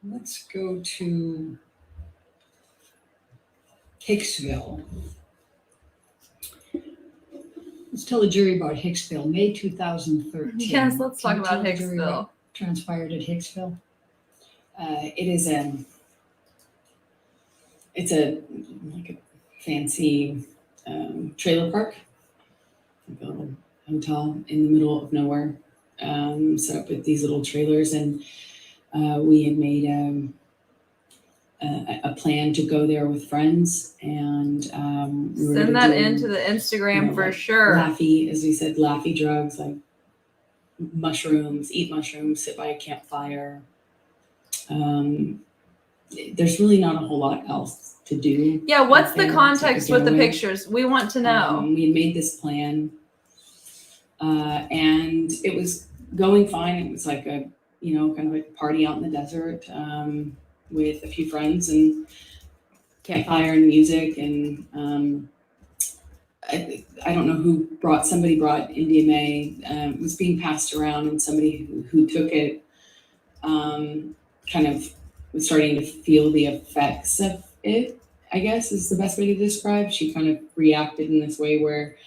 let's go to Hicksville. Let's tell the jury about Hicksville, May 2013. Yes, let's talk Can you about tell the jury Hicksville. what transpired at Hicksville? It is it's like a fancy trailer park, like a little hotel in the middle of nowhere, set up with these little trailers, and we had made a plan to go there with friends, and we were Send gonna that do, into the Instagram for like, sure. Laffy, as we said, laffy drugs like mushrooms, eat mushrooms, sit by a campfire, there's really not a whole lot else to do. Yeah, what's the there to context with the begin with. pictures? We want to know. We had made this plan, and it was going fine. It was like a, kind of like a party out in the desert, with a few friends and campfire and music. And I don't know somebody brought MDMA. It was being passed around, and somebody who took it, kind of was starting to feel the effects of it, I guess is the best way to describe. She kind of reacted in this way where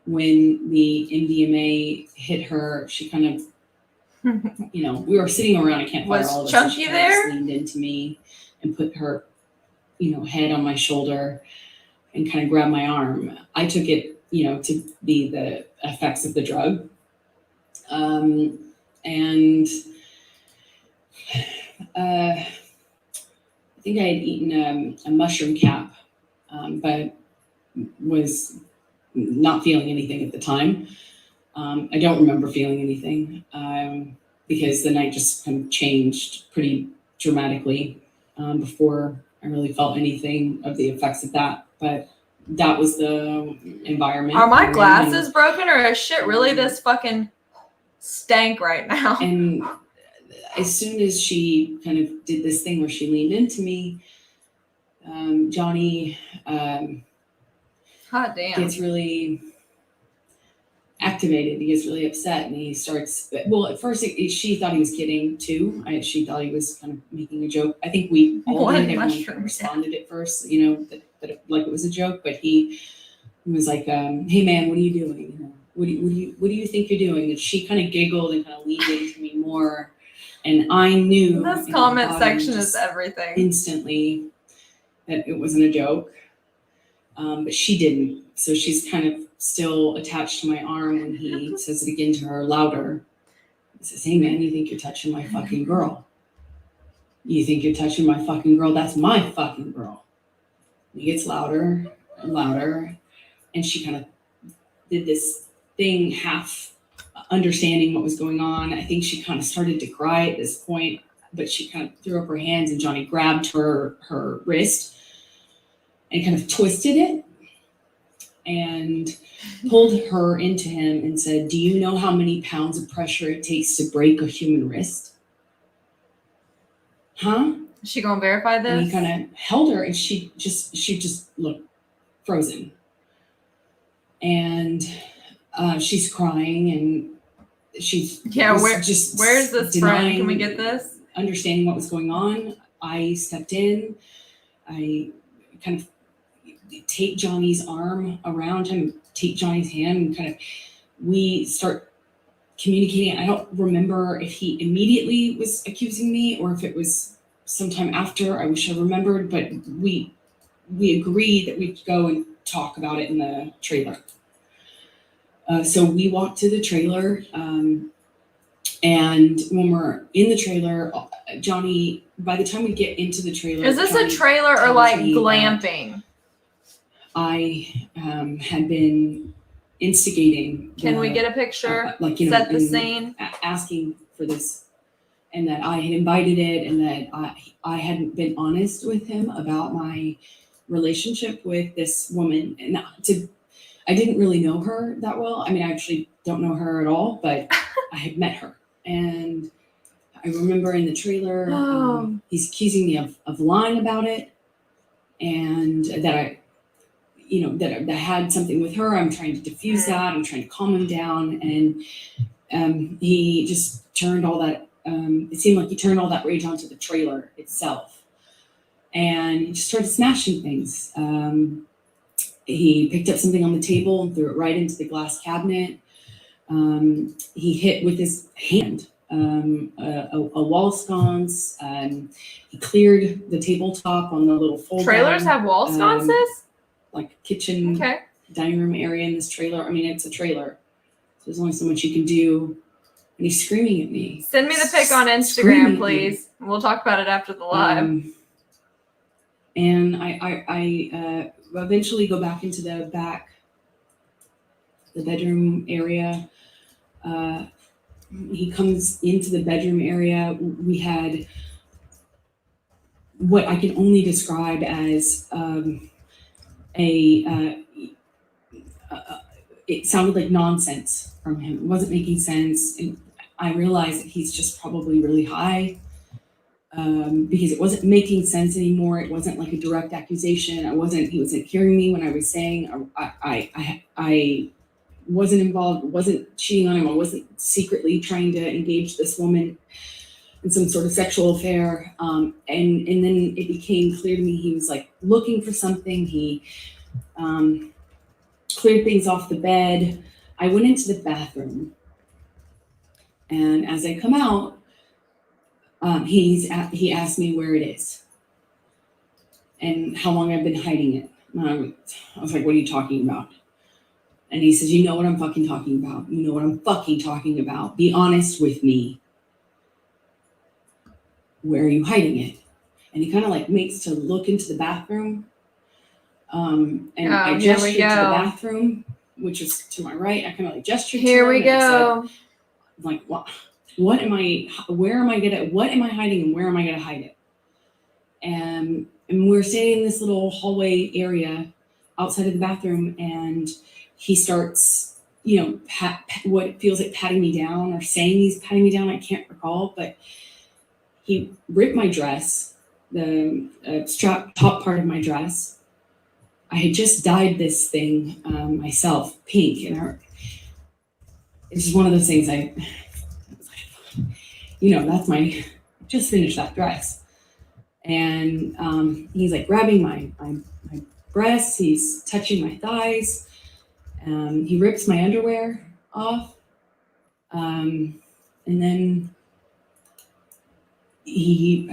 when the MDMA hit her, she kind of, we were sitting around a campfire, Was all of us, Chunky and she kind there? of leaned into me and put her, head on my shoulder and kind of grabbed my arm. I took it, to be the effects of the drug. And I think I had eaten a mushroom cap, but was not feeling anything at the time. I don't remember feeling anything, because the night just kind of changed pretty dramatically, before I really felt anything of the effects of that. But that was the environment. Are my we were in, glasses broken, or is shit really this fucking stank right now? And as soon as she kind of did this thing where she leaned into me, Johnny Hot damn. gets really activated. He gets really upset, and he starts. Well, at first she thought he was kidding too. She thought he was kind of making a joke. I think we all One did. Everyone kind mushroom, of responded at first, that like it was a joke. But he was like, "Hey man, what are you doing? What do you think you're doing?" And she kind of giggled and kind of leaned into me more. And I knew This in my comment body section is just everything. instantly that it wasn't a joke. But she didn't. So she's kind of still attached to my arm when he says it again to her louder. He says, "Hey man, you think you're touching my fucking girl? You think you're touching my fucking girl? That's my fucking girl." He gets louder and louder. And she kind of did this thing, half understanding what was going on. I think she kind of started to cry at this point, but she kind of threw up her hands, and Johnny grabbed her wrist and kind of twisted it and pulled her into him and said, "Do you know how many pounds of pressure it takes to break a human wrist? Huh?" Is she gonna verify And this? he kind of held her, and she just looked frozen. And she's crying, and she's Where's this friend? Can we denying get this? understanding what was going on. I stepped in. I kind of take Johnny's arm around him, take Johnny's hand, and kind of we start communicating. I don't remember if he immediately was accusing me or if it was sometime after. I wish I remembered, but we agreed that we'd go and talk about it in the trailer. So we walked to the trailer, and when we're in the trailer, Johnny, by the time we get into the trailer, Is this Johnny a trailer or tells like me that glamping? I had been instigating. Can we get a picture? Set the in scene. Asking for this, and that I had invited it, and that I hadn't been honest with him about my relationship with this woman. And I didn't really know her that well. I mean, I actually don't know her at all, but I had met her. And I remember in the trailer, he's accusing me of lying about it, and that I had something with her. I'm trying to diffuse that. I'm trying to calm him down. And he just turned all that, it seemed like he turned all that rage onto the trailer itself. And he just started smashing things. He picked up something on the table and threw it right into the glass cabinet. He hit with his hand a wall sconce. He cleared the tabletop on the little fold. Trailers have wall sconces? Like kitchen, dining room area in this trailer. I mean, it's a trailer. So there's only so much you can do. And he's screaming at me. Send me the pic on Instagram, please. We'll talk about it after the live. And I eventually go back into the bedroom area. He comes into the bedroom area. We had what I can only describe as it sounded like nonsense from him. It wasn't making sense. And I realized that he's just probably really high, because it wasn't making sense anymore. It wasn't like a direct accusation. He wasn't hearing me when I was saying I wasn't involved, wasn't cheating on him. I wasn't secretly trying to engage this woman in some sort of sexual affair. And then it became clear to me he was like looking for something. He cleared things off the bed. I went into the bathroom, and as I come out, he asked me where it is and how long I've been hiding it. And I was like, what are you talking about? And he says, you know what I'm fucking talking about. You know what I'm fucking talking about. Be honest with me. Where are you hiding it? And he kind of like makes to look into the bathroom. And I here we gestured to the go. bathroom, which was to my right. I kind of like gestured Here to him. we and I said, go. like, what am I hiding and where am I gonna hide it? And we're standing in this little hallway area outside of the bathroom, and he starts, what feels like patting me down or saying he's patting me down. I can't recall, but he ripped my dress, the strap top part of my dress. I had just dyed this thing myself pink, and it's just one of those things that's just finished that dress. And he's like grabbing my breasts, he's touching my thighs, he rips my underwear off, and then he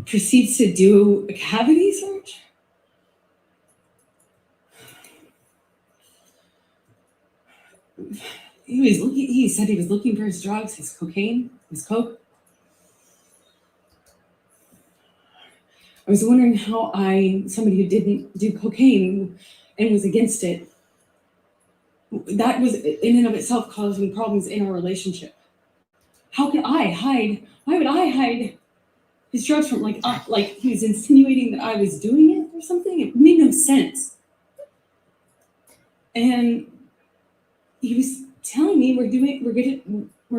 proceeds to do a cavity search. He said he was looking for his drugs, his cocaine, his coke. I was wondering how somebody who didn't do cocaine and was against it, that was in and of itself causing problems in our relationship. Why would I hide his drugs from, like he was insinuating that I was doing it or something? It made no sense. And he was telling me we're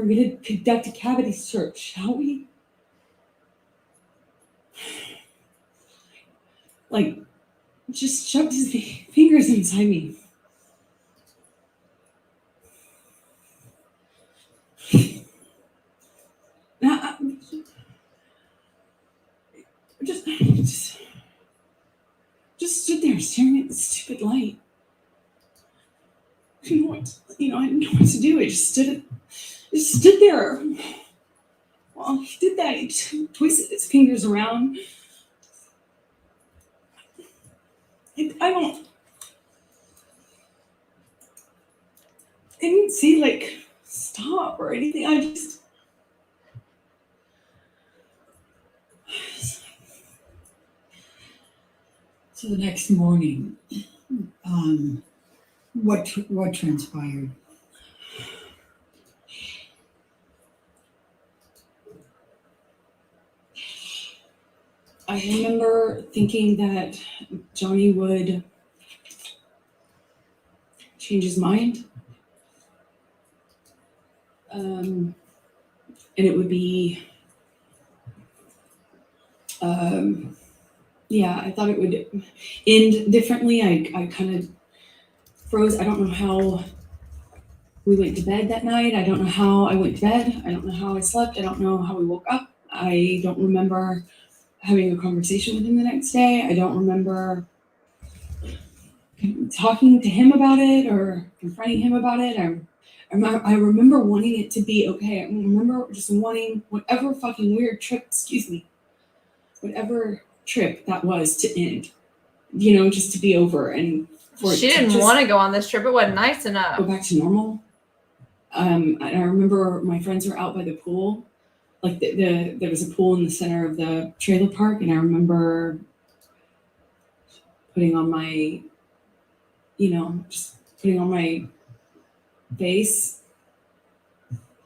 gonna conduct a cavity search, shall we? Like, just shoved his fingers inside me. I just stood there staring at the stupid light. I didn't know what to do. I just stood there. While he did that, he just twisted his fingers around. I didn't say like stop or anything. So the next morning, what transpired? I remember thinking that Johnny would change his mind. And it would be, I thought it would end differently. I kind of froze. I don't know how we went to bed that night. I don't know how I went to bed. I don't know how I slept. I don't know how we woke up. I don't remember having a conversation with him the next day. I don't remember talking to him about it or confronting him about it. I remember wanting it to be okay. I remember just wanting whatever fucking weird trip, whatever trip that was to end, just to be over and for She it to didn't just want to go on this trip. It wasn't nice go enough. back to normal. And I remember my friends were out by the pool. Like there was a pool in the center of the trailer park, and I remember putting on my, just putting on my face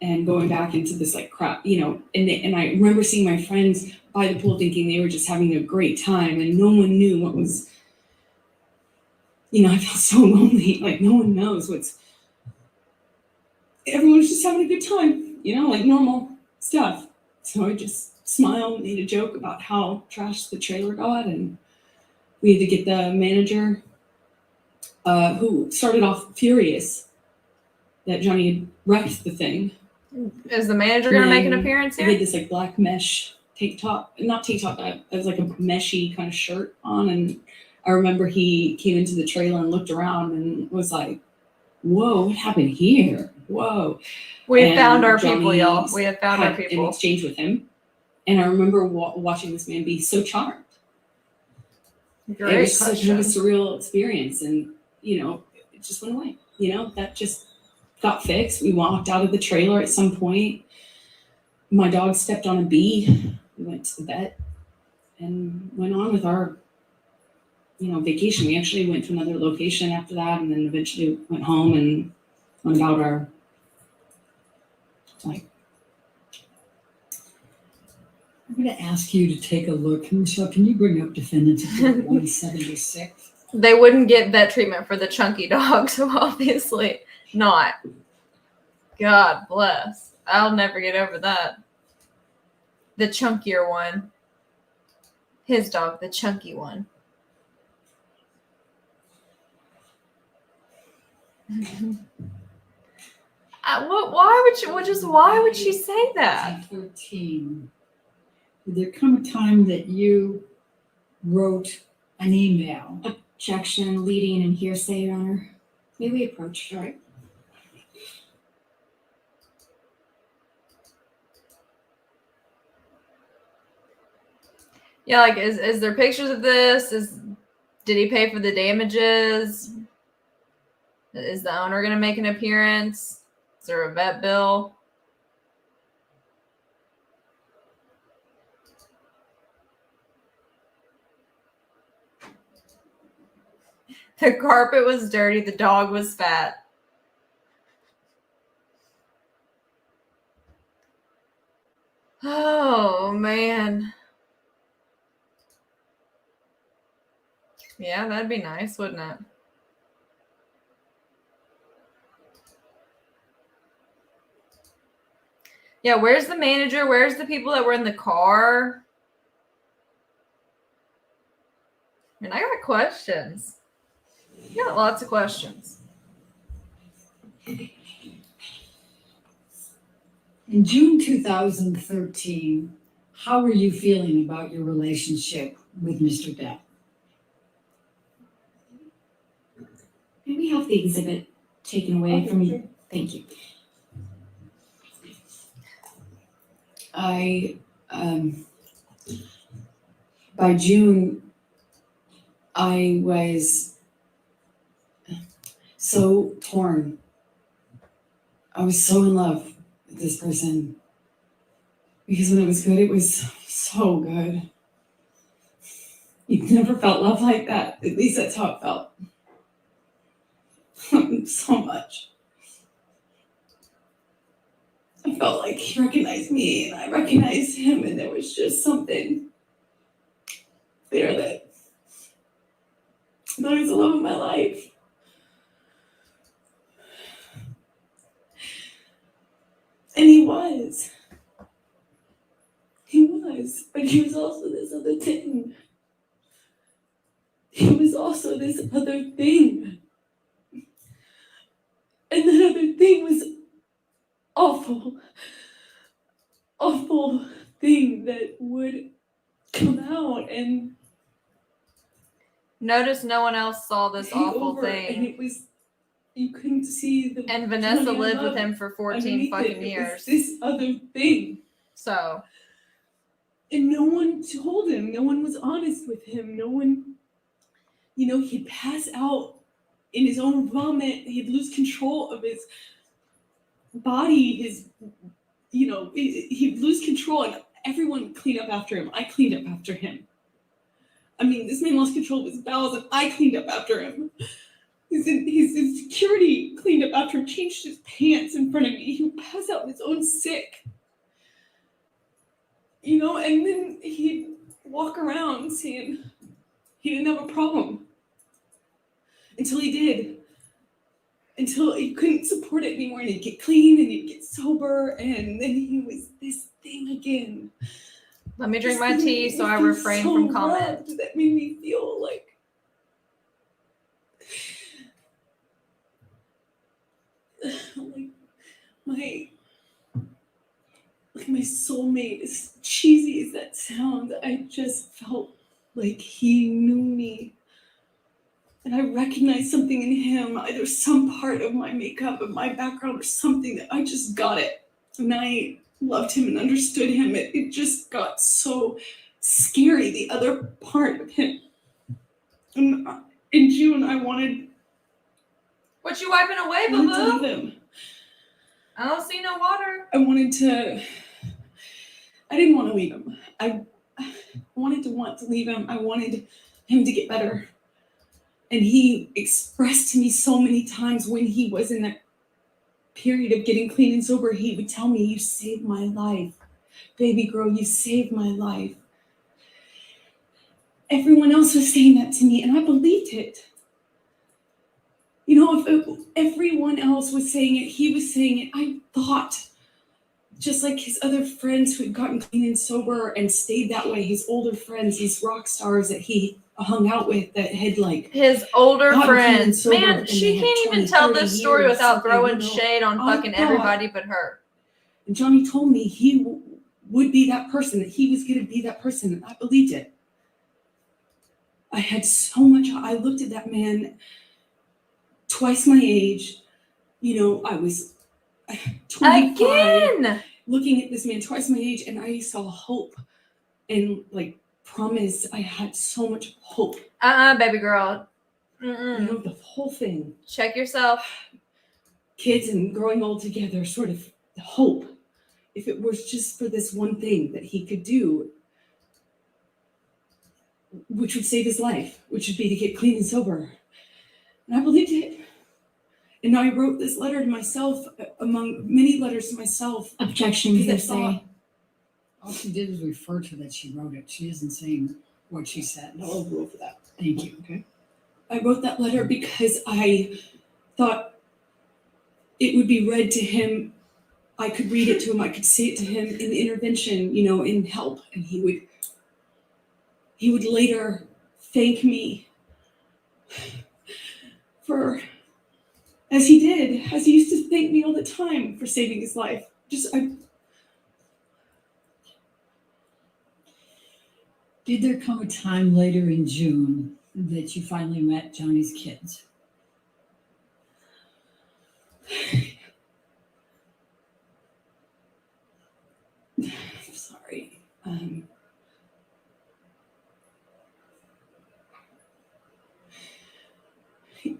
and going back into this like crap, you know, and I remember seeing my friends by the pool thinking they were just having a great time and no one knew what was, you know, I felt so lonely, like no one knows everyone was just having a good time, you know, like normal stuff. So I just smiled, made a joke about how trashed the trailer got, and we had to get the manager, who started off furious that Johnny had wrecked the thing. Is the manager going to make an And appearance He had here? this like black mesh not tank top, but it was like a meshy kind of shirt on, and I remember he came into the trailer and looked around and was like, "Whoa, what happened here? Whoa!" We have And found our people, Johnny y'all. We have found our had an people. exchange with him, and I remember watching this man be so charmed. It Great was such kind of a question. surreal experience, and you know, it just went away. You know, that just got fixed. We walked out of the trailer at some point. My dog stepped on a bee. We went to the vet and went on with our, you know, vacation. We actually went to another location after that, and then eventually went home and went about our like. I'm going to ask you to take a look. Michelle, can you bring up defendants exhibit 176? They wouldn't get vet treatment for the chunky dog, so obviously not. God bless. I'll never get over that. The chunkier one. His dog, the chunky one. Why would she say that? 13. Did there come a time that you wrote an email? Objection, leading, and hearsay, Your Honor. May we approach? All right. Yeah, like is there pictures of this? Did he pay for the damages? Is the owner gonna make an appearance? Is there a vet bill? The carpet was dirty, the dog was fat. Oh man. Yeah, that'd be nice, wouldn't it? Yeah, where's the manager? Where's the people that were in the car? I mean, I got questions. I got lots of questions. In June 2013, how were you feeling about your relationship with Mr. Depp? May we have the exhibit taken away from you? Thank you. By June, I was so torn. I was so in love with this person because when it was good, it was so good. You've never felt love like that. At least that's how it felt. So much. I felt like he recognized me and I recognized him, and there was just something there that he was the love of my life. And he was. He was. But he was also this other thing. He was also this other thing. And that other thing was awful thing that would come out and Notice no one else saw this take awful over, and thing. it was, you couldn't see the And Vanessa Johnny I lived with loved him for 14 underneath fucking it. It was years. this other thing. So, And no one told him. No one was honest with him. No one, you know, he'd pass out in his own vomit. He'd lose control of his body. He'd lose control, and everyone cleaned up after him. I cleaned up after him. I mean, this man lost control of his bowels, and I cleaned up after him. his security cleaned up after him, changed his pants in front of me. He would pass out his own sick. You know, and then he'd walk around saying he didn't have a problem. Until he did. Until he couldn't support it anymore, and he'd get clean and he'd get sober, and then he was this thing again. Let me drink This my thing tea so I making refrain so from comment. loved that made me feel like my soulmate, as cheesy as that sounds. I just felt like he knew me. And I recognized something in him, either some part of my makeup, of my background, or something that I just got it. And I loved him and understood him. It just got so scary, the other part of him. And in June, I wanted What you wiping away, to leave boo-boo? him. I don't see no water. I didn't want to leave him. I wanted to leave him. I wanted him to get better. And he expressed to me so many times when he was in that period of getting clean and sober, he would tell me, "You saved my life. Baby girl, you saved my life." Everyone else was saying that to me, and I believed it. You know, if everyone else was saying it, he was saying it. I thought, just like his other friends who had gotten clean and sober and stayed that way, his older friends, these rock stars that he hung out with that had like His older gotten clean and friends. sober, Man, and she they had can't even 20, tell 30 this story years, without throwing you know, shade on I fucking thought- everybody but her. And Johnny told me he would be that person, that he was going to be that person, and I believed it. I had so much, I looked at that man twice my age. You know, I was 25, Again! looking at this man twice my age, and I saw hope and like promise. I had so much hope. Baby girl. You Mm-mm. know, the whole thing. Check yourself. Kids and growing old together, sort of hope. If it was just for this one thing that he could do, which would save his life, which would be to get clean and sober. And I believed it. And I wrote this letter to myself, among many letters to myself. Objection, because I hearsay. All she did was refer to that she wrote it. She isn't saying what she said. No, I'll rule for that. Thank you. Okay. I wrote that letter because I thought it would be read to him. I could read it to him. I could say it to him in intervention, you know, in help. And he would later thank me for, as he used to thank me all the time for saving his life. Did there come a time later in June that you finally met Johnny's kids? I'm sorry.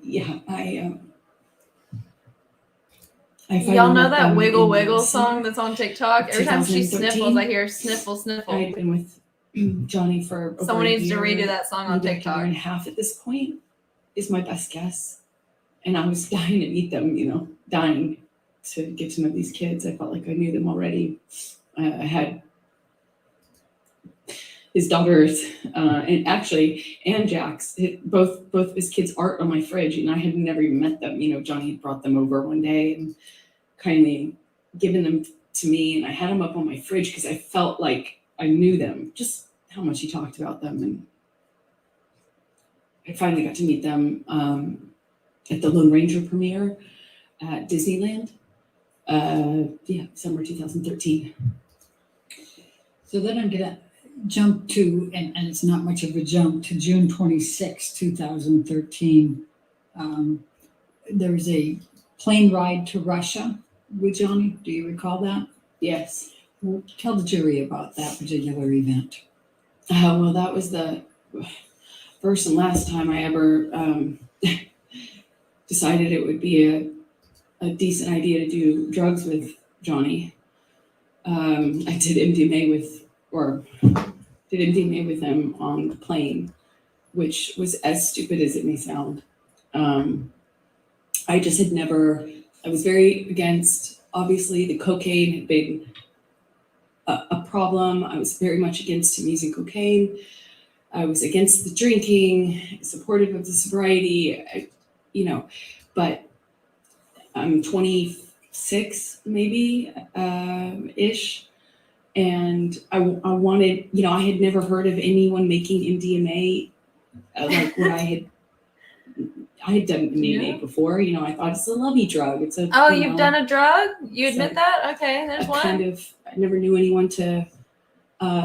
Yeah, I finally Y'all know met that them Wiggle in Wiggle summer. song that's on TikTok? Every time she 2013. sniffles, I hear sniffle, sniffle. I'd been with Johnny for over Someone a needs to year, redo that song on maybe a TikTok. year and a half at this point is my best guess. And I was dying to meet them, you know, dying to get to know these kids. I felt like I knew them already. I had his daughters, and Jack's, both of his kids' art on my fridge, and I had never even met them. You know, Johnny had brought them over one day and kindly given them to me, and I had them up on my fridge because I felt like I knew them, just how much he talked about them. And I finally got to meet them at the Lone Ranger premiere at Disneyland. Summer 2013. So then I'm gonna jump to, and it's not much of a jump, to June 26, 2013. There was a plane ride to Russia with Johnny. Do you recall that? Yes. Well, tell the jury about that particular event. Well, that was the first and last time I ever decided it would be a decent idea to do drugs with Johnny. I did MDMA with him on the plane, which was as stupid as it may sound. I just had never, I was very against, obviously the cocaine had been a problem. I was very much against him using cocaine. I was against the drinking, supportive of the sobriety, but I'm 26 maybe, ish. And I wanted, I had never heard of anyone making MDMA like what I had done MDMA Yeah. before. I thought it's a lovey drug. It's a Oh, you've done a drug? You so admit that? Okay, there's I one. I never knew anyone to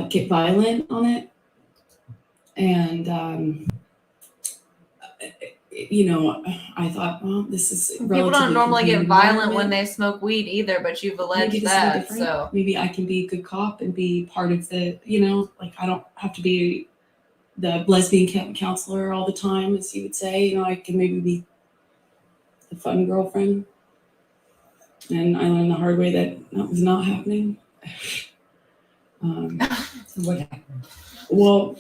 get violent on it, and I thought, well, this is People relatively don't normally get contained violent when environment. they smoke weed either, but you've Maybe alleged this will be that. different. So Maybe I can be a good cop and be part of the, like I don't have to be the lesbian counselor all the time, as you would say. I can maybe be the fun girlfriend. And I learned the hard way that was not happening. So what happened? Well,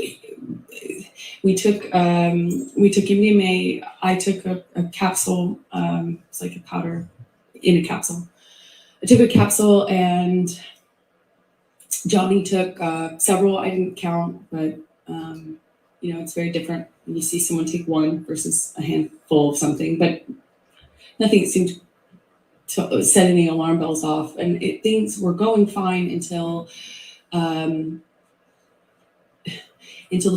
we took MDMA. I took a capsule. It's like a powder in a capsule. I took a capsule, and Johnny took several. I didn't count, but it's very different when you see someone take one versus a handful of something. But nothing seemed to set any alarm bells off, and things were going fine until the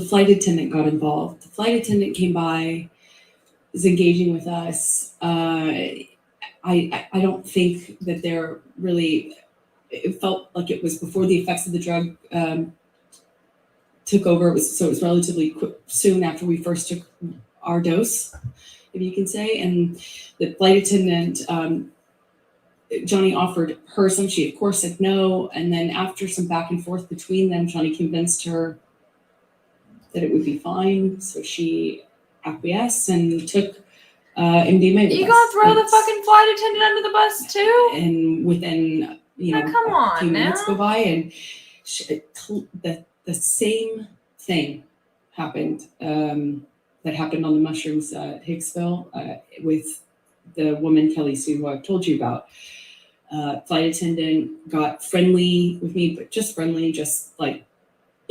flight attendant got involved. The flight attendant came by, was engaging with us. I don't think that they're really. It felt like it was before the effects of the drug took over. It was relatively soon after we first took our dose, if you can say. And the flight attendant, Johnny offered her some. She of course said no. And then after some back and forth between them, Johnny convinced her that it would be fine. So she acquiesced and took MDMA with you us. gonna throw the It's- fucking flight attendant under the bus too? And within, come on a few minutes now. go by, and the same thing happened that happened on the mushrooms at Hicksville with the woman Kelly Sue, who I've told you about. Flight attendant got friendly with me, but just friendly, just like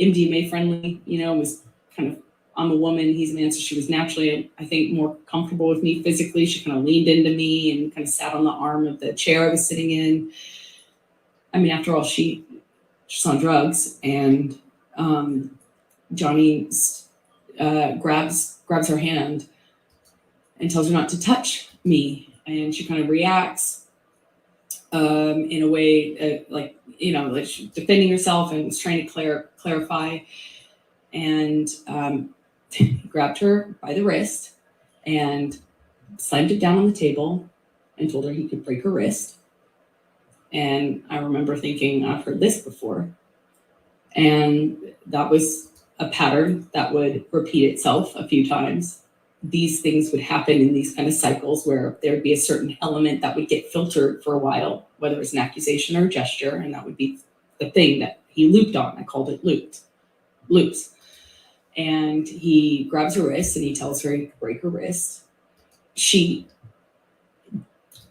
MDMA friendly, was kind of, I'm a woman, he's a man, so she was naturally, I think, more comfortable with me physically. She kind of leaned into me and kind of sat on the arm of the chair I was sitting in. I mean, after all, she's on drugs, and Johnny grabs her hand and tells her not to touch me, and she kind of reacts in a way like she's defending herself and was trying to clarify, and he grabbed her by the wrist and slammed it down on the table and told her he could break her wrist. And I remember thinking, I've heard this before. And that was a pattern that would repeat itself a few times. These things would happen in these kind of cycles where there would be a certain element that would get filtered for a while, whether it's an accusation or a gesture, and that would be the thing that he looped on. I called it loops. And he grabs her wrist and he tells her he could break her wrist. She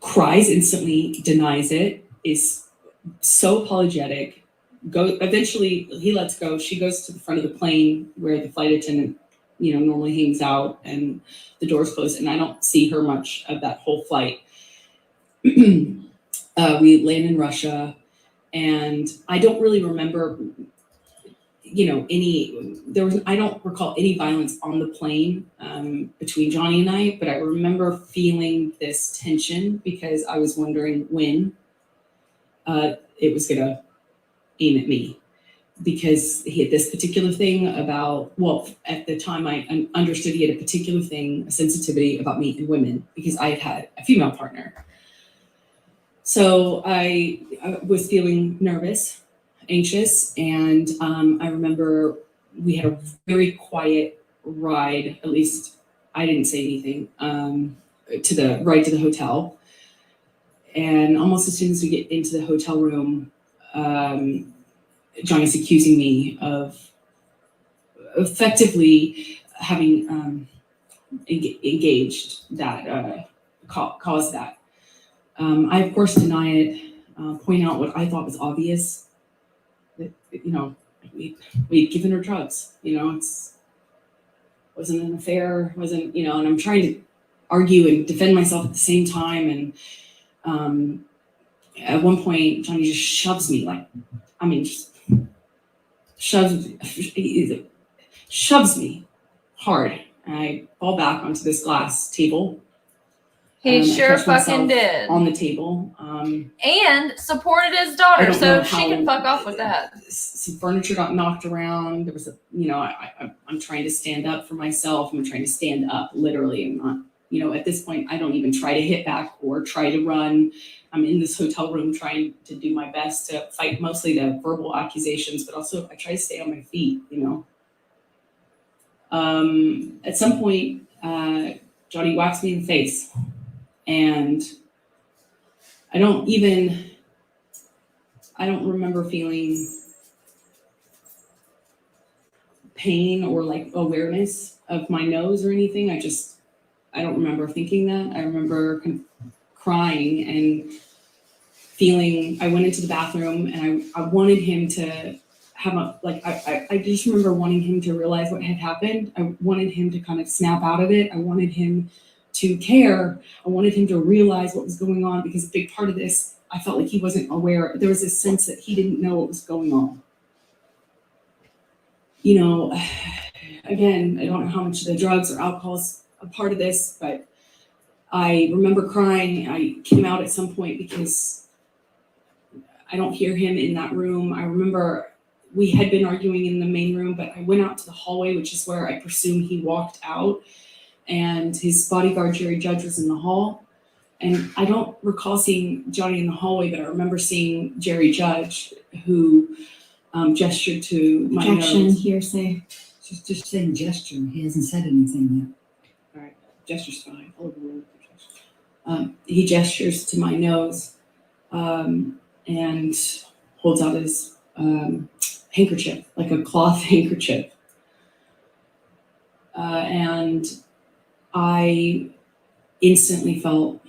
cries instantly, denies it, is so apologetic. Eventually he lets go. She goes to the front of the plane where the flight attendant, normally hangs out, and the doors close, and I don't see her much of that whole flight. We land in Russia, and I don't really remember, I don't recall any violence on the plane between Johnny and I, but I remember feeling this tension because I was wondering when it was gonna aim at me, because he had this particular thing about, at the time I understood he had a particular thing, a sensitivity about me and women, because I had a female partner. So I was feeling nervous, anxious, and I remember we had a very quiet ride, at least I didn't say anything, to the ride to the hotel. And almost as soon as we get into the hotel room, Johnny's accusing me of effectively having engaged that caused that. I of course deny it, point out what I thought was obvious, that, you know, we'd given her drugs, you know, wasn't an affair, wasn't, you know, and I'm trying to argue and defend myself at the same time. And at one point, Johnny just shoves me, like, I mean, just shoves me hard. And I fall back onto this glass table. He I sure catch fucking myself did. on the table. And supported his I daughter, don't know so she how- can fuck off with that. Some furniture got knocked around. There was a, you know, I'm trying to stand up for myself. I'm trying to stand up, literally. I'm not, you know, at this point, I don't even try to hit back or try to run. I'm in this hotel room trying to do my best to fight mostly the verbal accusations, but also I try to stay on my feet, you know. At some point, Johnny whacks me in the face, and I don't remember feeling pain or like awareness of my nose or anything. I don't remember thinking that. I remember crying and feeling, I went into the bathroom and I wanted him to have I just remember wanting him to realize what had happened. I wanted him to kind of snap out of it. I wanted him to care. I wanted him to realize what was going on, because a big part of this, I felt like he wasn't aware. There was this sense that he didn't know what was going on. You know, again, I don't know how much the drugs or alcohol is a part of this, but I remember crying. I came out at some point because I don't hear him in that room. I remember we had been arguing in the main room, but I went out to the hallway, which is where I presume he walked out, and his bodyguard, Jerry Judge, was in the hall. And I don't recall seeing Johnny in the hallway, but I remember seeing Jerry Judge, who gestured to my Objection, nose. hearsay. Just saying gesture. He hasn't said anything All right, gesture's fine. I'll overrule the gesture. He gestures to my nose, and holds out his handkerchief, like a cloth handkerchief. And I instantly felt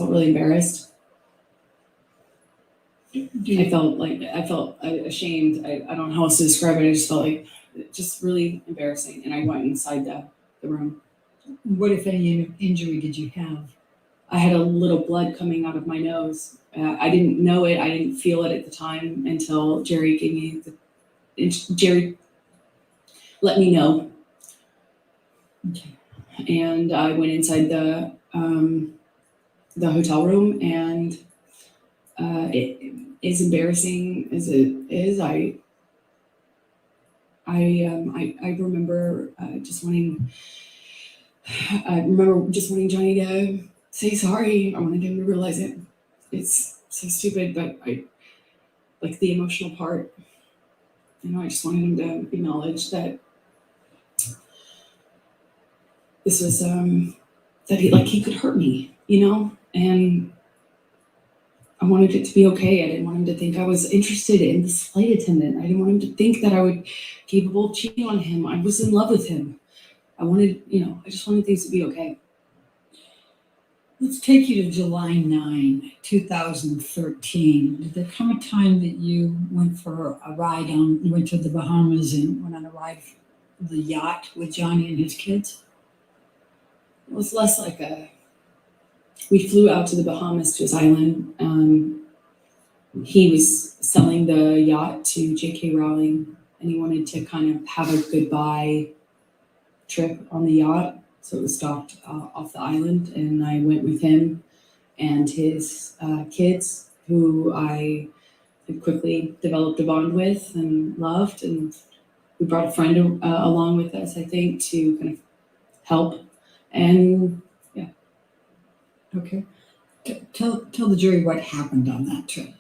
really embarrassed. yet. I felt ashamed. I don't know how else to describe it. I just felt like just really embarrassing. And I went inside the room. What, if any, injury did you have? I had a little blood coming out of my nose. I didn't know it. I didn't feel it at the time until Jerry Jerry let me know. Okay. And I went inside the hotel room, and it is embarrassing as it is. I remember just wanting. I remember just wanting Johnny to say sorry. I wanted him to realize it. It's so stupid, but I like the emotional part. You know, I just wanted him to acknowledge that this was that he could hurt me, you know, and I wanted it to be okay. I didn't want him to think I was interested in this flight attendant. I didn't want him to think that I would capable of cheating on him. I was in love with him. I just wanted things to be okay. Let's take you to July 9, 2013. Did there come a time that you went for a ride you went to the Bahamas and went on a ride with the yacht with Johnny and his kids? It was less like we flew out to the Bahamas to his island. He was selling the yacht to J.K. Rowling, and he wanted to kind of have a goodbye trip on the yacht. So it was docked off the island, and I went with him and his kids, who I had quickly developed a bond with and loved. And we brought a friend along with us, I think, to kind of help. And yeah. Okay. Tell the jury what happened on that trip.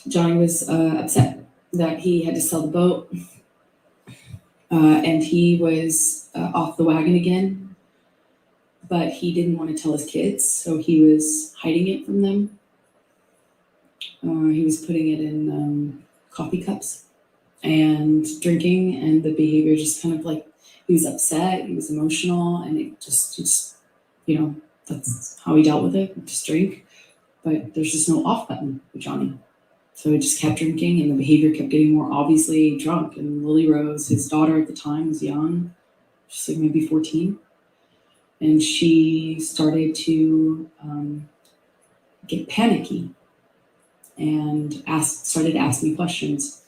Johnny was upset that he had to sell the boat, and he was off the wagon again, but he didn't want to tell his kids, so he was hiding it from them. He was putting it in coffee cups and drinking, and the behavior just kind of like he was upset, he was emotional, and it just, you know, that's how he dealt with it, just drink. But there's just no off button with Johnny. So he just kept drinking, and the behavior kept getting more obviously drunk. And Lily Rose, his daughter at the time, was young, just like maybe 14. And she started to get panicky and started to ask me questions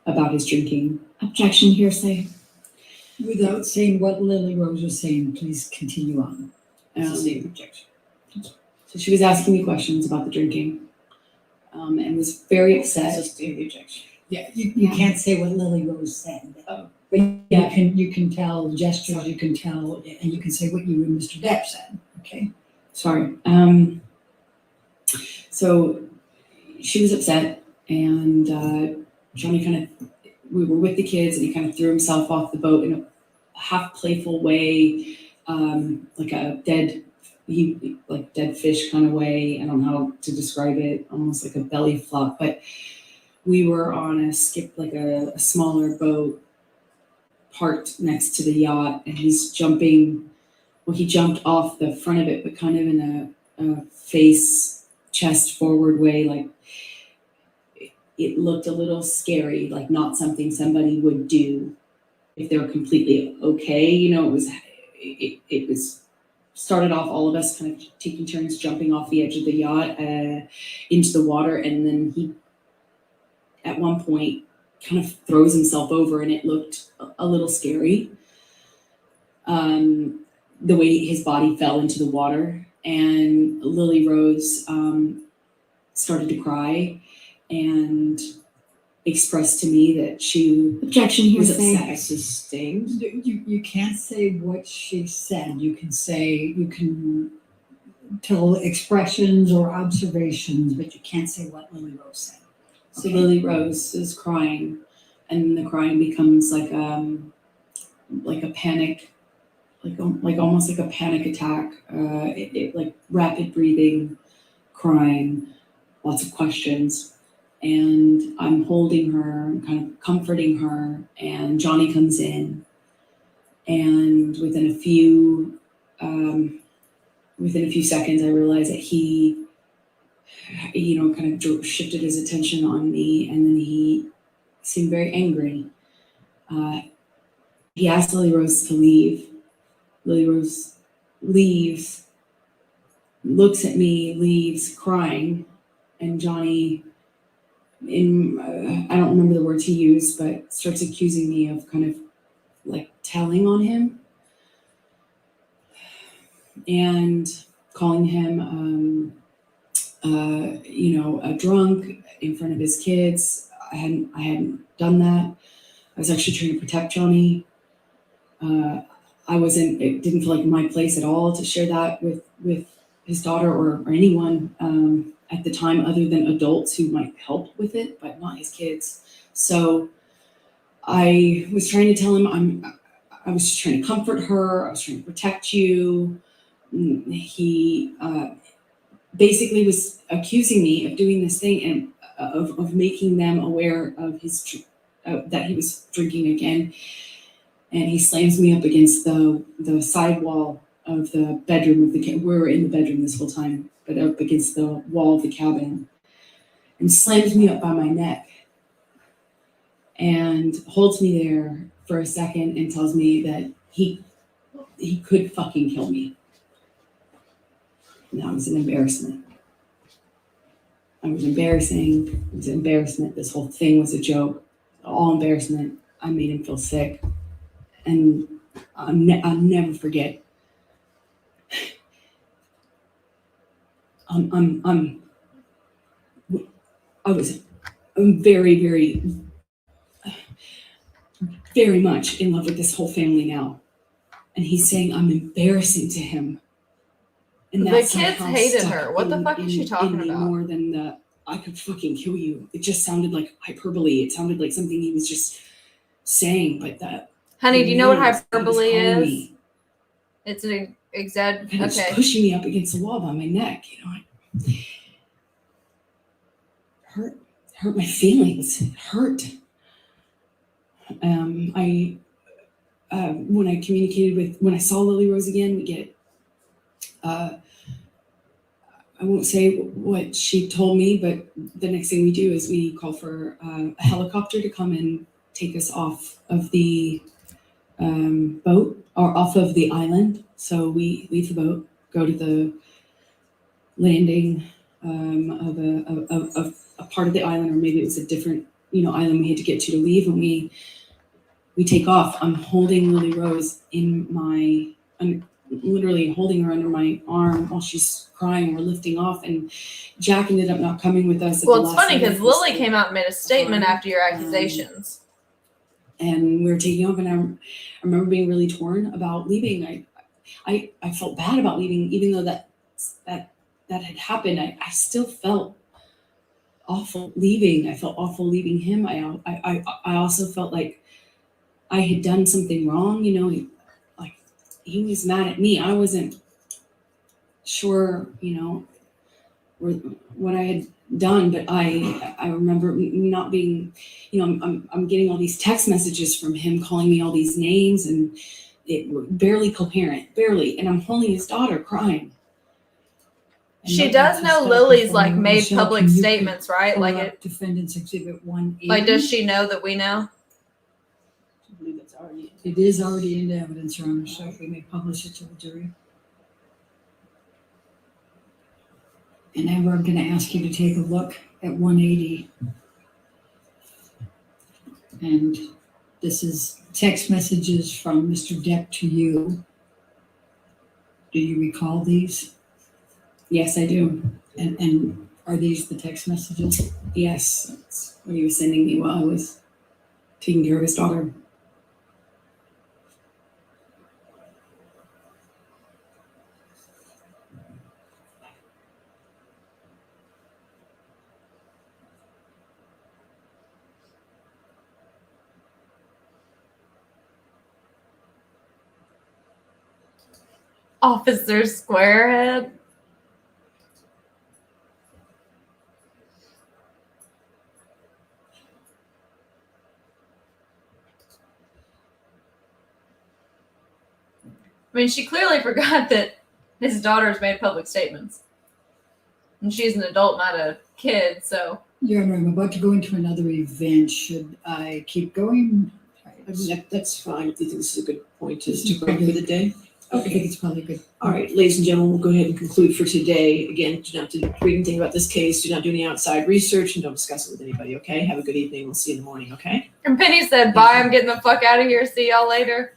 about his drinking. Objection, hearsay. Without saying what Lily Rose was saying, please continue on. It's the same objection. So she was asking me questions about the drinking, and was very upset. Sustain the objection. Yeah, you can't say what Lily Rose said. Oh. But you can tell gestures, you can tell, and you can say what you and Mr. Depp said, okay? Sorry. So she was upset, and Johnny we were with the kids, and he kind of threw himself off the boat in a half playful way, like a dead fish kind of way. I don't know how to describe it, almost like a belly flop. But we were on a skip, like a smaller boat parked next to the yacht, and he's jumping. Well, he jumped off the front of it, but kind of in a face, chest forward way. Like it looked a little scary, like not something somebody would do if they were completely okay. You know, it was started off all of us kind of taking turns jumping off the edge of the yacht into the water, and then he at one point kind of throws himself over, and it looked a little scary, the way his body fell into the water. And Lily Rose started to cry and expressed to me that she Objection, was hearsay. upset. Sustained. You can't say what she said. You can tell expressions or observations, but you can't say what Lily Rose said. So Lily Rose is crying, and the crying becomes like a panic, like almost like a panic attack. It like rapid breathing, crying, lots of questions. And I'm holding her, kind of comforting her, and Johnny comes in, and within a few seconds, I realized that he, kind of shifted his attention on me, and then he seemed very angry. He asked Lily Rose to leave. Lily Rose leaves, looks at me, leaves, crying, and Johnny, I don't remember the words he used, but starts accusing me of kind of like telling on him and calling him, a drunk in front of his kids. I hadn't done that. I was actually trying to protect Johnny. It didn't feel like my place at all to share that with his daughter or anyone at the time, other than adults who might help with it, but not his kids. So I was trying to tell him I was just trying to comfort her. I was trying to protect you. He basically was accusing me of doing this thing and of making them aware of that he was drinking again. And he slams me up against the side wall of the bedroom of the cabin. We were in the bedroom this whole time, but up against the wall of the cabin, and slams me up by my neck and holds me there for a second and tells me that he could fucking kill me. And that was an embarrassment. It was embarrassing. It was embarrassment. This whole thing was a joke. All embarrassment. I made him feel sick. And I'll never forget. I'm very, very, very much in love with this whole family now. And he's saying I'm embarrassing to him. And The that's kids somehow hated stuck her. What the fuck is she in talking me about? more than the I could fucking kill you. It just sounded like hyperbole. It sounded like something he was just saying, but that. Honey, do you know what he was hyperbole calling is? me. It's an exact. And it's Okay. pushing me up against the wall by my neck, hurt my feelings. It hurt. when I saw Lily Rose again, we get, I won't say what she told me, but the next thing we do is we call for a helicopter to come and take us off of the boat or off of the island. So we leave the boat, go to the landing of a part of the island, or maybe it was a different, island we had to get to leave, and we take off. I'm holding Lily Rose I'm literally holding her under my arm while she's crying. We're lifting off, and Jack ended up not coming with us. At Well, the it's last funny because minute. Lily came out and made a statement fine. after your accusations. And we were taking off, and I remember being really torn about leaving. I felt bad about leaving, even though that had happened. I still felt awful leaving. I felt awful leaving him. I also felt like I had done something wrong. He was mad at me. I wasn't sure, what I had done, but I remember not being, I'm getting all these text messages from him calling me all these names, and it barely coherent, barely, and I'm holding his daughter crying. And She let me does just know stop Lily's you like for a minute. made Michelle, public can you statements, right? pull Like up it, Defendant's Exhibit 180. like does she know that we know? I believe that's already. It is already in evidence, Your Honor, so we may publish it to the jury. And Amber, I'm gonna ask you to take a look at 180. And this is text messages from Mr. Depp to you. Do you recall these? Yes, I do. And are these the text messages? Yes, that's what he was sending me while I was taking care of his daughter. Officer Squarehead. I mean, she clearly forgot that his daughter's made public statements. And she's an adult, not a kid, so. Your Honor, I'm about to go into another event. Should I keep going? I mean, that's fine. If you think this is a good point to break for the day. I think it's probably good. All right, ladies and gentlemen, we'll go ahead and conclude for today. Again, do not read anything about this case. Do not do any outside research, and don't discuss it with anybody, okay? Have a good evening. We'll see you in the morning, okay? And Penny said, bye, I'm getting the fuck out of here. See y'all later.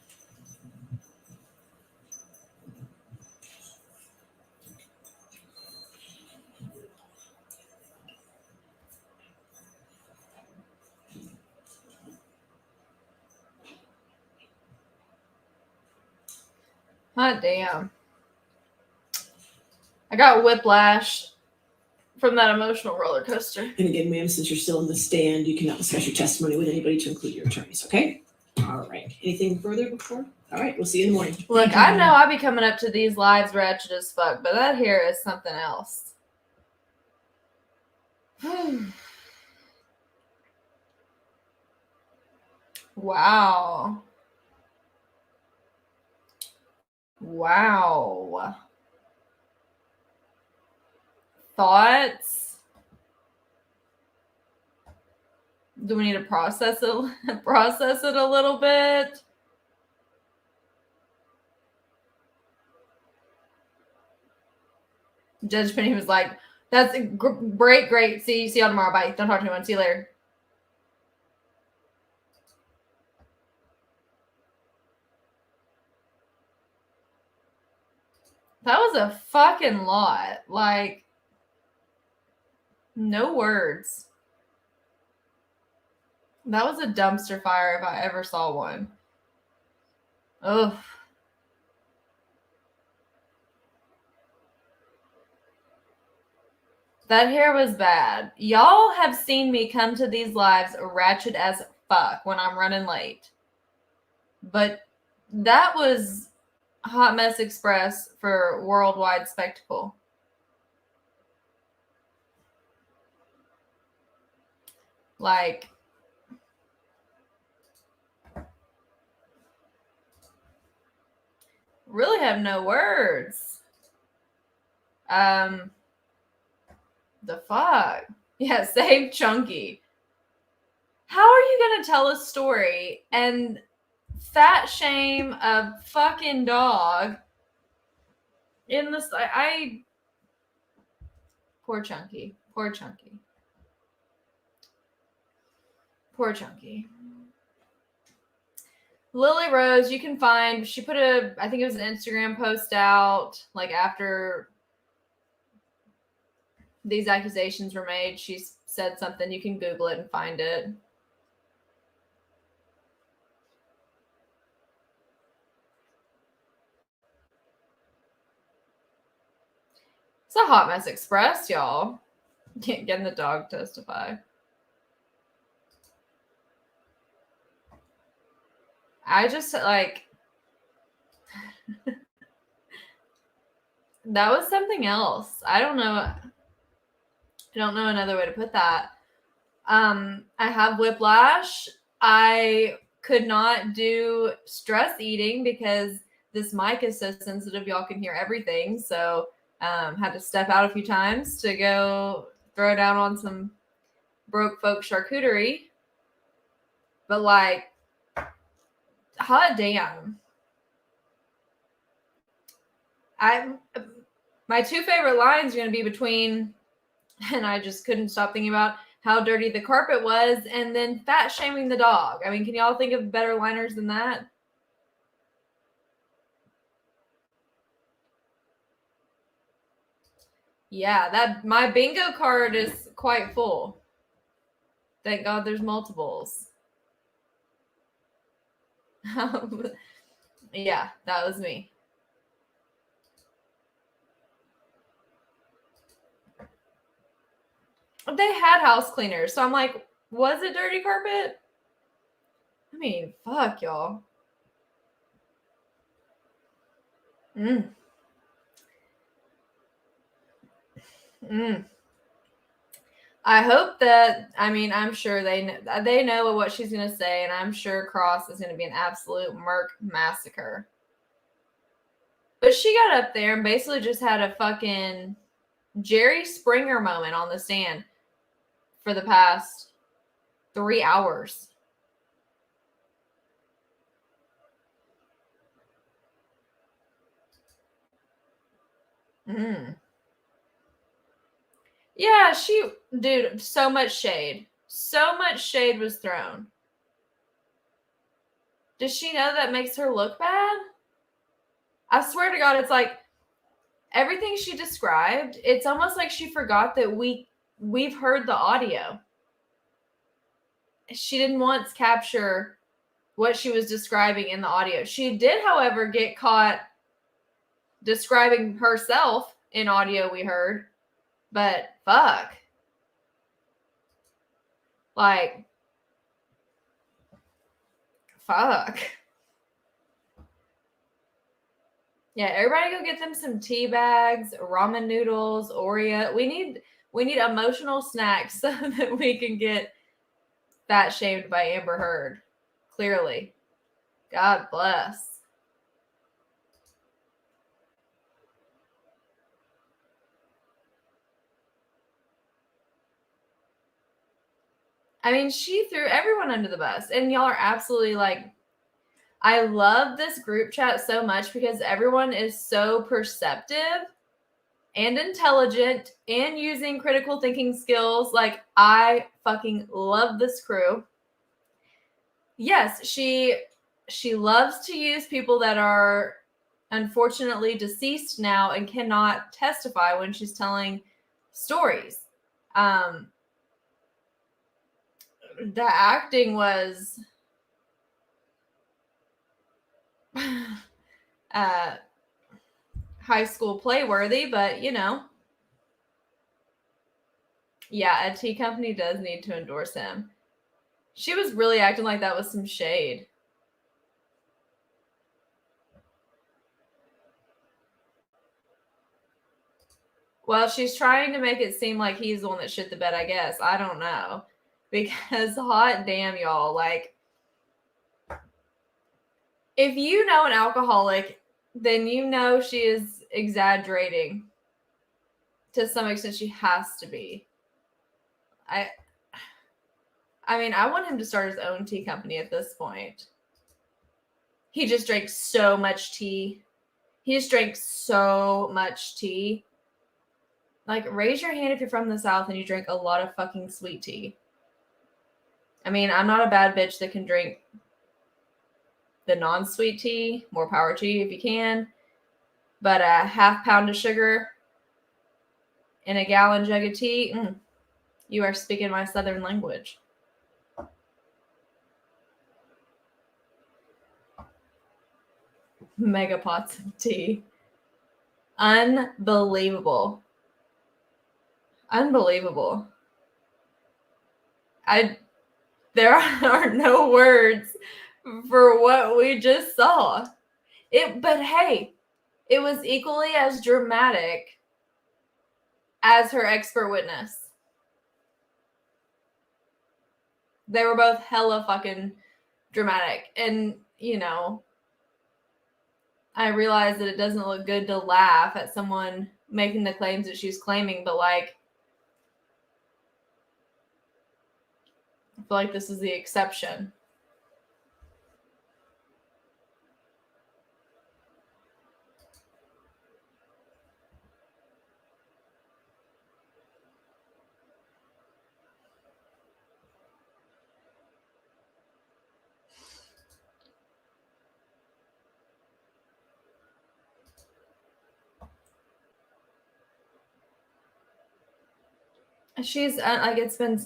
Hot damn. I got whiplash from that emotional roller coaster. And again, ma'am, since you're still in the stand, you cannot discuss your testimony with anybody to include your attorneys, okay? All right. Anything further before? All right, we'll see you in the morning. Look, I know I be coming up to these lives ratchet as fuck, but that here is something else. Wow. Wow. Thoughts? Do we need to process it a little bit? Judge Penny was like, that's great. See y'all tomorrow. Bye. Don't talk to anyone. See you later. That was a fucking lot. Like, no words. That was a dumpster fire if I ever saw one. Ugh. That hair was bad. Y'all have seen me come to these lives ratchet as fuck when I'm running late. But that was Hot Mess Express for worldwide spectacle. Like, really have no words. The fuck? Yeah, save Chunky. How are you gonna tell a story and fat shame a fucking dog in this? Poor Chunky. Poor Chunky. Poor Chunky. Lily Rose, you can find, she put I think it was an Instagram post out, like after these accusations were made. She said something. You can Google it and find it. It's a hot mess express, y'all. Getting the dog to testify. I just like that was something else. I don't know another way to put that. I have whiplash. I could not do stress eating because this mic is so sensitive, y'all can hear everything. So had to step out a few times to go throw down on some broke folk charcuterie. But like, hot damn. My two favorite lines are going to be between, and I just couldn't stop thinking about how dirty the carpet was, and then fat shaming the dog. I mean, can y'all think of better liners than that? Yeah, my bingo card is quite full. Thank God there's multiples. Yeah, that was me. They had house cleaners, so I'm like, was it dirty carpet? I mean, fuck, y'all. I hope that, I mean, I'm sure they know what she's going to say, and I'm sure Cross is going to be an absolute Merc massacre. But she got up there and basically just had a fucking Jerry Springer moment on the stand for the past 3 hours. Yeah, dude, so much shade. So much shade was thrown. Does she know that makes her look bad? I swear to God, it's like everything she described, it's almost like she forgot that we've heard the audio. She didn't once capture what she was describing in the audio. She did, however, get caught describing herself in audio we heard. But fuck. Like, fuck. Yeah, everybody go get them some tea bags, ramen noodles, Oreo. We need emotional snacks so that we can get fat shamed by Amber Heard. Clearly. God bless. I mean, she threw everyone under the bus, and y'all are absolutely like, I love this group chat so much because everyone is so perceptive and intelligent and using critical thinking skills. Like, I fucking love this crew. Yes, she loves to use people that are unfortunately deceased now and cannot testify when she's telling stories. The acting was high school play worthy, but you know, yeah, a tea company does need to endorse him. She was really acting like that was some shade. Well, she's trying to make it seem like he's the one that shit the bed, I guess. I don't know. Because hot damn, y'all, like, if you know an alcoholic then you know she is exaggerating. To some extent, she has to be. I mean, I want him to start his own tea company at this point. He just drank so much tea. He just drank so much tea. Like, raise your hand if you're from the South and you drink a lot of fucking sweet tea. I mean, I'm not a bad bitch that can drink the non-sweet tea. More power to you if you can. But a half pound of sugar in a gallon jug of tea, you are speaking my Southern language. Mega pots of tea. Unbelievable. Unbelievable. There are no words for what we just saw. But hey, it was equally as dramatic as her expert witness. They were both hella fucking dramatic. And, you know, I realize that it doesn't look good to laugh at someone making the claims that she's claiming, but like, I feel like this is the exception. She's like, it's been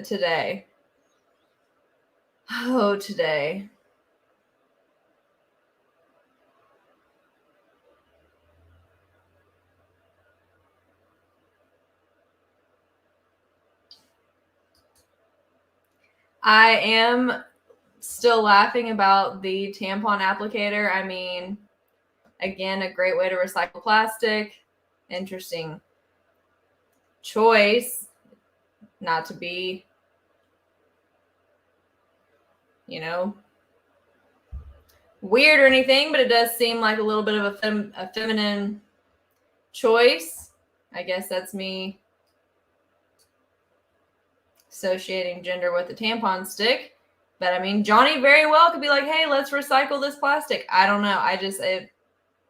today. Oh, today. I am still laughing about the tampon applicator. I mean, again, a great way to recycle plastic. Interesting choice. Not to be, you know, weird or anything, but it does seem like a little bit of a feminine choice. I guess that's me associating gender with the tampon stick. But I mean, Johnny very well could be like, hey, let's recycle this plastic. I don't know.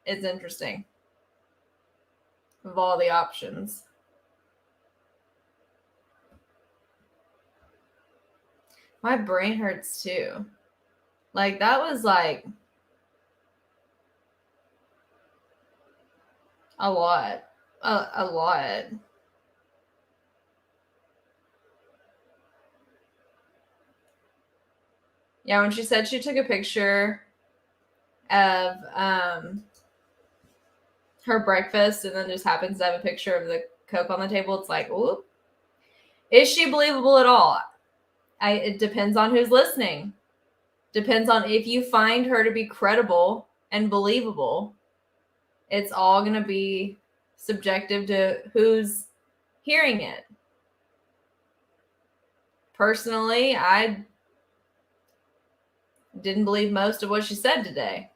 It's interesting. Of all the options. My brain hurts too. Like, that was like a lot. A lot. Yeah, when she said she took a picture of her breakfast and then just happens to have a picture of the Coke on the table, it's like, whoop. Is she believable at all? It depends on who's listening. Depends on if you find her to be credible and believable. It's all going to be subjective to who's hearing it. Personally, I didn't believe most of what she said today.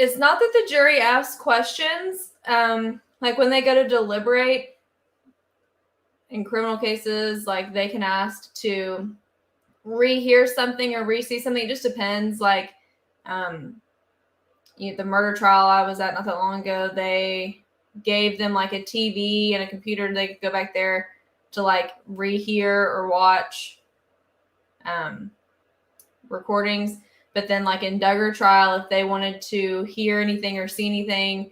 It's not that the jury asks questions. Like when they go to deliberate in criminal cases, like they can ask to rehear something or re-see something. It just depends. Like the murder trial I was at not that long ago, they gave them like a TV and a computer and they could go back there to like rehear or watch recordings. But then like in Duggar trial, if they wanted to hear anything or see anything,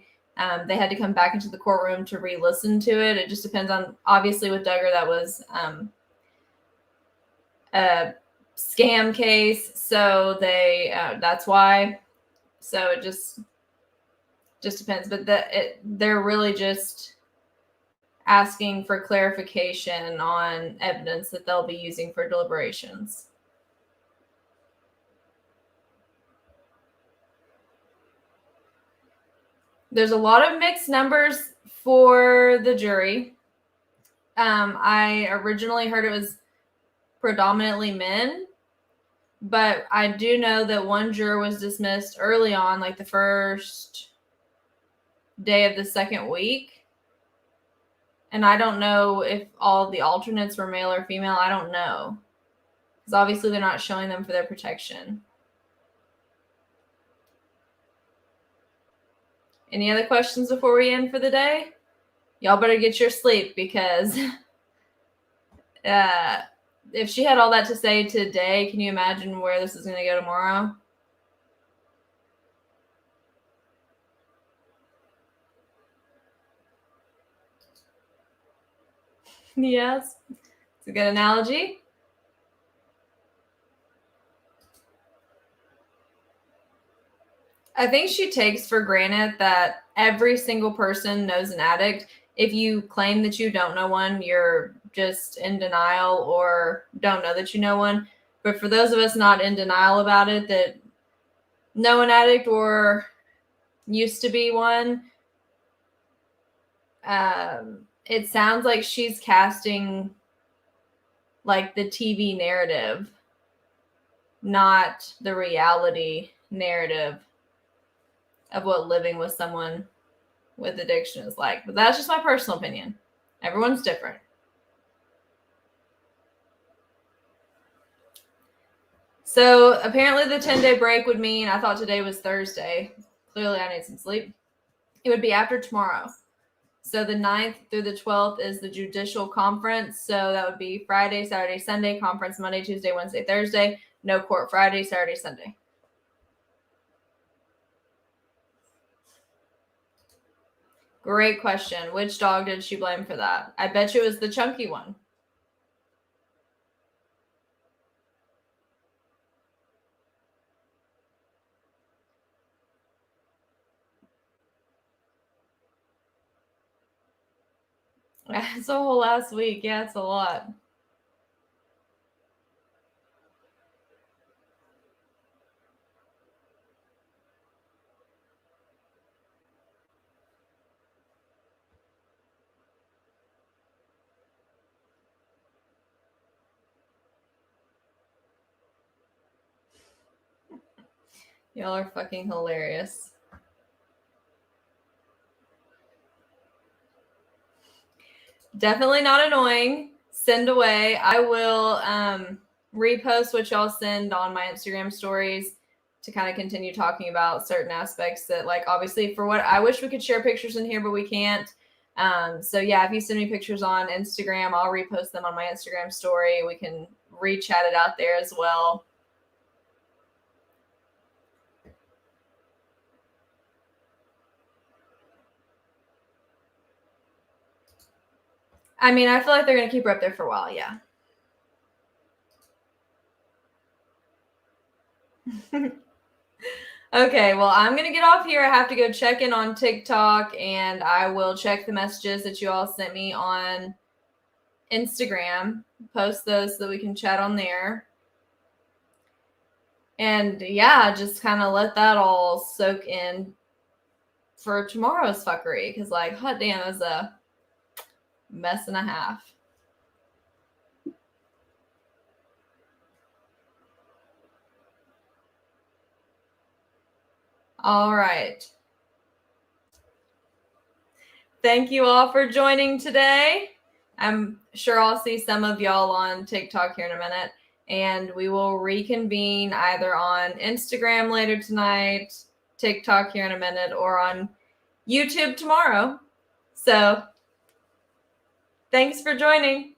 they had to come back into the courtroom to re-listen to it. It just depends on, obviously with Duggar, that was scam case. So they, that's why. So it just depends. But they're really just asking for clarification on evidence that they'll be using for deliberations. There's a lot of mixed numbers for the jury. I originally heard it was predominantly men, but I do know that one juror was dismissed early on, like the first day of the second week. And I don't know if all the alternates were male or female. I don't know. Because obviously they're not showing them for their protection. Any other questions before we end for the day? Y'all better get your sleep, because if she had all that to say today, can you imagine where this is going to go tomorrow? Yes, it's a good analogy. I think she takes for granted that every single person knows an addict. If you claim that you don't know one, you're just in denial or don't know that you know one. But for those of us not in denial about it, that know an addict or used to be one, it sounds like she's casting like the TV narrative, not the reality narrative of what living with someone with addiction is like. But that's just my personal opinion. Everyone's different. So apparently the 10-day break would mean, I thought today was Thursday. Clearly I need some sleep. It would be after tomorrow. So the 9th through the 12th is the judicial conference. So that would be Friday, Saturday, Sunday, conference Monday, Tuesday, Wednesday, Thursday. No court Friday, Saturday, Sunday. Great question. Which dog did she blame for that? I bet you it was the chunky one. It's a whole last week. Yeah, it's a lot. Y'all are fucking hilarious. Definitely not annoying. Send away. I will repost what y'all send on my Instagram stories to kind of continue talking about certain aspects that, like, obviously for what I wish we could share pictures in here, but we can't. So yeah, if you send me pictures on Instagram, I'll repost them on my Instagram story. We can re-chat it out there as well. I mean, I feel like they're going to keep her up there for a while, yeah. Okay, well, I'm going to get off here. I have to go check in on TikTok, and I will check the messages that you all sent me on Instagram. Post those so that we can chat on there. And yeah, just kind of let that all soak in for tomorrow's fuckery, because, like, hot damn, it was a mess and a half. All right. Thank you all for joining today. I'm sure I'll see some of y'all on TikTok here in a minute, and we will reconvene either on Instagram later tonight, TikTok here in a minute, or on YouTube tomorrow. So thanks for joining.